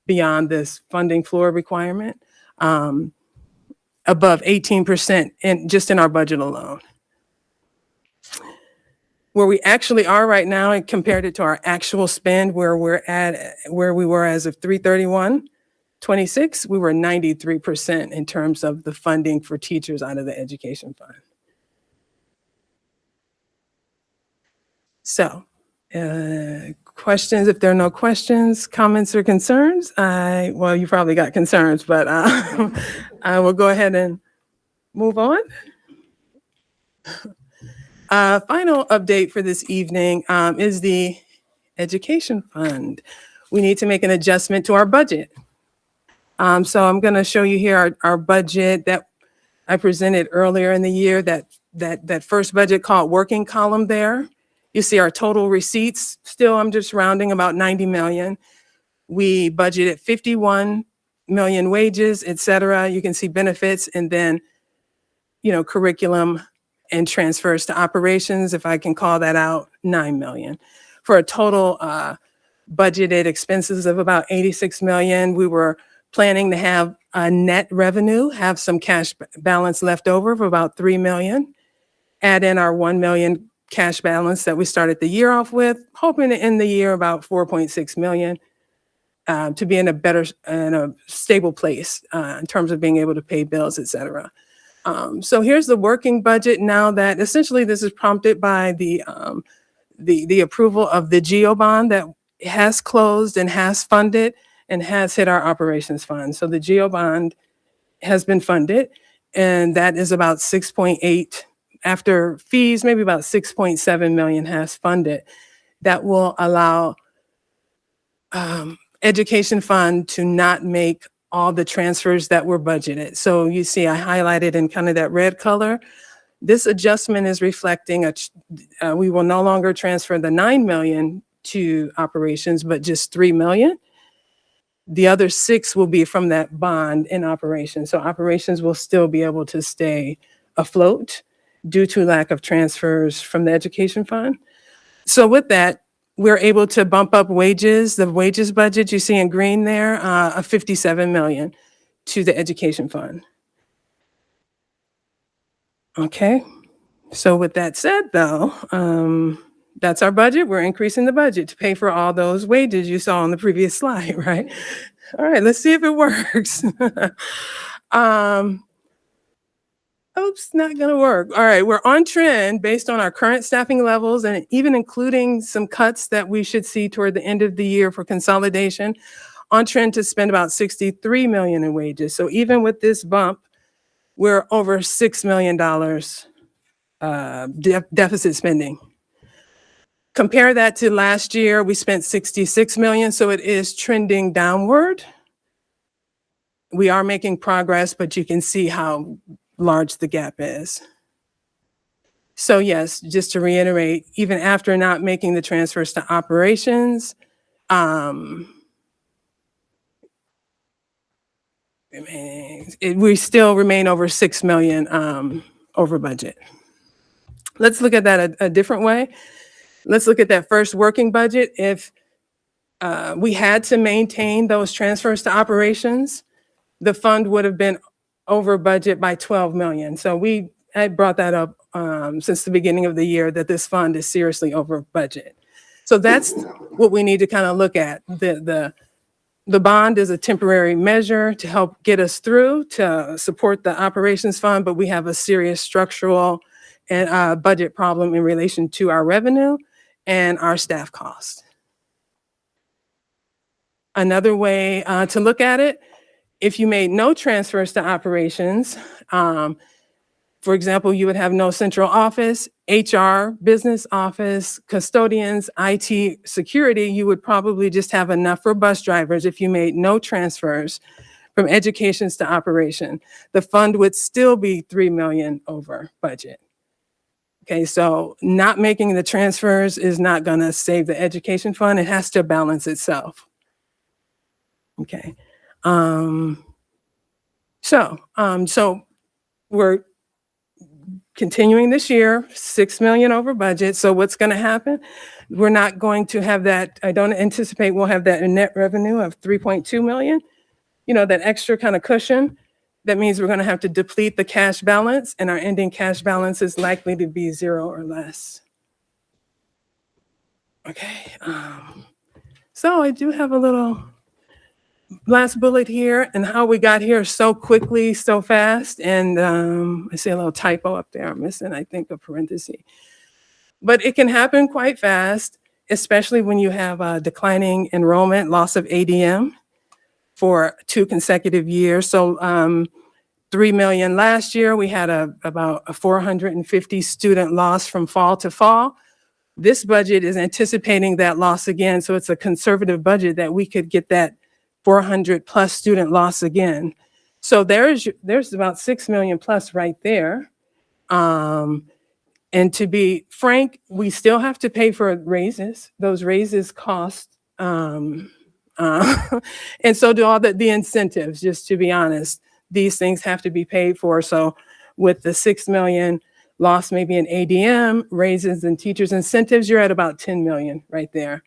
beyond this funding floor requirement. Above 18% just in our budget alone. Where we actually are right now and compared it to our actual spend, where we were as of 3/31/26, we were 93% in terms of the funding for teachers out of the education fund. So, questions? If there are no questions, comments, or concerns, well, you probably got concerns, but I will go ahead and move on. Final update for this evening is the education fund. We need to make an adjustment to our budget. So I'm going to show you here our budget that I presented earlier in the year, that first budget called working column there. You see our total receipts, still I'm just rounding about 90 million. We budgeted 51 million wages, et cetera. You can see benefits and then, curriculum and transfers to operations, if I can call that out, 9 million. For a total budgeted expenses of about 86 million, we were planning to have a net revenue, have some cash balance left over of about 3 million, add in our 1 million cash balance that we started the year off with, hoping to end the year about 4.6 million to be in a stable place in terms of being able to pay bills, et cetera. So here's the working budget now that essentially this is prompted by the approval of the GEO bond that has closed and has funded and has hit our operations fund. So the GEO bond has been funded, and that is about 6.8 after fees, maybe about 6.7 million has funded. That will allow education fund to not make all the transfers that were budgeted. So you see I highlighted in kind of that red color. This adjustment is reflecting we will no longer transfer the 9 million to operations, but just 3 million. The other 6 will be from that bond in operations. So operations will still be able to stay afloat due to lack of transfers from the education fund. So with that, we're able to bump up wages, the wages budget you see in green there, of 57 million to the education fund. Okay, so with that said though, that's our budget. We're increasing the budget to pay for all those wages you saw on the previous slide, right? All right, let's see if it works. Oops, not gonna work. All right, we're on trend based on our current staffing levels and even including some cuts that we should see toward the end of the year for consolidation, on trend to spend about 63 million in wages. So even with this bump, we're over $6 million deficit spending. Compare that to last year, we spent 66 million, so it is trending downward. We are making progress, but you can see how large the gap is. So yes, just to reiterate, even after not making the transfers to operations, we still remain over 6 million over budget. Let's look at that a different way. Let's look at that first working budget. If we had to maintain those transfers to operations, the fund would have been over budget by 12 million. So I brought that up since the beginning of the year that this fund is seriously over budget. So that's what we need to kind of look at. The bond is a temporary measure to help get us through to support the operations fund, but we have a serious structural and budget problem in relation to our revenue and our staff costs. Another way to look at it, if you made no transfers to operations, for example, you would have no central office, HR, business office, custodians, IT, security, you would probably just have enough for bus drivers if you made no transfers from educations to operation. The fund would still be 3 million over budget. Okay, so not making the transfers is not gonna save the education fund. It has to balance itself. Okay. So we're continuing this year, 6 million over budget. So what's going to happen? We're not going to have that. I don't anticipate we'll have that net revenue of 3.2 million, that extra kind of cushion. That means we're going to have to deplete the cash balance, and our ending cash balance is likely to be 0 or less. Okay. So I do have a little last bullet here and how we got here so quickly, so fast. And I see a little typo up there. I'm missing, I think, a parenthesis. But it can happen quite fast, especially when you have a declining enrollment, loss of ADM for 2 consecutive years. So 3 million last year, we had about a 450 student loss from fall to fall. This budget is anticipating that loss again. So it's a conservative budget that we could get that 400 plus student loss again. So there's about 6 million plus right there. And to be frank, we still have to pay for raises. Those raises cost, and so do all the incentives, just to be honest. These things have to be paid for. So with the 6 million loss maybe in ADM, raises and teachers incentives, you're at about 10 million right there.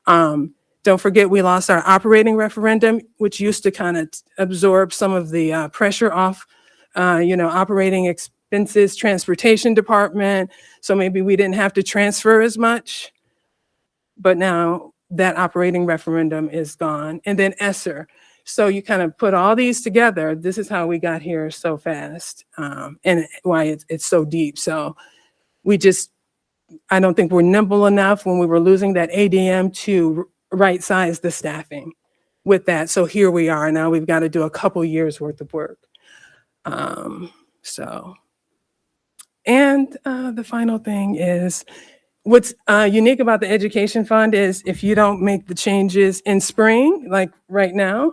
Don't forget, we lost our operating referendum, which used to kind of absorb some of the pressure off, operating expenses, transportation department. So maybe we didn't have to transfer as much, but now that operating referendum is gone. And then ESSER. So you kind of put all these together. This is how we got here so fast, and why it's so deep. So I don't think we're nimble enough when we were losing that ADM to right size the staffing with that. So here we are now. We've got to do a couple years worth of work. So And the final thing is, what's unique about the education fund is if you don't make the changes in spring, like right now,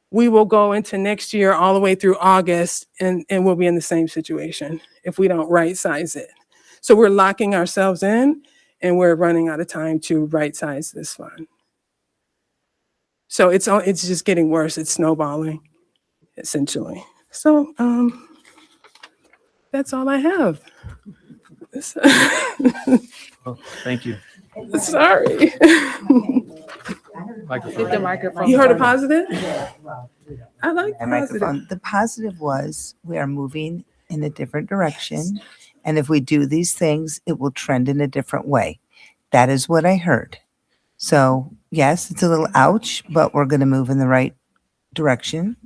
we will go into next year all the way through August and we'll be in the same situation if we don't right size it. So we're locking ourselves in and we're running out of time to right size this fund. So it's just getting worse. It's snowballing, essentially. So that's all I have. Well, thank you. Sorry. Microphone. The microphone. You heard a positive? I like And positive. microphone. The positive was we are moving in a different direction. And if we do these things, it will trend in a different way. That is what I heard. So yes, it's a little ouch, but we're going to move in the right direction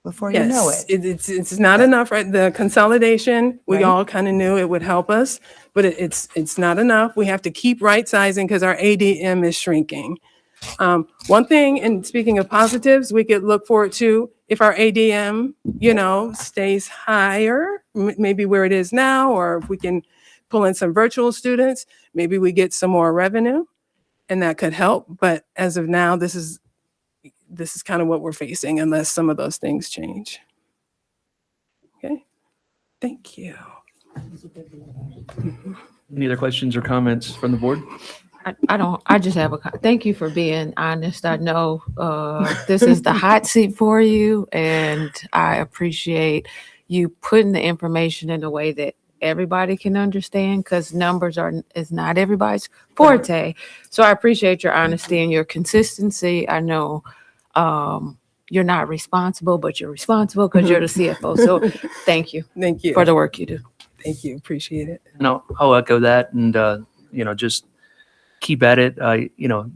before you know it. It's not enough, right? The consolidation, we Right. all kind of knew it would help us, but it's not enough. We have to keep right sizing because our ADM is shrinking. One thing, and speaking of positives, we could look forward to if our ADM, stays higher, maybe where it is now, or if we can pull in some virtual students, maybe we get some more revenue and that could help. But as of now, this is kind of what we're facing unless some of those things change. Okay, thank you. Any other questions or comments from the board? I just have thank you for being honest. I know this is the hot seat for you, and I appreciate you putting the information in a way that everybody can understand, because numbers is not everybody's forte. So I appreciate your honesty and your consistency. I know you're not responsible, but you're responsible because you're the CFO. So thank you. Thank you for the work you do. Thank you. Appreciate it. No, I'll echo that, and just keep at it.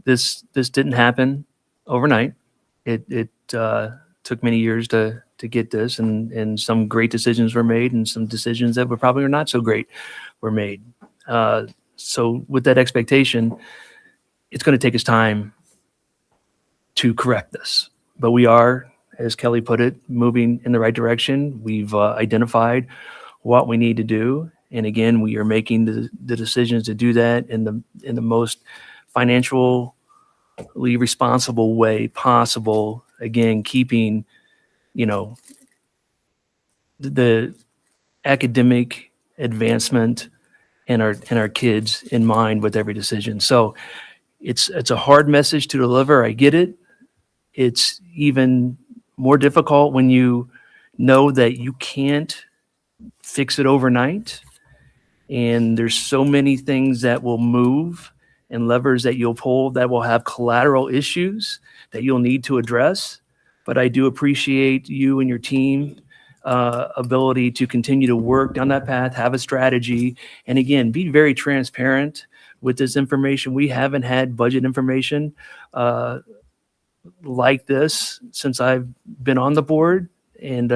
This didn't happen overnight. It took many years to get this, and some great decisions were made, and some decisions that were probably not so great were made. So with that expectation, it's going to take us time to correct this. But we are, as Kelly put it, moving in the right direction. We've identified what we need to do. And again, we are making the decisions to do that in the most financially responsible way possible. Again, keeping, the academic advancement and our kids in mind with every decision. So it's a hard message to deliver. I get it. It's even more difficult when you know that you can't fix it overnight. And there's so many things that will move and levers that you'll pull that will have collateral issues that you'll need to address. But I do appreciate you and your team ability to continue to work down that path, have a strategy, and again, be very transparent with this information. We haven't had budget information like this since I've been on the board. And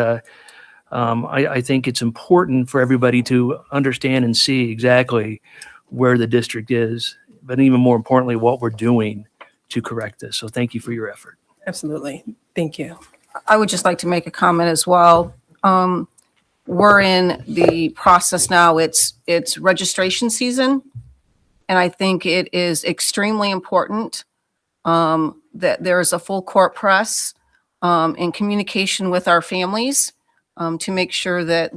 I think it's important for everybody to understand and see exactly where the district is, but even more importantly, what we're doing to correct this. So thank you for your effort. Absolutely. Thank you. I would just like to make a comment as well. We're in the process now. It's registration season. And I think it is extremely important that there is a full court press in communication with our families to make sure that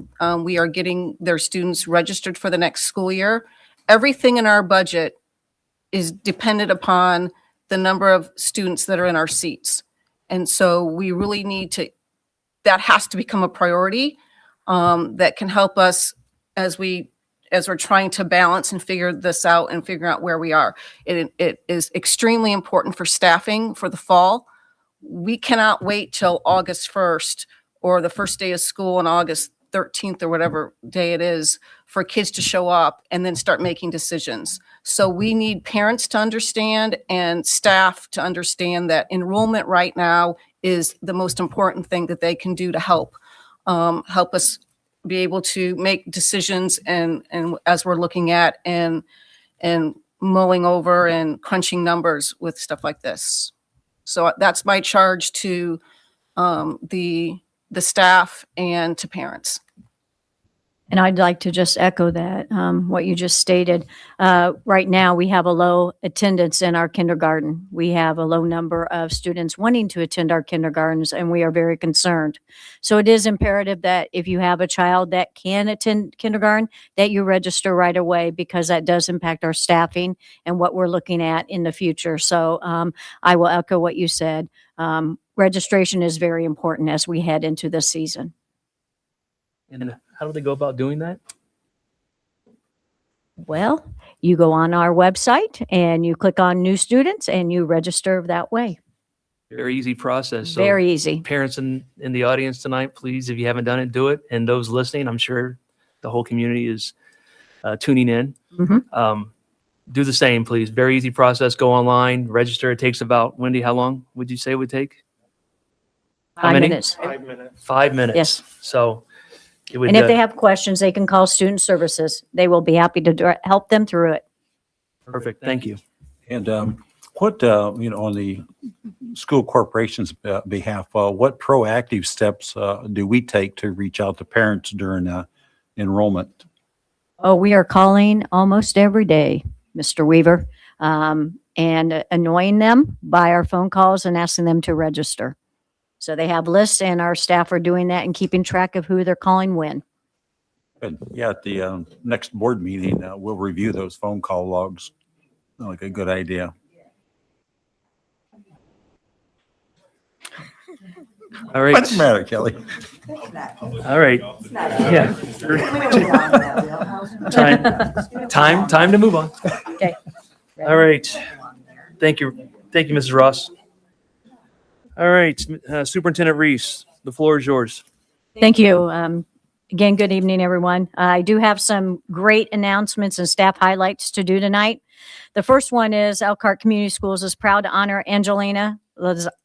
we are getting their students registered for the next school year. Everything in our budget is dependent upon the number of students that are in our seats. And so we really need to, that has to become a priority that can help us as we're trying to balance and figure this out and figure out where we are. It is extremely important for staffing for the fall. We cannot wait till August 1st or the first day of school on August 13th or whatever day it is for kids to show up and then start making decisions. So we need parents to understand and staff to understand that enrollment right now is the most important thing that they can do to help us be able to make decisions and as we're looking at and mulling over and crunching numbers with stuff like this. So that's my charge to the staff and to parents. And I'd like to just echo that, what you just stated. Right now, we have a low attendance in our kindergarten. We have a low number of students wanting to attend our kindergartens, and we are very concerned. So it is imperative that if you have a child that can attend kindergarten, that you register right away, because that does impact our staffing and what we're looking at in the future. So I will echo what you said. Registration is very important as we head into this season. And how do they go about doing that? Well, you go on our website and you click on new students and you register that way. Very easy process. So Very easy. Parents in the audience tonight, please, if you haven't done it, do it. And those listening, I'm sure the whole community is tuning in. Do the same, please. Very easy process. Go online, register. It takes about, Wendy, how long would you say it would take? How 5 many? minutes. 5 minutes. 5 minutes. Yes. So it would. And if they have questions, they can call Student Services. They will be happy to help them through it. Perfect. Thank you. And what, on the school corporation's behalf, what proactive steps do we take to reach out to parents during enrollment? Oh, we are calling almost every day, Mr. Weaver, and annoying them by our phone calls and asking them to register. So they have lists, and our staff are doing that and keeping track of who they're calling when. Good. Yeah, at the next board meeting, we'll review those phone call logs. Like a good idea. All right. What's the matter, Kelly? All right. Yeah. Time to move on. Okay. All right. Thank you. Thank you, Mrs. Ross. All right. Superintendent Reese, the floor is yours. Thank you. Again, good evening, everyone. I do have some great announcements and staff highlights to do tonight. The first one is Elkhart Community Schools is proud to honor Angelina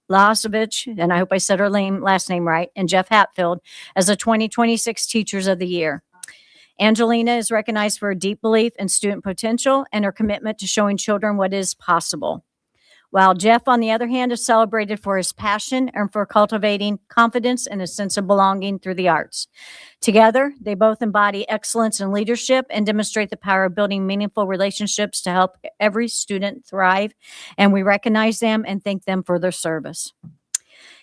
Lazovich, and I hope I said her last name right, and Jeff Hatfield as the 2026 Teachers of the Year. Angelina is recognized for her deep belief in student potential and her commitment to showing children what is possible. While Jeff, on the other hand, is celebrated for his passion and for cultivating confidence and a sense of belonging through the arts. Together, they both embody excellence in leadership and demonstrate the power of building meaningful relationships to help every student thrive, and we recognize them and thank them for their service.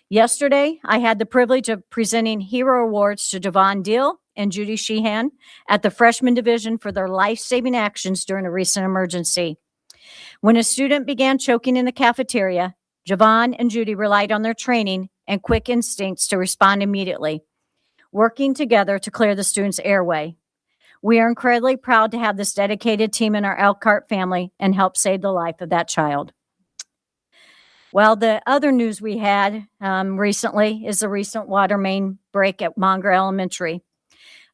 Yesterday, I had the privilege of presenting Hero Awards to Devon Deal and Judy Sheehan at the freshman division for their life-saving actions during a recent emergency. When a student began choking in the cafeteria, Javon and Judy relied on their training and quick instincts to respond immediately, working together to clear the student's airway. We are incredibly proud to have this dedicated team in our Elkhart family and help save the life of that child. Well, the other news we had recently is the recent water main break at Monger Elementary.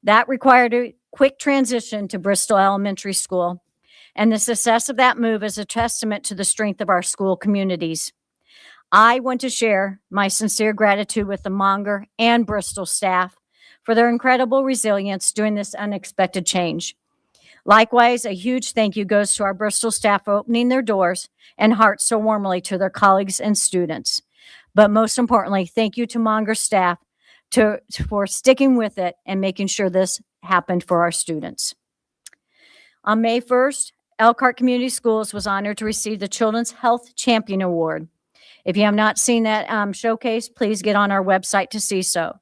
That required a quick transition to Bristol Elementary School. And the success of that move is a testament to the strength of our school communities. I want to share my sincere gratitude with the Monger and Bristol staff for their incredible resilience during this unexpected change. Likewise, a huge thank you goes to our Bristol staff for opening their doors and hearts so warmly to their colleagues and students. But most importantly, thank you to Monger staff for sticking with it and making sure this happened for our students. On May 1st, Elkhart Community Schools was honored to receive the Children's Health Champion Award. If you have not seen that showcase, please get on our website to see so.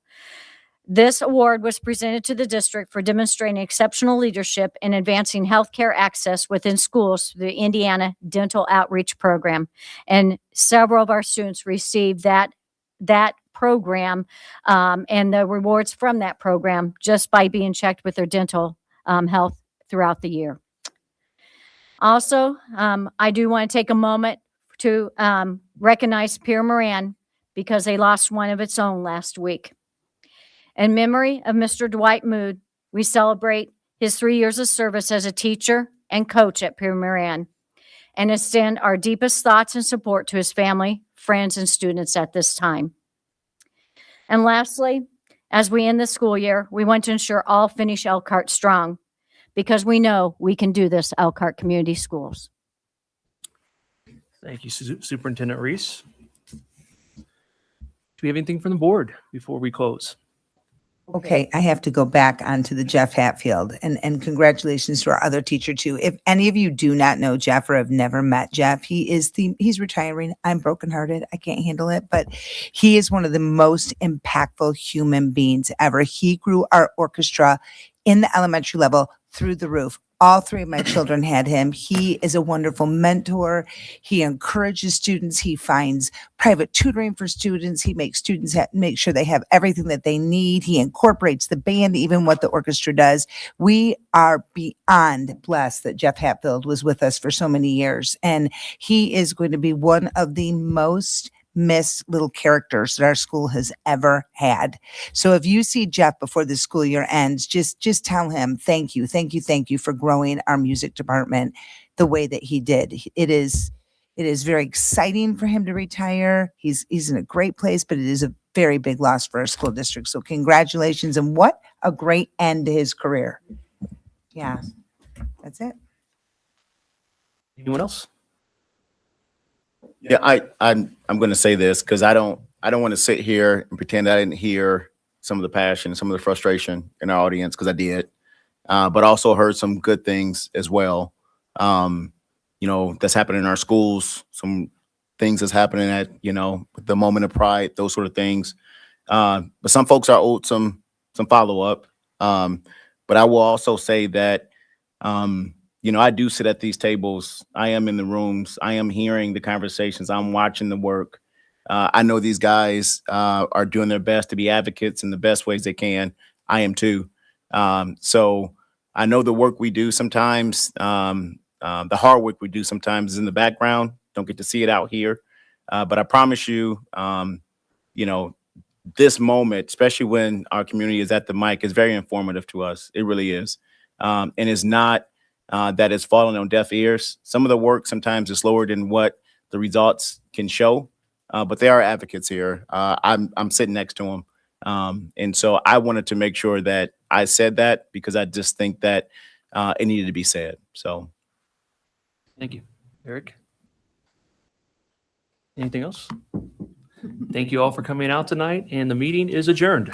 This award was presented to the district for demonstrating exceptional leadership in advancing healthcare access within schools through the Indiana Dental Outreach Program. And several of our students received that program and the rewards from that program just by being checked with their dental health throughout the year. Also, I do want to take a moment to recognize Pierre Moran because they lost one of its own last week. In memory of Mr. Dwight Mood, we celebrate his 3 years of service as a teacher and coach at Pierre Moran and extend our deepest thoughts and support to his family, friends, and students at this time. And lastly, as we end the school year, we want to ensure all finish Elkhart strong because we know we can do this, Elkhart Community Schools. Thank you, Superintendent Reese. Do we have anything from the board before we close? Okay, I have to go back onto the Jeff Hatfield and congratulations to our other teacher too. If any of you do not know Jeff or have never met Jeff, he's retiring. I'm brokenhearted. I can't handle it, but he is one of the most impactful human beings ever. He grew our orchestra in the elementary level through the roof. All three of my children had him. He is a wonderful mentor. He encourages students. He finds private tutoring for students. He makes students make sure they have everything that they need. He incorporates the band, even what the orchestra does. We are beyond blessed that Jeff Hatfield was with us for so many years. And he is going to be one of the most missed little characters that our school has ever had. So if you see Jeff before the school year ends, just tell him thank you for growing our music department the way that he did. It is very exciting for him to retire. He's in a great place, but it is a very big loss for our school district. So congratulations, and what a great end to his career. Yeah, that's it. Anyone else? Yeah, I'm going to say this because I don't want to sit here and pretend I didn't hear some of the passion, some of the frustration in our audience, because I did, but also heard some good things as well. That's happening in our schools, some things that's happening at, the moment of pride, those sort of things. But some folks are owed some follow-up. But I will also say that, I do sit at these tables. I am in the rooms. I am hearing the conversations. I'm watching the work. I know these guys are doing their best to be advocates in the best ways they can. I am too. So I know the work we do sometimes, the hard work we do sometimes is in the background. Don't get to see it out here. But I promise you, this moment, especially when our community is at the mic, is very informative to us. It really is. And it's not that it's falling on deaf ears. Some of the work sometimes is slower than what the results can show, but they are advocates here. I'm sitting next to them. And so I wanted to make sure that I said that because I just think that it needed to be said. So. Thank you. Eric? Anything else? Thank you all for coming out tonight, and the meeting is adjourned.